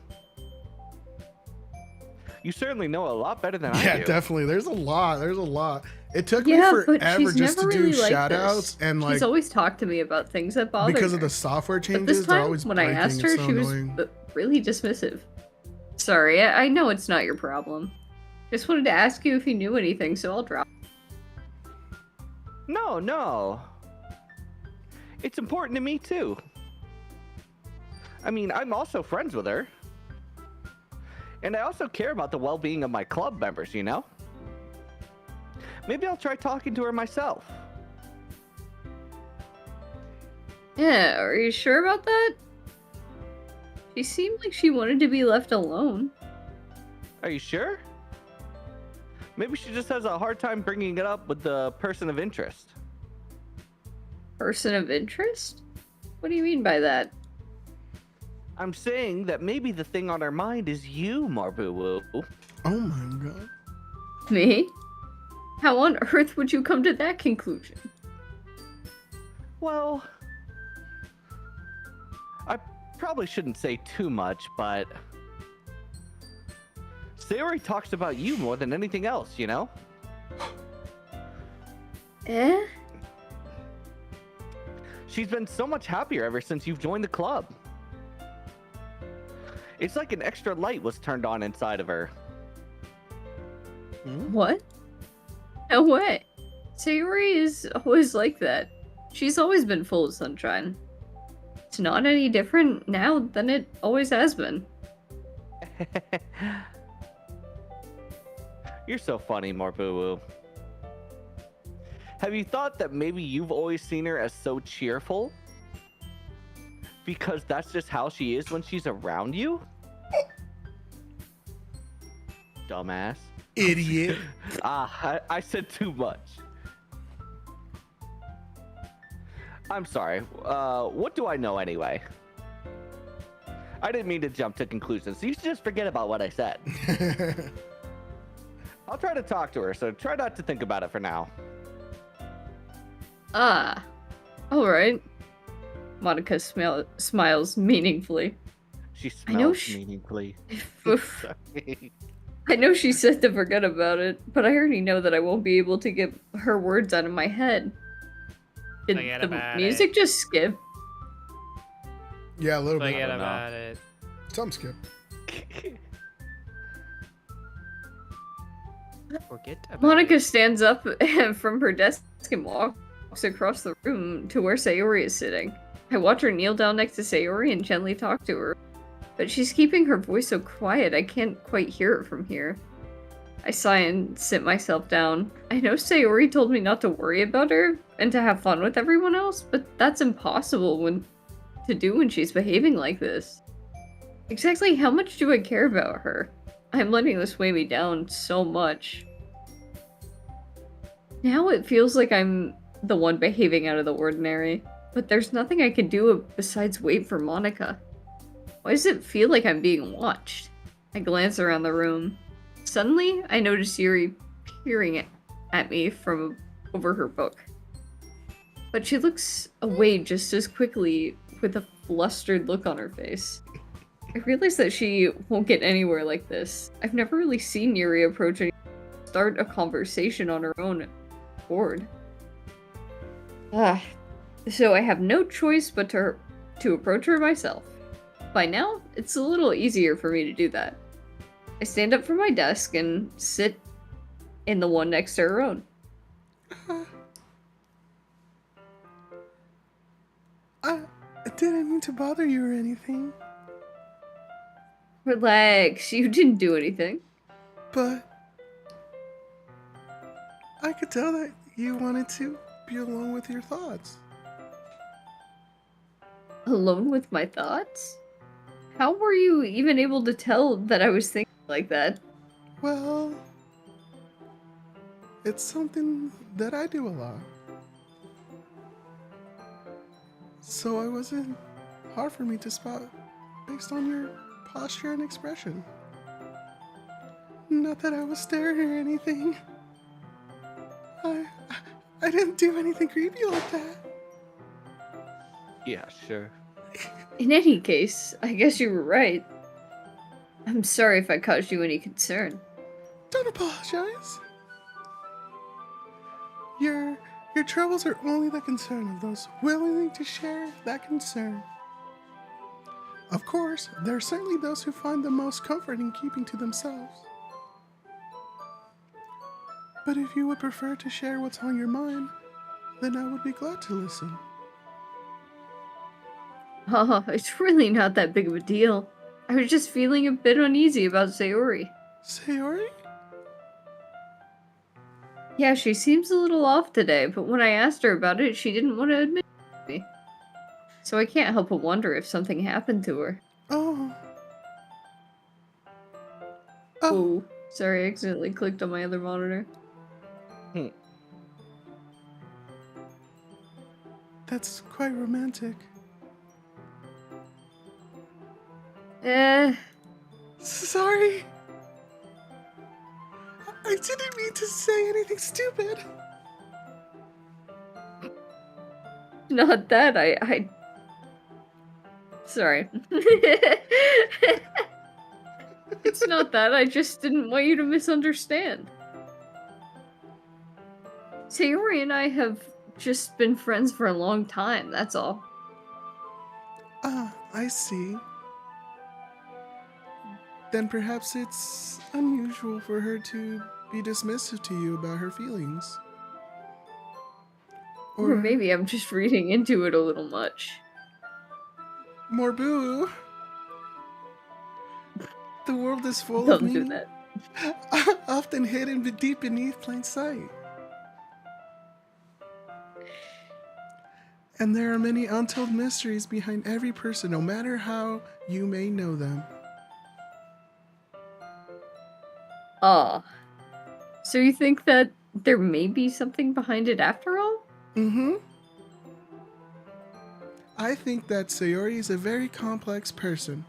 You certainly know a lot better than I Yeah, do. definitely. There's a lot. It took Yeah, me but forever she's just never to really do like shout this. outs and She's like always talked to me about things that bother because her. of the software But changes, this they're time, always when I breaking. asked her, It's so she was annoying. really dismissive. Sorry, I know it's not your problem. Just wanted to ask you if you knew anything, so I'll drop. No, no. It's important to me too. I mean, I'm also friends with her. And I also care about the well-being of my club members, you know? Maybe I'll try talking to her myself. Yeah, are you sure about that? She seemed like she wanted to be left alone. Are you sure? Maybe she just has a hard time bringing it up with the person of interest. Person of interest? What do you mean by that? I'm saying that maybe the thing on her mind is you, Marbuwu. Oh my god. Me? How on earth would you come to that conclusion? Well, I probably shouldn't say too much, but Sayori talks about you more than anything else, you know? Eh? She's been so much happier ever since you've joined the club. It's like an extra light was turned on inside of her. What? No way. Sayori is always like that. She's always been full of sunshine. It's not any different now than it always has been. You're so funny, Marbuwu. Have you thought that maybe you've always seen her as so cheerful? Because that's just how she is when she's around you? Dumbass. Idiot. I said too much. I'm sorry. What do I know anyway? I didn't mean to jump to conclusions. You should just forget about what I said. I'll try to talk to her, so try not to think about it for now. Ah. Alright. Monica smiles meaningfully. She I know smells meaningfully. Sorry. I know she said to forget about it, but I already know that I won't be able to get her words out of my head. Did Forget the about music it. just skip? Yeah, a little Forget bit. about it. Some skip. Forget about Monica it. stands up from her desk and walks across the room to where Sayori is sitting. I watch her kneel down next to Sayori and gently talk to her. But she's keeping her voice so quiet I can't quite hear it from here. I sigh and sit myself down. I know Sayori told me not to worry about her and to have fun with everyone else, but that's impossible to do when she's behaving like this. Exactly how much do I care about her? I'm letting this weigh me down so much. Now it feels like I'm the one behaving out of the ordinary, but there's nothing I can do besides wait for Monica. Why does it feel like I'm being watched? I glance around the room. Suddenly, I notice Yuri peering at me from over her book. But she looks away just as quickly with a flustered look on her face. I realize that she won't get anywhere like this. I've never really seen Yuri start a conversation on her own accord. So I have no choice but to approach her myself. By now, it's a little easier for me to do that. I stand up from my desk and sit in the one next to her own. I didn't mean to bother you or anything, Relax, you didn't do anything. but I could tell that you wanted to be alone with your thoughts. Alone with my thoughts? How were you even able to tell that I was thinking like that? Well, it's something that I do a lot. So it wasn't hard for me to spot based on your posture and expression. Not that I was staring or anything. I didn't do anything creepy like that. Yeah, sure. In any case, I guess you were right. I'm sorry if I caused you any concern. Don't apologize. Your troubles are only the concern of those willing to share that concern. Of course, there are certainly those who find the most comfort in keeping to themselves. But if you would prefer to share what's on your mind, then I would be glad to listen. Oh, it's really not that big of a deal. I was just feeling a bit uneasy about Sayori. Sayori? Yeah, she seems a little off today, but when I asked her about it, she didn't want to admit it to me. So I can't help but wonder if something happened to her. Oh. Oh. Ooh, sorry, I accidentally clicked on my other monitor. That's quite romantic. Sorry. I didn't mean to say anything stupid. Not that, I... Sorry. It's not that, I just didn't want you to misunderstand. Sayori and I have just been friends for a long time, that's all. Ah, I see. Then perhaps it's unusual for her to be dismissive to you about her feelings. Or maybe I'm just reading into it a little much. Morbu. The world is full of Don't do meaning, that. often hidden deep beneath plain sight. And there are many untold mysteries behind every person, no matter how you may know them. Ah. So you think that there may be something behind it after all? Mm-hmm. I think that Sayori is a very complex person.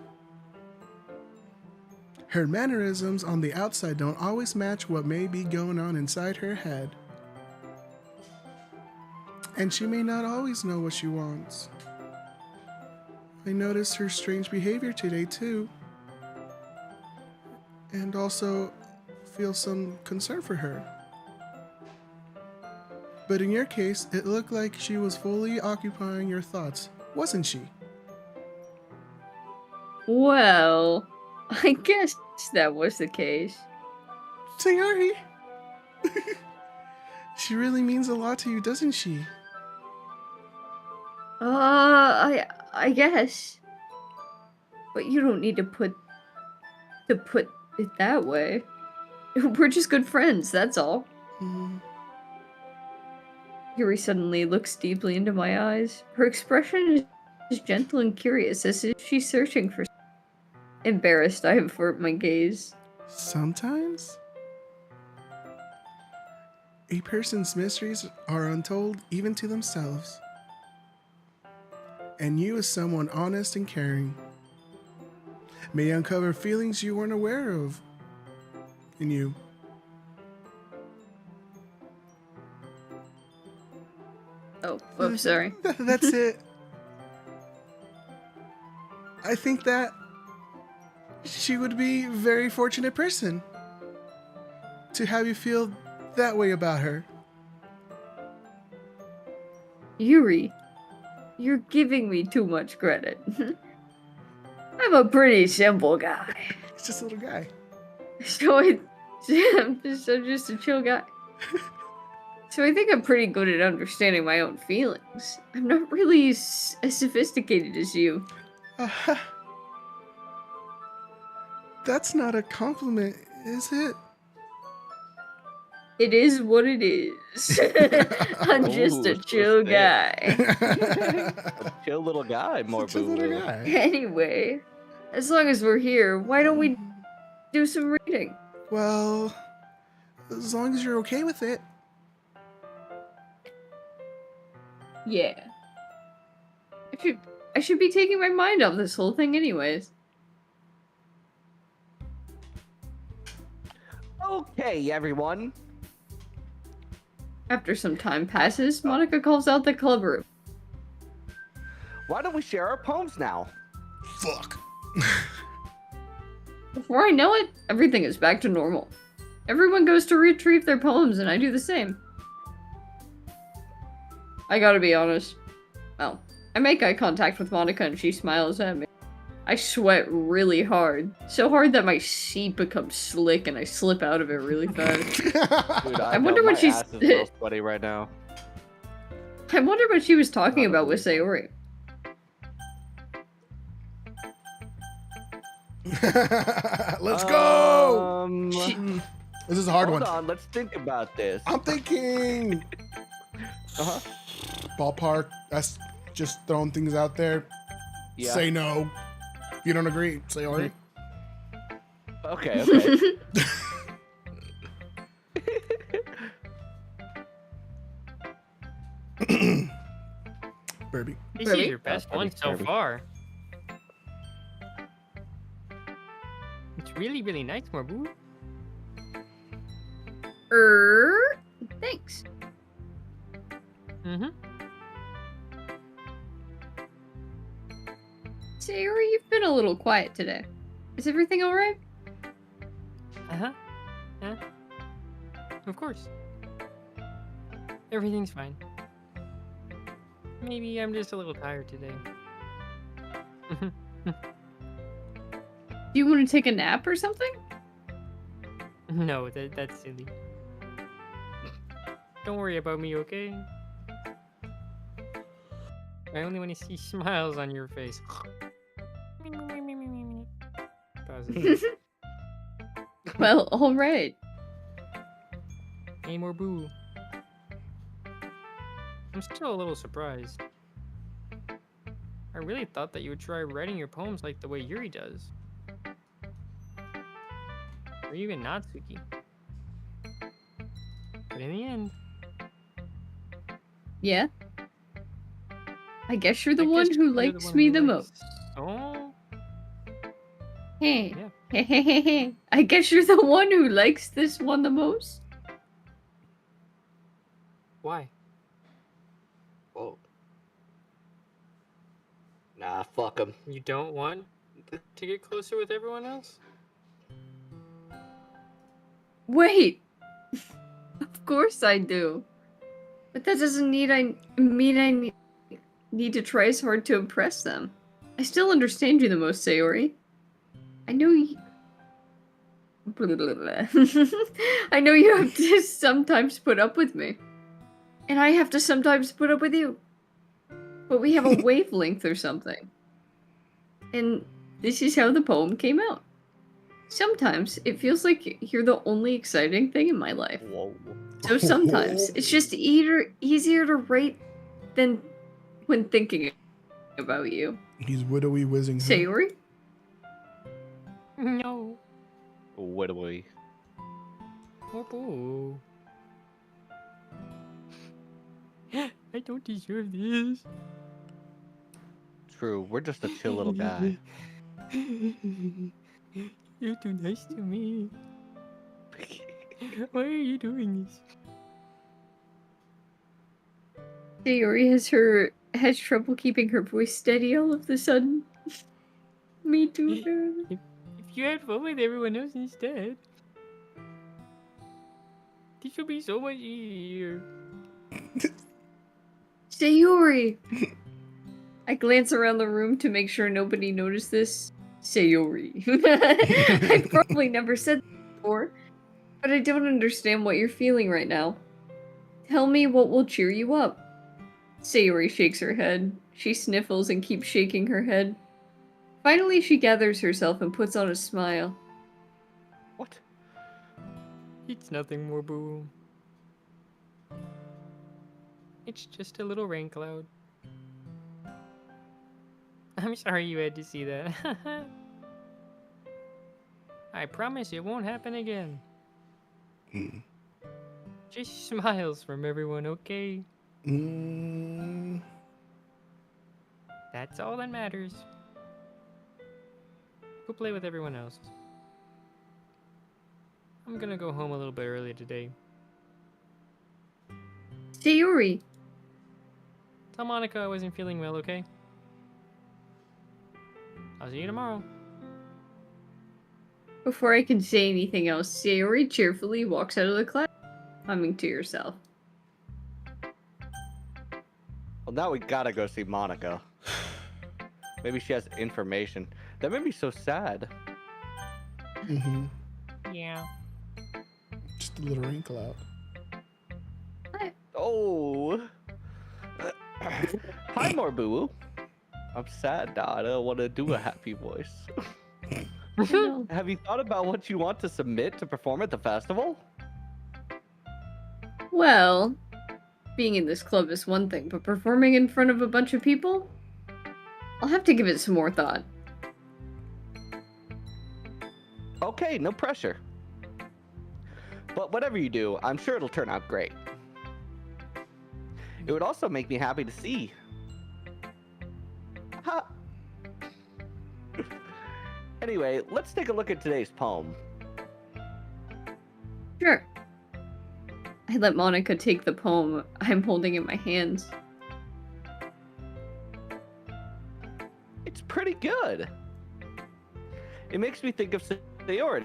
Her mannerisms on the outside don't always match what may be going on inside her head. And she may not always know what she wants. I noticed her strange behavior today too. And also feel some concern for her. But in your case, it looked like she was fully occupying your thoughts, wasn't she? Well, I guess that was the case. Sayori! She really means a lot to you, doesn't she? I guess. But you don't need to put it that way. We're just good friends, that's all. Mm, Yuri suddenly looks deeply into my eyes. Her expression is gentle and curious, as if she's searching for something. Embarrassed, I avert my gaze. sometimes? A person's mysteries are untold even to themselves. And you, as someone honest and caring, may uncover feelings you weren't aware of in you. Oh, whoops, sorry. That's it. I think that she would be a very fortunate person to have you feel that way about her. Yuri, you're giving me too much credit. I'm a pretty simple guy. He's just a little guy. So I'm just a chill guy. So I think I'm pretty good at understanding my own feelings. I'm not really as sophisticated as you. That's not a compliment, is it? It is what it is. I'm just a Ooh, chill so guy. A chill little guy, more Such a little boo. guy. Anyway, as long as we're here, why don't we do some reading? Well, as long as you're okay with it. Yeah. I should be taking my mind off this whole thing anyways. Okay, everyone. After some time passes, Monica calls out the club room. Why don't we share our poems now? Fuck. Before I know it, everything is back to normal. Everyone goes to retrieve their poems and I do the same. I gotta be honest. Well, I make eye contact with Monica and she smiles at me. I sweat really hard. So hard that my seat becomes slick and I slip out of it really fast. Dude, I know wonder what my she's- ass is real sweaty right now. I wonder what she was talking about with Sayori. Let's go. This is a hard Hold one. on, let's think about this. I'm thinking Uh-huh. ballpark. That's just throwing things out there. Yeah. Say no. If you don't agree, say alright. Okay, okay. Burby. This Really? is your best one so far. It's really, really nice, Marbu. Thanks. Mm-hmm. Sayori, you've been a little quiet today. Is everything alright? Uh-huh. Yeah. Of course. Everything's fine. Maybe I'm just a little tired today. Do you want to take a nap or something? No, that's silly. Don't worry about me, okay? I only want to see smiles on your face. Pauses. Well, alright. Hey, more boo. I'm still a little surprised. I really thought that you would try writing your poems like the way Yuri does. Or even Natsuki. But in the end, Yeah? I guess you're the I one guess who you're likes one me who the likes- most. Oh, Hey. yeah. I guess you're the one who likes this one the most? Why? Whoa. Nah, fuck him. You don't want to get closer with everyone else? Wait! Of course I do. But that doesn't mean I need to try as hard to impress them. I still understand you the most, Sayori. I know you... I know you have to sometimes put up with me. And I have to sometimes put up with you. But we have a wavelength or something. And this is how the poem came out. Sometimes it feels like you're the only exciting thing in my life. Whoa. So sometimes it's just easier to write than when thinking about you. He's widowy whizzing. Sayori? No. What do we? Oh, boo. I don't deserve this. True, we're just a chill little guy. You're too nice to me. Why are you doing this? Sayori has trouble keeping her voice steady all of a sudden. Me too, darling. If you had fun with everyone else instead, this would be so much easier. Sayori! I glance around the room to make sure nobody noticed this. Sayori. I probably never said that before, but I don't understand what you're feeling right now. Tell me what will cheer you up. Sayori shakes her head. She sniffles and keeps shaking her head. Finally, she gathers herself and puts on a smile. What? It's nothing more, boo. It's just a little rain cloud. I'm sorry you had to see that. I promise it won't happen again. Just smiles from everyone, okay? That's all that matters. Go play with everyone else. I'm gonna go home a little bit early today. Sayori! Tell Monica I wasn't feeling well, okay? I'll see you tomorrow. Before I can say anything else, Sayori cheerfully walks out of the class, humming to herself. Well, now we gotta go see Monica. Maybe she has information. That made me so sad. Yeah. Just a little wrinkle out. Oh. Hi, Morbu. I'm sad now. I don't want to do a happy voice. No. Have you thought about what you want to submit to perform at the festival? Well, being in this club is one thing, but performing in front of a bunch of people? I'll have to give it some more thought. Okay, no pressure. But whatever you do, I'm sure it'll turn out great. It would also make me happy to see. Ha! Anyway, let's take a look at today's poem. Sure. I let Monica take the poem I'm holding in my hands. It's pretty good. It makes me think of Sayori.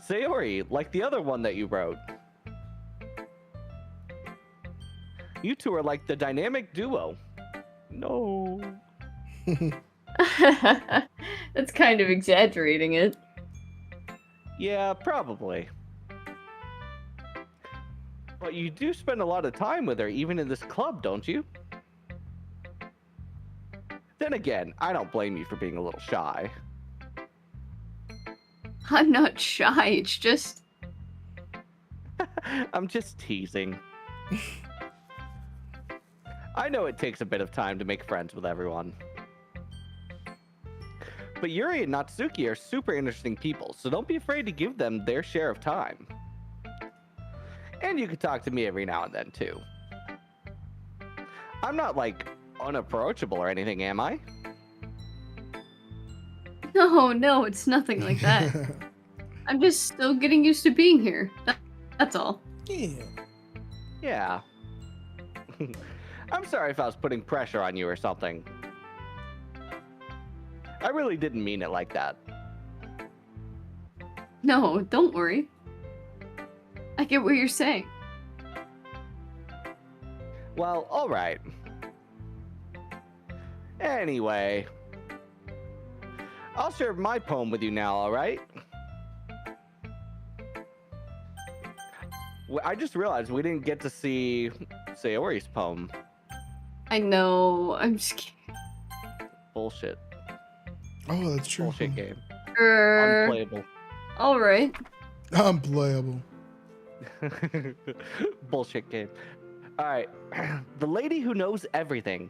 Sayori, like the other one that you wrote. You two are like the dynamic duo. No. That's kind of exaggerating it. Yeah, probably. But you do spend a lot of time with her, even in this club, don't you? Then again, I don't blame you for being a little shy. I'm not shy, it's just... I'm just teasing. I know it takes a bit of time to make friends with everyone. But Yuri and Natsuki are super interesting people, so don't be afraid to give them their share of time. And you can talk to me every now and then, too. I'm not, like, unapproachable or anything, am I? No, it's nothing like that. I'm just still getting used to being here. That's all. Yeah. Yeah. I'm sorry if I was putting pressure on you or something. I really didn't mean it like that. No, don't worry. I get what you're saying. Well, alright. Anyway. I'll share my poem with you now, alright? I just realized we didn't get to see Sayori's poem. I know, I'm scared. Bullshit. Oh, that's true. Bullshit game. Er, Unplayable. alright. Unplayable. Bullshit game. Alright. The Lady Who Knows Everything.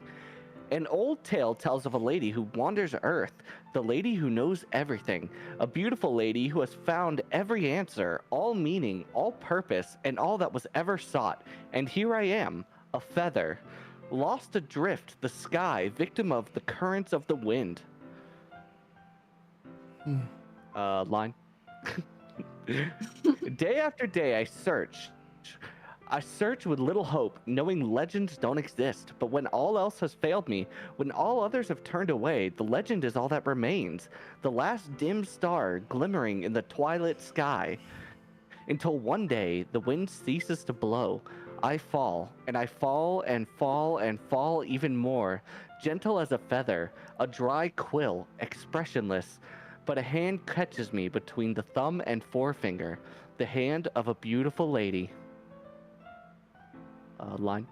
An old tale tells of a lady who wanders Earth. The lady who knows everything. A beautiful lady who has found every answer, all meaning, all purpose, and all that was ever sought. And here I am, a feather. Lost adrift the sky, victim of the currents of the wind. Line. Day after day I search. I search with little hope, knowing legends don't exist. But when all else has failed me, when all others have turned away, the legend is all that remains. The last dim star glimmering in the twilight sky. Until one day, the wind ceases to blow. I fall, and I fall and fall and fall even more. Gentle as a feather, a dry quill, expressionless. But a hand catches me between the thumb and forefinger. The hand of a beautiful lady. Line.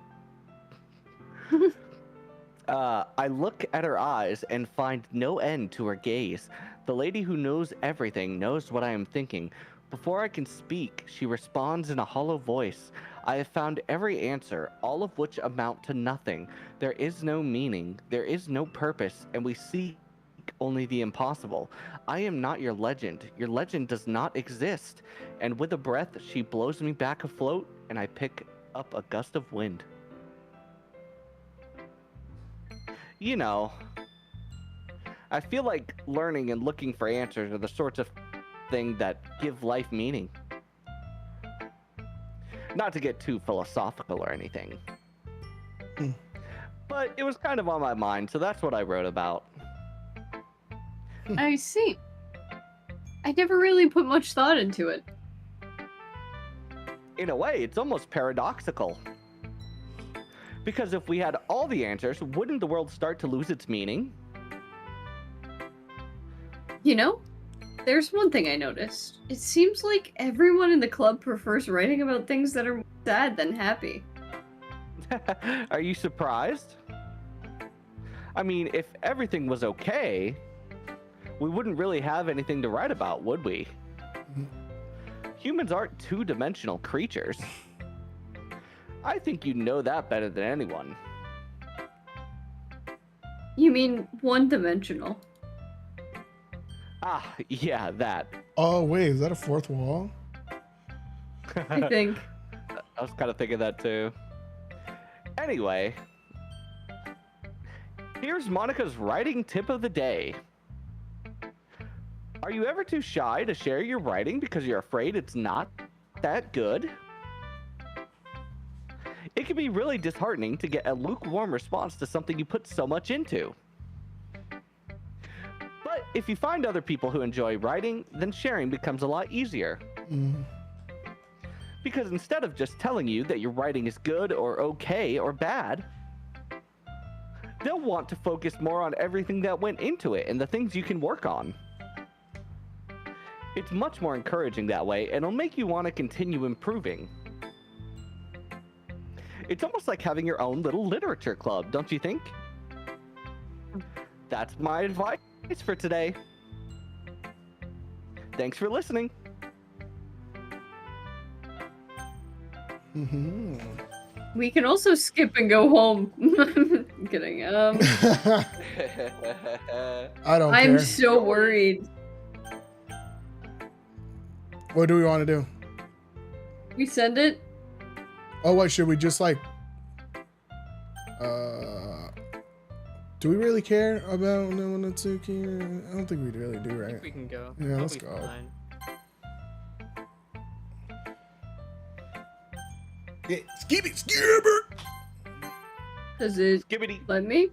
I look at her eyes and find no end to her gaze. The lady who knows everything knows what I am thinking. Before I can speak, she responds in a hollow voice. I have found every answer, all of which amount to nothing. There is no meaning, there is no purpose, and we seek only the impossible. I am not your legend. Your legend does not exist. And with a breath, she blows me back afloat, and I pick up a gust of wind. You know, I feel like learning and looking for answers are the sorts of thing that give life meaning. Not to get too philosophical or anything. But it was kind of on my mind, so that's what I wrote about. I see. I never really put much thought into it. In a way, it's almost paradoxical. Because if we had all the answers, wouldn't the world start to lose its meaning? You know, there's one thing I noticed. It seems like everyone in the club prefers writing about things that are more sad than happy. Are you surprised? I mean, if everything was okay, we wouldn't really have anything to write about, would we? Humans aren't two-dimensional creatures. I think you know that better than anyone. You mean one-dimensional? Ah, yeah, that. Oh wait, is that a fourth wall? I think. I was kind of thinking that too. Anyway, here's Monica's writing tip of the day. Are you ever too shy to share your writing because you're afraid it's not that good? It can be really disheartening to get a lukewarm response to something you put so much into. But if you find other people who enjoy writing, then sharing becomes a lot easier. Because instead of just telling you that your writing is good or okay or bad, they'll want to focus more on everything that went into it and the things you can work on. It's much more encouraging that way, and it'll make you want to continue improving. It's almost like having your own little literature club, don't you think? That's my advice for today. Thanks for listening. We can also skip and go home. I'm kidding. I don't I'm care. so worried. What do we want to do? We send it? Oh, what should we just like? Do we really care about Nonotsuki? I don't think we really do, I right? think we can go. Yeah, That'll let's be go. fine. Yeah, skibber. Does it Skibbity. let me?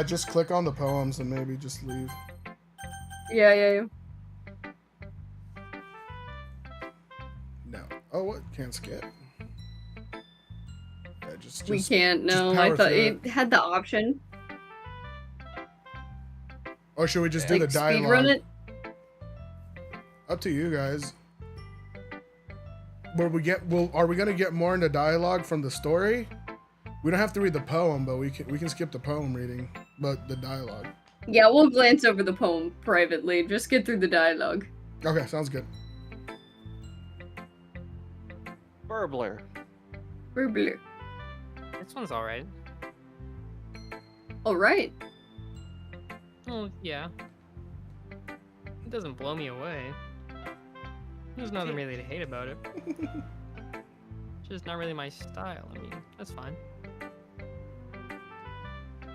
Just click on the poems and maybe just leave. Yeah. No. Oh, what? Can't skip. Yeah, just We can't, no. power I thought through it had the option. Or should we just do Like the speedrun dialogue? it? Up to you guys. Are we gonna get more into dialogue from the story? We don't have to read the poem, but we can skip the poem reading, but the dialogue. Yeah, we'll glance over the poem privately. Just get through the dialogue. Okay, sounds good. Burbler. Burbler. This one's alright. Alright. Oh, yeah. It doesn't blow me away. There's nothing really to hate about it. Just not really my style. I mean, that's fine.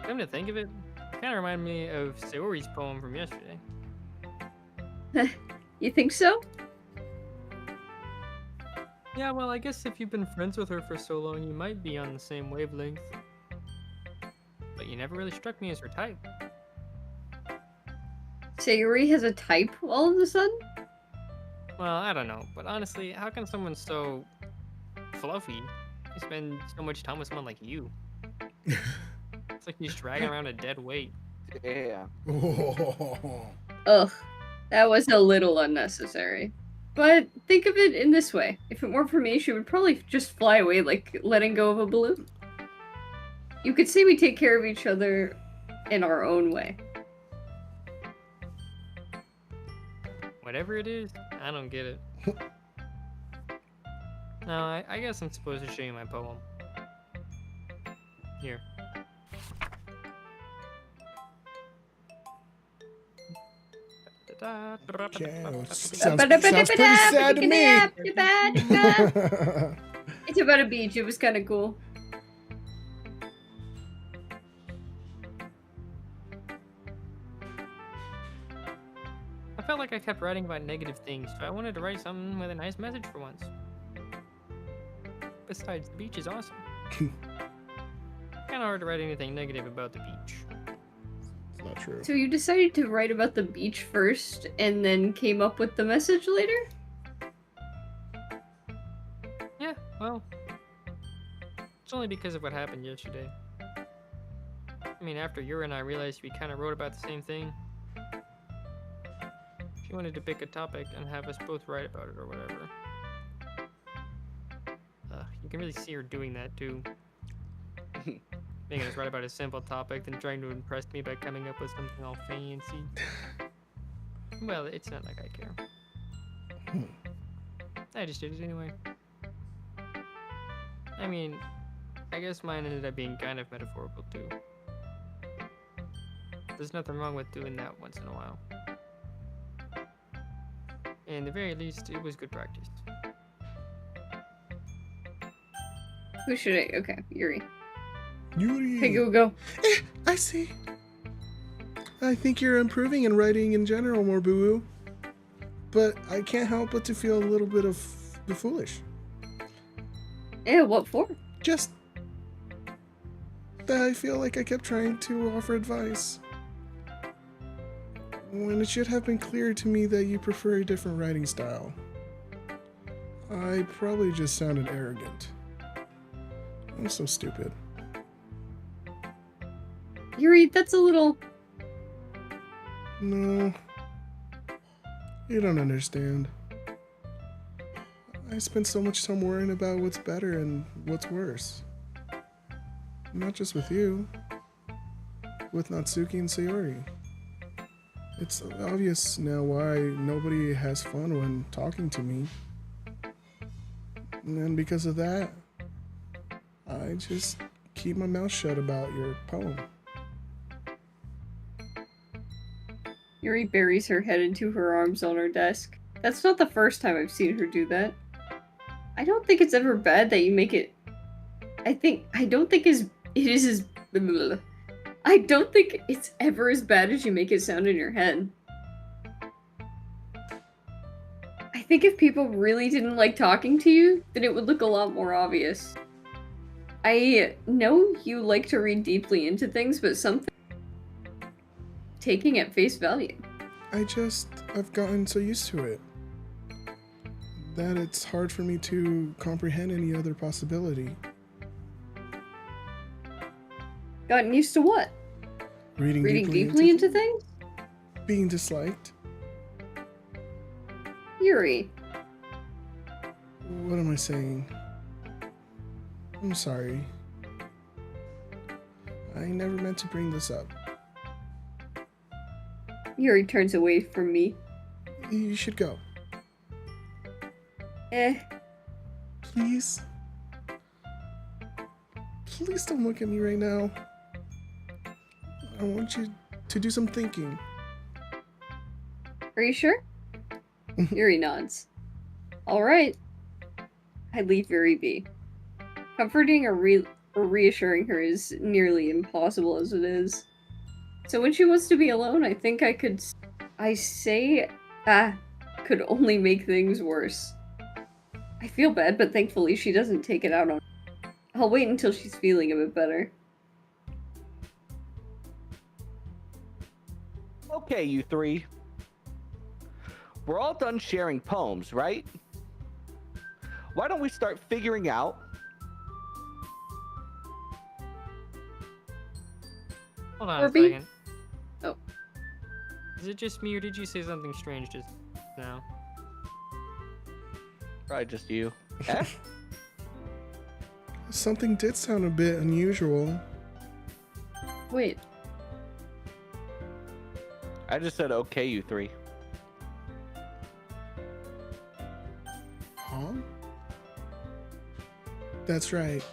Come to think of it, it kind of reminded me of Sayori's poem from yesterday. You think so? Yeah, well, I guess if you've been friends with her for so long, you might be on the same wavelength. But you never really struck me as her type. Sayori has a type all of a sudden? Well, I don't know, but honestly, how can someone so fluffy spend so much time with someone like you? It's like he's dragging around a dead weight. Yeah. Ugh. That was a little unnecessary. But think of it in this way. If it weren't for me, she would probably just fly away like letting go of a balloon. You could say we take care of each other in our own way. Whatever it is, I don't get it. No, I guess I'm supposed to show you my poem. Here. Okay, well, sounds pretty sad to me. It's about a beach. It was kind of cool. I felt like I kept writing about negative things, so I wanted to write something with a nice message for once. Besides, the beach is awesome. Kinda hard to write anything negative about the beach. It's not true. So you decided to write about the beach first and then came up with the message later? Yeah, well, it's only because of what happened yesterday. I mean, after Yura and I realized we kind of wrote about the same thing, she wanted to pick a topic and have us both write about it or whatever. You can really see her doing that too. Thinking it's right about a simple topic, then trying to impress me by coming up with something all fancy. Well, it's not like I care. I just did it anyway. I mean, I guess mine ended up being kind of metaphorical too. There's nothing wrong with doing that once in a while. And at the very least, it was good practice. Who should I? Okay, Yuri. Yuri. Hey, go. I see. I think you're improving in writing in general, more boo-boo. But I can't help but to feel a little bit of foolish. Yeah, what for? Just that I feel like I kept trying to offer advice, when it should have been clear to me that you prefer a different writing style. I probably just sounded arrogant. I'm so stupid. Yuri, that's a little... No. You don't understand. I spend so much time worrying about what's better and what's worse. Not just with you. With Natsuki and Sayori. It's obvious now why nobody has fun when talking to me. And because of that, I just keep my mouth shut about your poem. Yuri buries her head into her arms on her desk. That's not the first time I've seen her do that. I don't think it's ever bad that you make it... I don't think it's ever as bad as you make it sound in your head. I think if people really didn't like talking to you, then it would look a lot more obvious. I know you like to read deeply into things, but something taking at face value. I've gotten so used to it that it's hard for me to comprehend any other possibility. Gotten used to what? Reading deeply into things? Being disliked. Yuri. What am I saying? I'm sorry. I never meant to bring this up. Yuri turns away from me. You should go. Please. Please don't look at me right now. I want you to do some thinking. Are you sure? Yuri nods. Alright. I leave Yuri be. Comforting or reassuring her is nearly impossible as it is. So when she wants to be alone, I think could only make things worse. I feel bad, but thankfully she doesn't take it out on me. I'll wait until she's feeling a bit better. Okay, you three. We're all done sharing poems, right? Why don't we start figuring out... Hold on Orby? a second. Oh. Is it just me, or did you say something strange just now? Probably just you. Eh? Something did sound a bit unusual. Wait. I just said, okay, you three. Huh? That's right.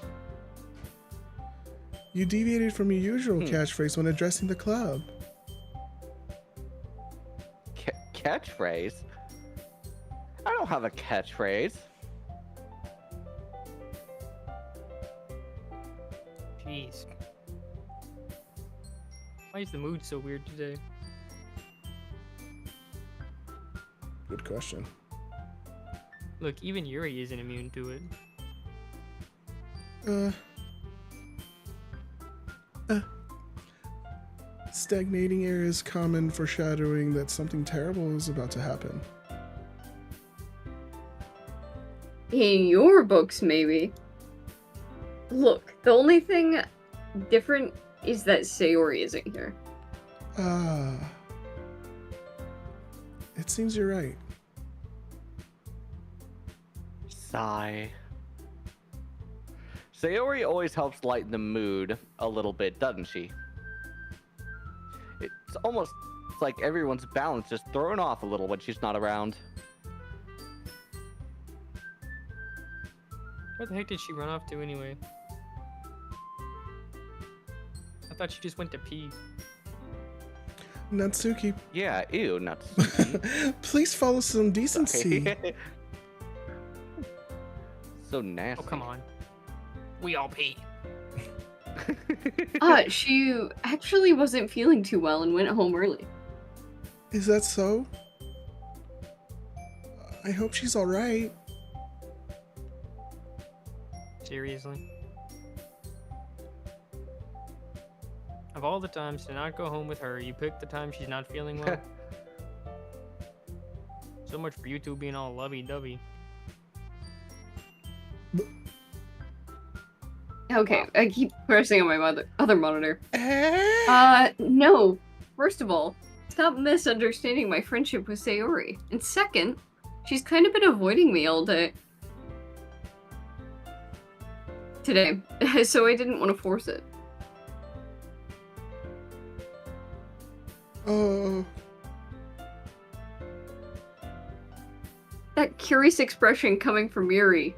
You deviated from your usual catchphrase when addressing the club. Catchphrase? I don't have a catchphrase. Jeez. Why is the mood so weird today? Good question. Look, even Yuri isn't immune to it. Stagnating air is common foreshadowing that something terrible is about to happen. In your books, maybe. Look, the only thing different is that Sayori isn't here. It seems you're right. Sigh. Sayori always helps lighten the mood a little bit, doesn't she? It's almost like everyone's balance is thrown off a little when she's not around. Where the heck did she run off to anyway? I thought she just went to pee. Natsuki, Yeah, ew, nuts. please follow some decency. So nasty. Oh, come on. We all pee. She actually wasn't feeling too well and went home early. Is that so? I hope she's alright. Seriously? Of all the times to not go home with her, you picked the time she's not feeling well? So much for you two being all lovey-dovey. Okay, I keep pressing on my other monitor. Eh? No. First of all, stop misunderstanding my friendship with Sayori. And second, she's kind of been avoiding me all day. Today, so I didn't want to force it. Oh, That curious expression coming from Yuri.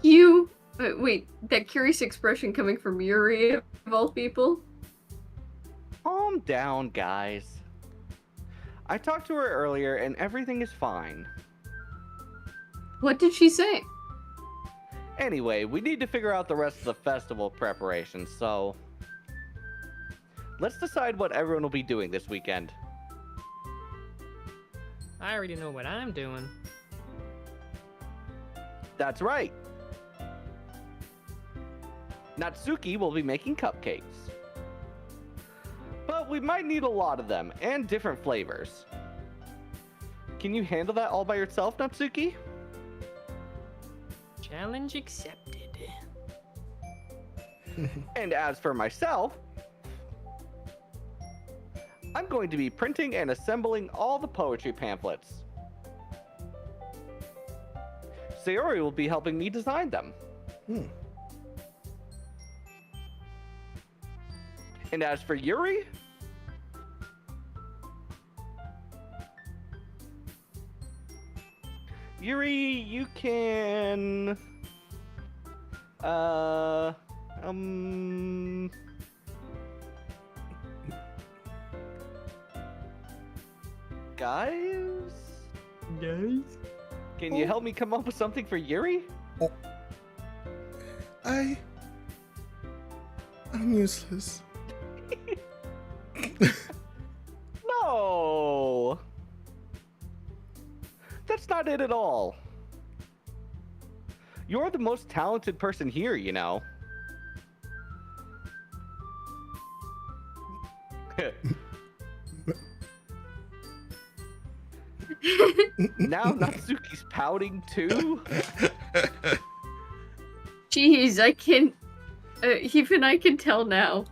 You... wait, that curious expression coming from Yuri, of all people? Calm down, guys. I talked to her earlier and everything is fine. What did she say? Anyway, we need to figure out the rest of the festival preparations, so... Let's decide what everyone will be doing this weekend. I already know what I'm doing. That's right. Natsuki will be making cupcakes. But we might need a lot of them, and different flavors. Can you handle that all by yourself, Natsuki? Challenge accepted. And as for myself, I'm going to be printing and assembling all the poetry pamphlets. Sayori will be helping me design them. And as for Yuri, you can guys, can you help me come up with something for Yuri? I'm useless. No, that's not it at all. You're the most talented person here, you know. Now Natsuki's pouting too? Jeez, I can... even I can tell now.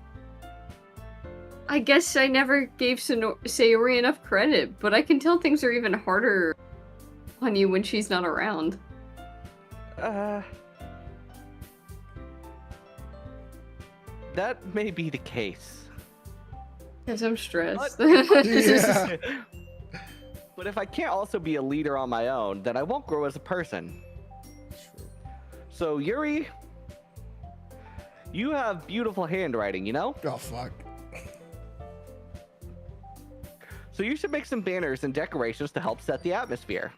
I guess I never gave Sayori enough credit, but I can tell things are even harder on you when she's not around. That may be the case. Because I'm stressed. Yeah. But if I can't also be a leader on my own, then I won't grow as a person. So, Yuri, you have beautiful handwriting, you know? Oh, fuck. So you should make some banners and decorations to help set the atmosphere.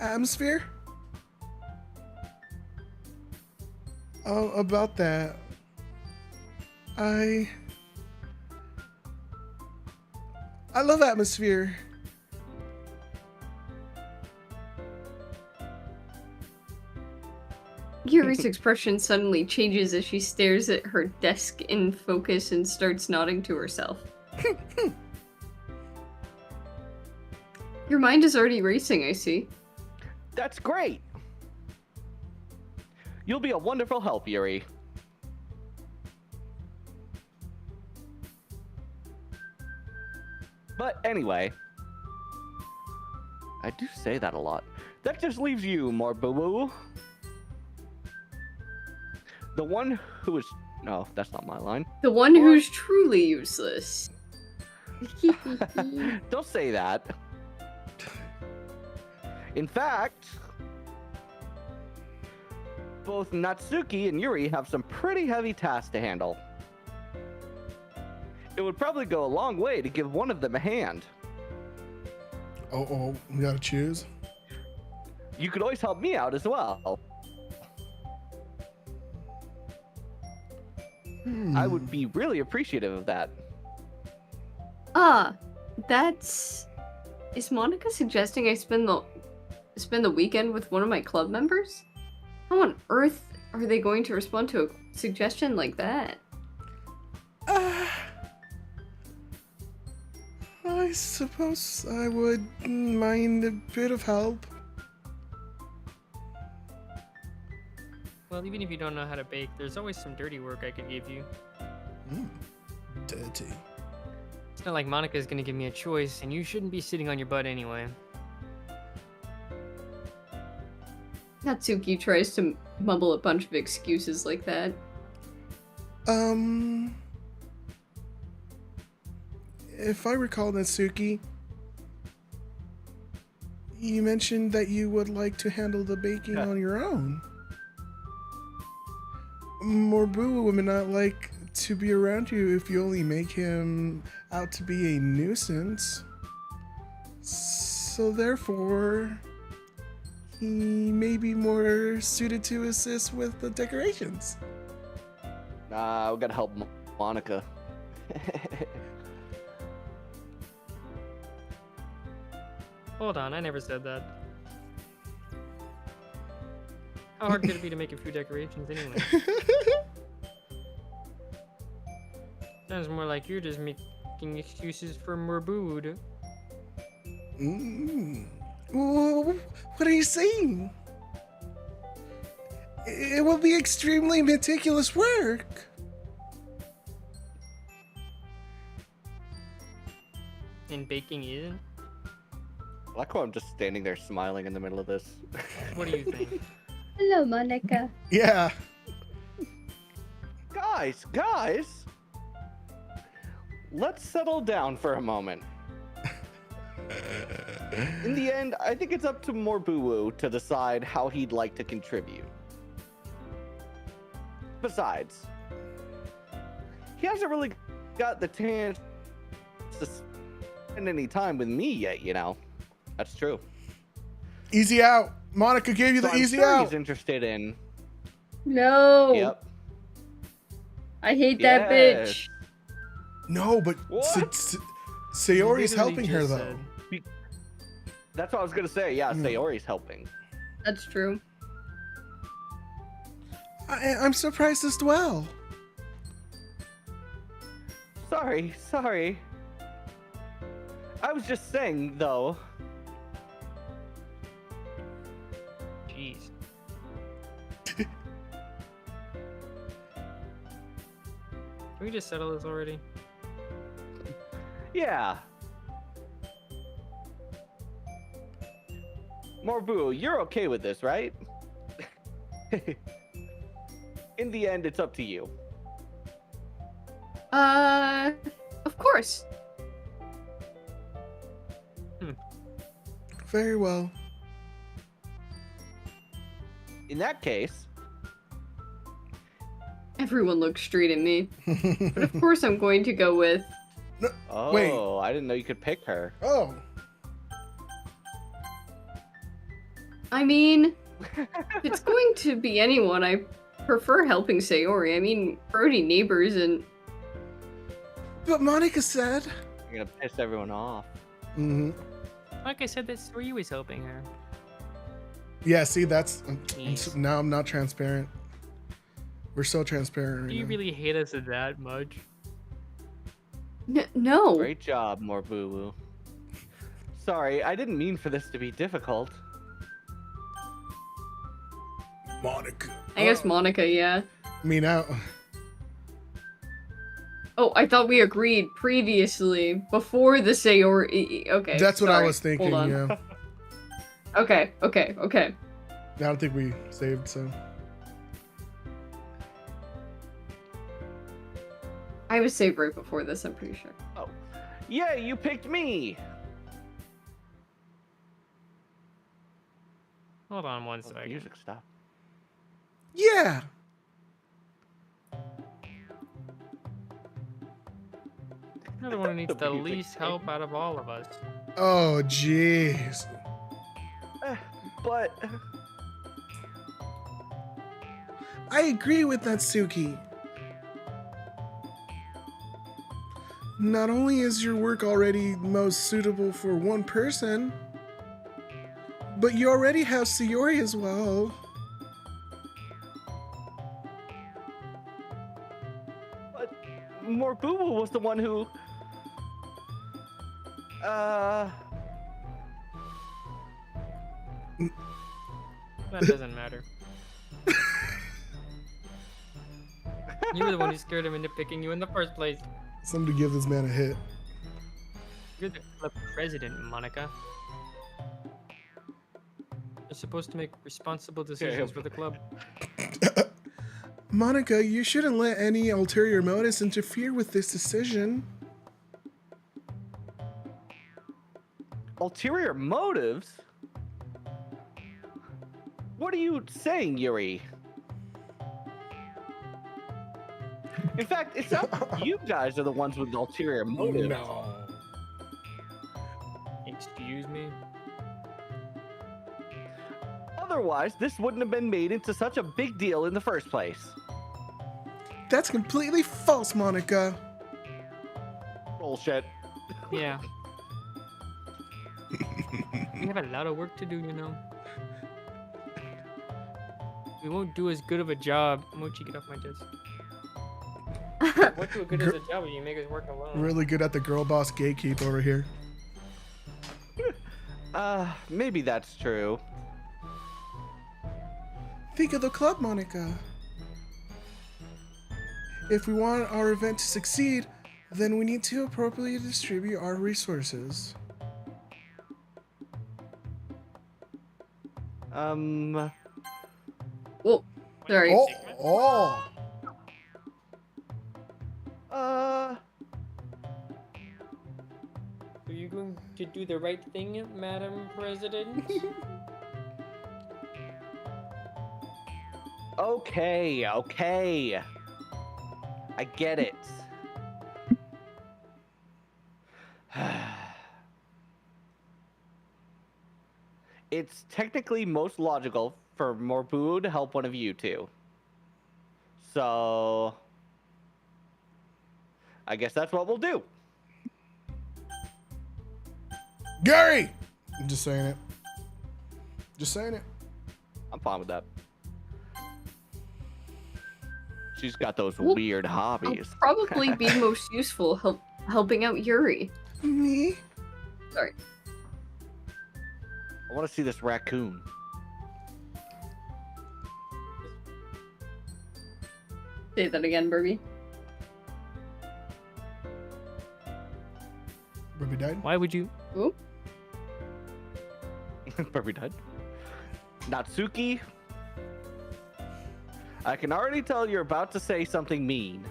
Atmosphere? Oh, about that. I love atmosphere. Yuri's expression suddenly changes as she stares at her desk in focus and starts nodding to herself. Your mind is already racing, I see. That's great. You'll be a wonderful help, Yuri. But anyway, I do say that a lot. That just leaves you, more boo-boo. The one who is... No, that's not my line. The one who's truly useless. Don't say that. In fact, both Natsuki and Yuri have some pretty heavy tasks to handle. It would probably go a long way to give one of them a hand. Oh, we gotta choose. You could always help me out as well. I would be really appreciative of that. That's... Is Monica suggesting I spend the weekend with one of my club members? How on earth are they going to respond to a suggestion like that? I suppose I would mind a bit of help. Well, even if you don't know how to bake, there's always some dirty work I could give you. Dirty. It's not like Monica's gonna give me a choice, and you shouldn't be sitting on your butt anyway. Natsuki tries to mumble a bunch of excuses like that. If I recall, Natsuki, you mentioned that you would like to handle the baking on your own. Morbu would not like to be around you if you only make him out to be a nuisance. So therefore, he may be more suited to assist with the decorations. Nah, we gotta help Monica. Hold on, I never said that. How hard could it be to make a few decorations anyway? Sounds more like you're just making excuses for Morbood. What are you saying? It will be extremely meticulous work. And baking isn't? I like how I'm just standing there smiling in the middle of this. What do you think? Hello, Monica. Yeah. Guys! Let's settle down for a moment. In the end, I think it's up to Morbuwu to decide how he'd like to contribute. Besides, he hasn't really got the chance to spend any time with me yet, you know. That's true. Easy out. Monica gave you So the I'm easy sure out. he's interested in. No. Yep. I hate that Yes. bitch. No, but What? Sayori's Literally helping her just though. said- That's what I was gonna say. Yeah, Sayori's helping. That's true. I'm surprised as well. Sorry. I was just saying, though. Jeez. Can we just settle this already? Yeah. Morbu, you're okay with this, right? In the end, it's up to you. Of course. Very well. In that case, Everyone looks straight at me. But of course I'm going to go with... oh, Wait. I didn't know you could pick her. Oh. I mean, if it's going to be anyone, I prefer helping Sayori. I mean, we're already neighbors and... But Monica said. You're gonna piss everyone off. Like I said, that's where you was helping her. Yeah, see, that's... Jeez. now I'm not transparent. We're so transparent Do right you now. really hate us that much? No. Great job, Morbu. Sorry, I didn't mean for this to be difficult. Monica. I guess Monica, yeah. I mean, Oh, I thought we agreed previously, before the Sayori... Okay, that's what I sorry. was thinking, Hold on. yeah. Okay. I don't think we saved, so... I was saved right before this, I'm pretty sure. Oh. Yeah, you picked me. Hold on one Oh, the second. music stopped. Yeah. You're the one who needs The the music least help out of all of us. Oh, jeez. But I agree with Natsuki. Not only is your work already most suitable for one person, but you already have Sayori as well. Morbubu was the one who That doesn't matter. You were the one who scared him into picking you in the first place. Somebody give this man a hit. You're the club president, Monica. You're supposed to make responsible decisions for the club. Monica, you shouldn't let any ulterior motives interfere with this decision. ulterior motives? What are you saying, Yuri? In fact, it sounds like you guys are the ones with ulterior motives. No. Excuse me? Otherwise, this wouldn't have been made into such a big deal in the first place. That's completely false, Monica. Bullshit. Yeah. We have a lot of work to do, you know. We won't do as good of a job. Mochi, get off my desk. Won't do as good as a job if you make us work alone. Really good at the girl boss gatekeep over here. Maybe that's true. Think of the club, Monica. If we want our event to succeed, then we need to appropriately distribute our resources. Oh, sorry. Oh. Are you going to do the right thing, Madam President? Okay. I get it. It's technically most logical for Morbu to help one of you two. So, I guess that's what we'll do. Gary! I'm just saying it. Just saying it. I'm fine with that. She's got those Well, weird I'll hobbies. probably be most useful helping out Yuri. Me? Sorry. I want to see this raccoon. Say that again, Burby. Ruby died? Why would you? Ooh. Perfect dead. Natsuki, I can already tell you're about to say something mean.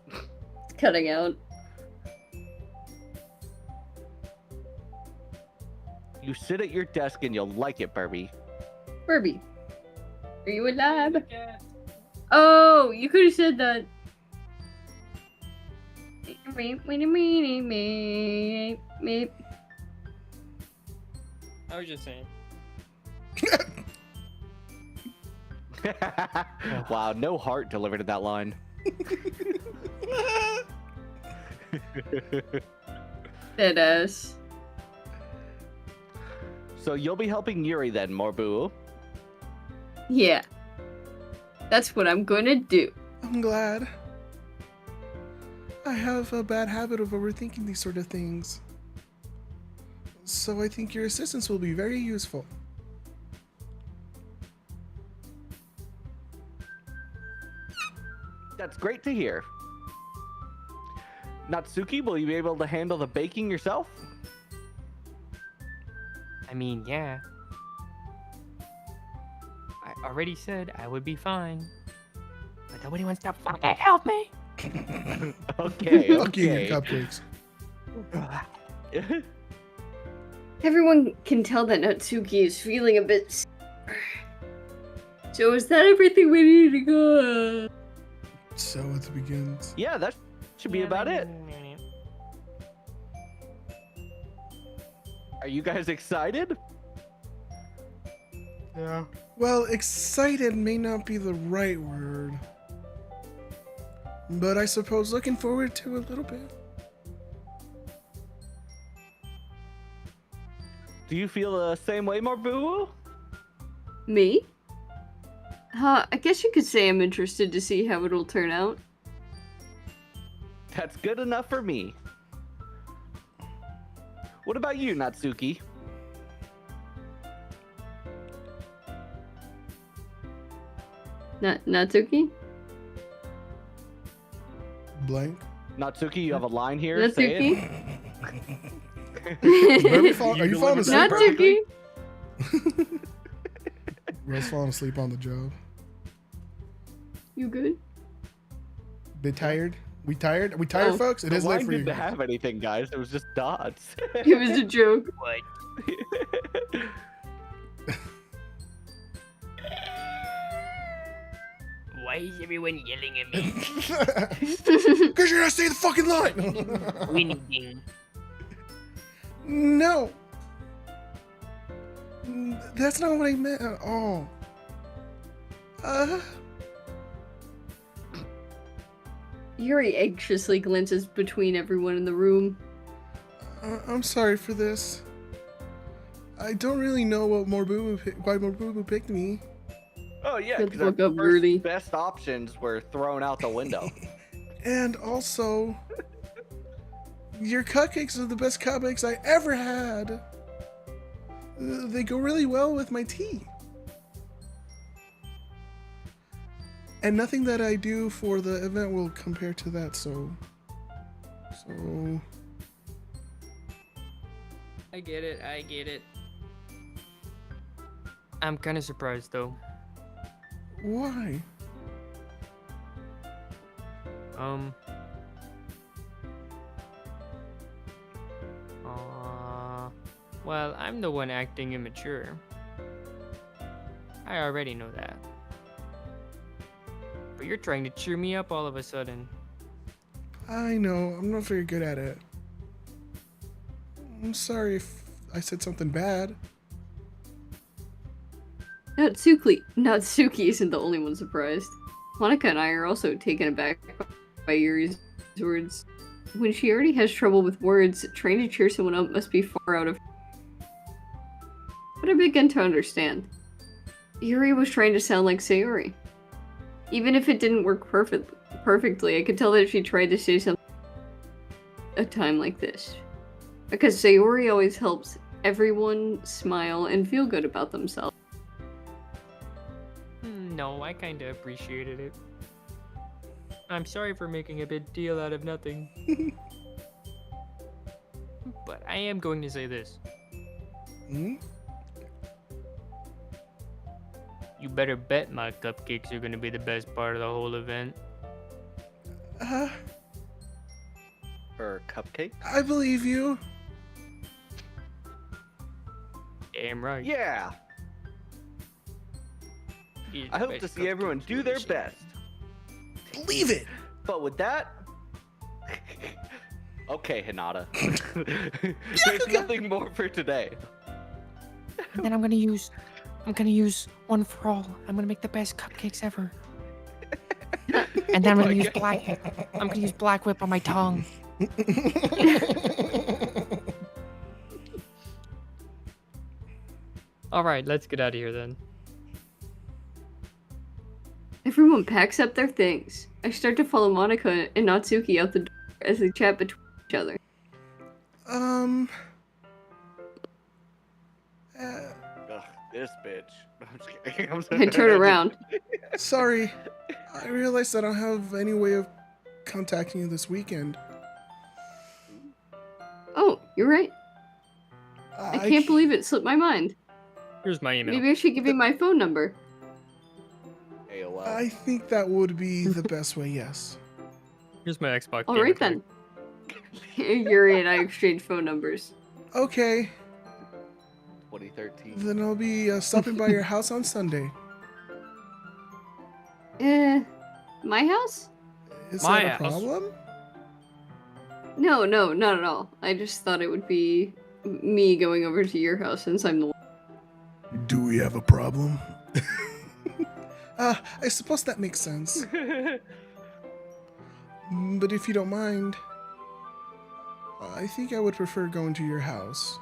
It's cutting out. You sit at your desk and you'll like it, Burby. Burby. Are you alive? Oh, you could have said that. I was just saying. Wow, no heart delivered in that line. Dead ass. So you'll be helping Yuri then, Morbu. Yeah. That's what I'm gonna do. I'm glad. I have a bad habit of overthinking these sort of things. So I think your assistance will be very useful. That's great to hear. Natsuki, will you be able to handle the baking yourself? I mean, yeah. I already said I would be fine. But nobody wants to fucking help me. Okay, Fuck you and okay. your cupcakes. Everyone can tell that Natsuki is feeling a bit sore. So is that everything we need to go? So it begins. Yeah, that should be about it. Are you guys excited? Yeah. Well, excited may not be the right word. But I suppose looking forward to a little bit. Do you feel the same way, Marbu? Me? I guess you could say I'm interested to see how it'll turn out. That's good enough for me. What about you, Natsuki? Natsuki? Blank. Natsuki, you have a line here. Say Natsuki? it. Are you falling asleep? Natsuki? Rose falling asleep on the job. You good? Bit tired? We tired? Are we tired, Oh. folks? It The is late line for you didn't guys. have anything, guys. It was just dots. It was a joke. What? Why is everyone yelling at me? Because you're not saying the fucking line. Winning. No. That's not what I meant at all. Yuri anxiously glances between everyone in the room. I'm sorry for this. I don't really know what why Morbubu picked me. Oh yeah, Shut the because our fuck up, Rudy. best options were thrown out the window. And also, your cupcakes are the best cupcakes I ever had. They go really well with my tea. And nothing that I do for the event will compare to that, so... I get it. I'm kind of surprised though. Why? Well, I'm the one acting immature. I already know that. But you're trying to cheer me up all of a sudden. I know, I'm not very good at it. I'm sorry if I said something bad. Natsuki isn't the only one surprised. Monica and I are also taken aback by Yuri's words. When she already has trouble with words, trying to cheer someone up must be far out of... But I begin to understand. Yuri was trying to sound like Sayori. Even if it didn't work perfectly, I could tell that she tried to say something at a time like this. Because Sayori always helps everyone smile and feel good about themselves. No, I kinda appreciated it. I'm sorry for making a big deal out of nothing. But I am going to say this. Hmm? You better bet my cupcakes are gonna be the best part of the whole event. For cupcake? I believe you. Damn right. Yeah. These I are the hope to best see everyone cupcakes do we've their ever seen. best. Believe it. But with that, okay, Hinata. There's nothing more for today. And then I'm gonna use one for all. I'm gonna make the best cupcakes ever. And then I'm gonna use black whip on my tongue. All right, let's get out of here then. Everyone packs up their things. I start to follow Monica and Natsuki out the door as they chat between each other. Ugh, this bitch. I'm just kidding. I'm I turn around. Sorry. I realized I don't have any way of contacting you this weekend. Oh, you're right. I can't believe it slipped my mind. Here's my email. Maybe I should give you my phone number. well. I think that would be the best way, yes. Here's my Xbox. All gamer right tag. then. Yuri and I exchange phone numbers. Okay, 2013. then I'll be stopping by your house on Sunday. My house? Is My that a house. problem? No, not at all. I just thought it would be me going over to your house since I'm the one. Do we have a problem? I suppose that makes sense. But if you don't mind, I think I would prefer going to your house.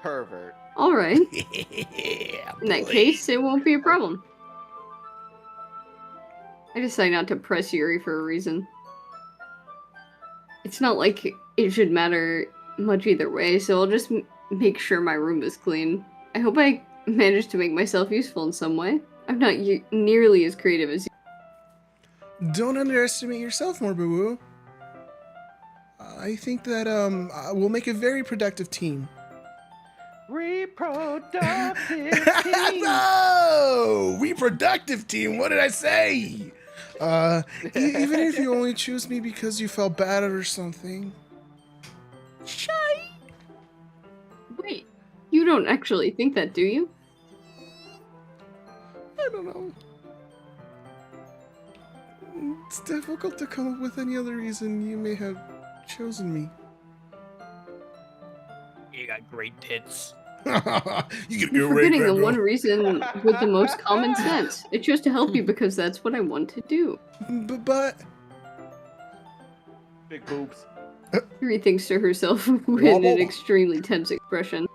Pervert. All right. Yeah, In that boy. case, it won't be a problem. I decided not to press Yuri for a reason. It's not like it should matter much either way, so I'll just make sure my room is clean. I hope I managed to make myself useful in some way. I'm not nearly as creative as you. Don't underestimate yourself, Morbuwu. I think that we'll make a very productive team. Reproductive team. No! Reproductive team, what did I say? Even if you only choose me because you felt bad or something. Shy. Wait, you don't actually think that, do you? I don't know. It's difficult to come up with any other reason you may have chosen me. You got great tits. You get You're forgetting the one reason with the most common sense. I chose to help you because that's what I want to do. But Big boobs. Yuri thinks to herself with an extremely tense expression.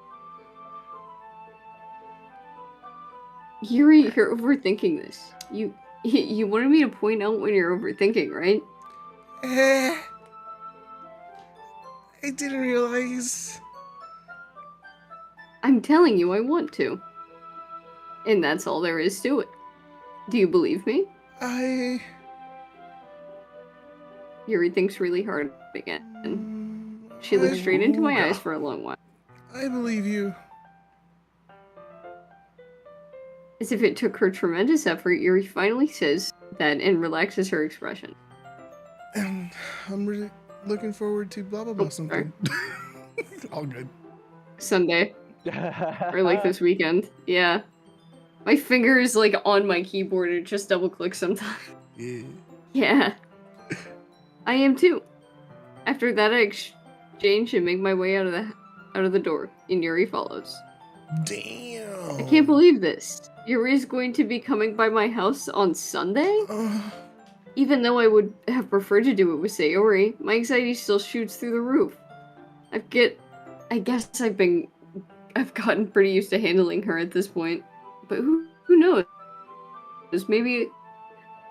Yuri, you're overthinking this. You wanted me to point out when you're overthinking, right? I didn't realize. I'm telling you I want to. And that's all there is to it. Do you believe me? Yuri thinks really hard again. She looked straight into my eyes for a long while. I believe you. As if it took her tremendous effort, Yuri finally says that and relaxes her expression. And I'm really looking forward to blah blah blah Oh, something. All good. Sunday. Or like this weekend. Yeah. My finger is like on my keyboard and it just double clicks sometimes. Yeah. Yeah. I am too. After that I exchange and make my way out of the door, and Yuri follows. Damn. I can't believe this. Yuri is going to be coming by my house on Sunday? Even though I would have preferred to do it with Sayori, my anxiety still shoots through the roof. I guess I've gotten pretty used to handling her at this point. But who knows? Maybe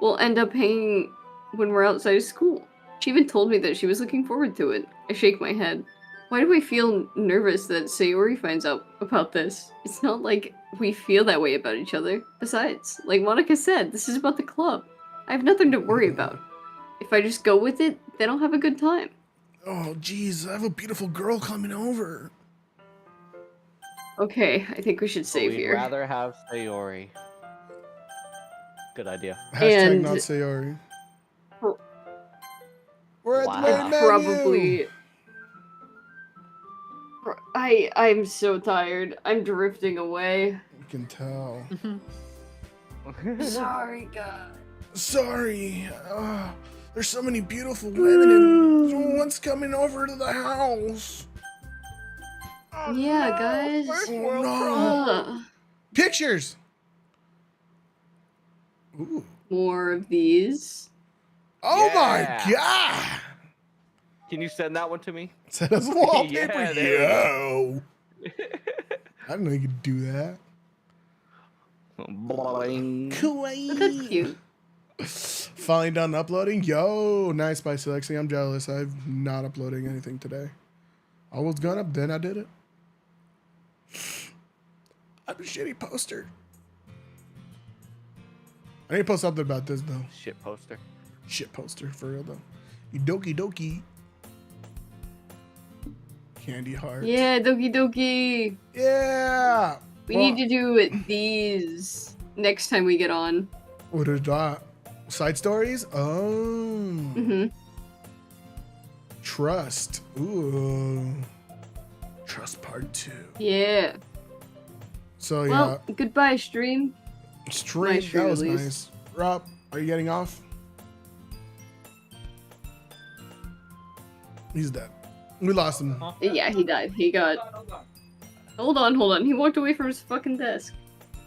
we'll end up hanging when we're outside of school. She even told me that she was looking forward to it. I shake my head. Why do I feel nervous that Sayori finds out about this? It's not like we feel that way about each other. Besides, like Monica said, this is about the club. I have nothing to worry about. If I just go with it, then I'll have a good time. Oh, jeez, I have a beautiful girl coming over. Okay, I think we should save We'd here. rather have Sayori. Good idea. Hashtag And- not Sayori. Pro- We're at Wow. the main menu. Probably. I'm so tired. I'm drifting away. You can tell. Sorry, God. Sorry. There's so many beautiful women and no one's coming over to the house. Yeah, guys. Oh, no. Ugh. Pictures. Ooh. More of these. Oh Yeah. my god. Can you send that one to me? Set as wallpaper. Yeah, there we Yo. I didn't know you could do that. Boing. Kawaii. That's cute. Finally done uploading. Yo, nice by Lexi. I'm jealous. I'm not uploading anything today. I was gonna, then I did it. I'm a shitty poster. I need to post something about this though. Shit poster. Shit poster for real though. You dokie dokie. Candy heart. Yeah, Doki Doki. Yeah. We need to do these next time we get on. What is that? Side stories? Oh. Mm-hmm. Trust. Ooh. Trust part 2. Yeah. So yeah, Well, goodbye, stream. stream. nice That was release. nice. Rob, are you getting off? He's dead. We lost him. Yeah, he died. He got. Hold on. He walked away from his fucking desk.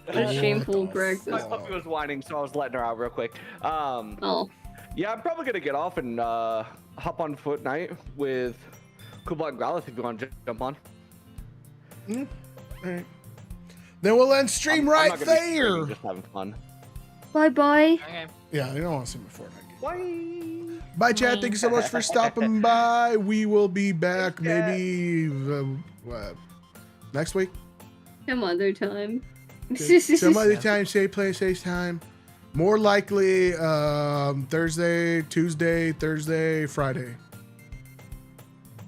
What a shameful the practice. My puppy was whining, so I was letting her out real quick. Oh. Yeah, I'm probably gonna get off and hop on Fortnite with Kublai and Growlithe if you want to jump on. All right. Then we'll end stream I'm right not gonna be streaming, there. just having fun. Bye. Okay. Yeah, you don't want to see my Fortnite game. Bye. Bye, chat. Thank you so much for stopping by. We will be back Thanks, chat. maybe next week. Some other time. Some other time, say place, say time. More likely Thursday, Tuesday, Thursday, Friday.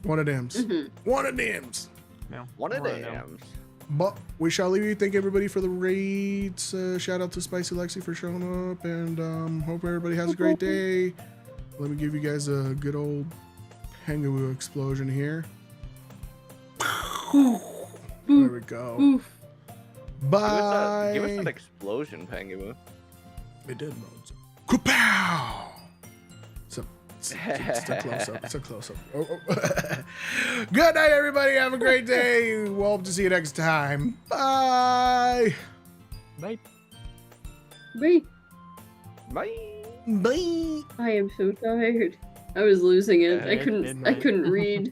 One of them's. Mhm. One of them's. No. One of More no. them. But we shall leave you. Thank everybody for the raids. Shout out to Spicy Lexi for showing up, and hope everybody has a great day. Let me give you guys a good old Penguin explosion here. There we go. Oof. Bye. Give us an explosion, Penguin. It did, Modes. Kapow! It's a close up. It's a close up. Good night, everybody. Have a great day. We'll hope to see you next time. Bye. Bye. Bye. Bye. Bye. I am so tired. I was losing it. Yeah, I good couldn't night. read.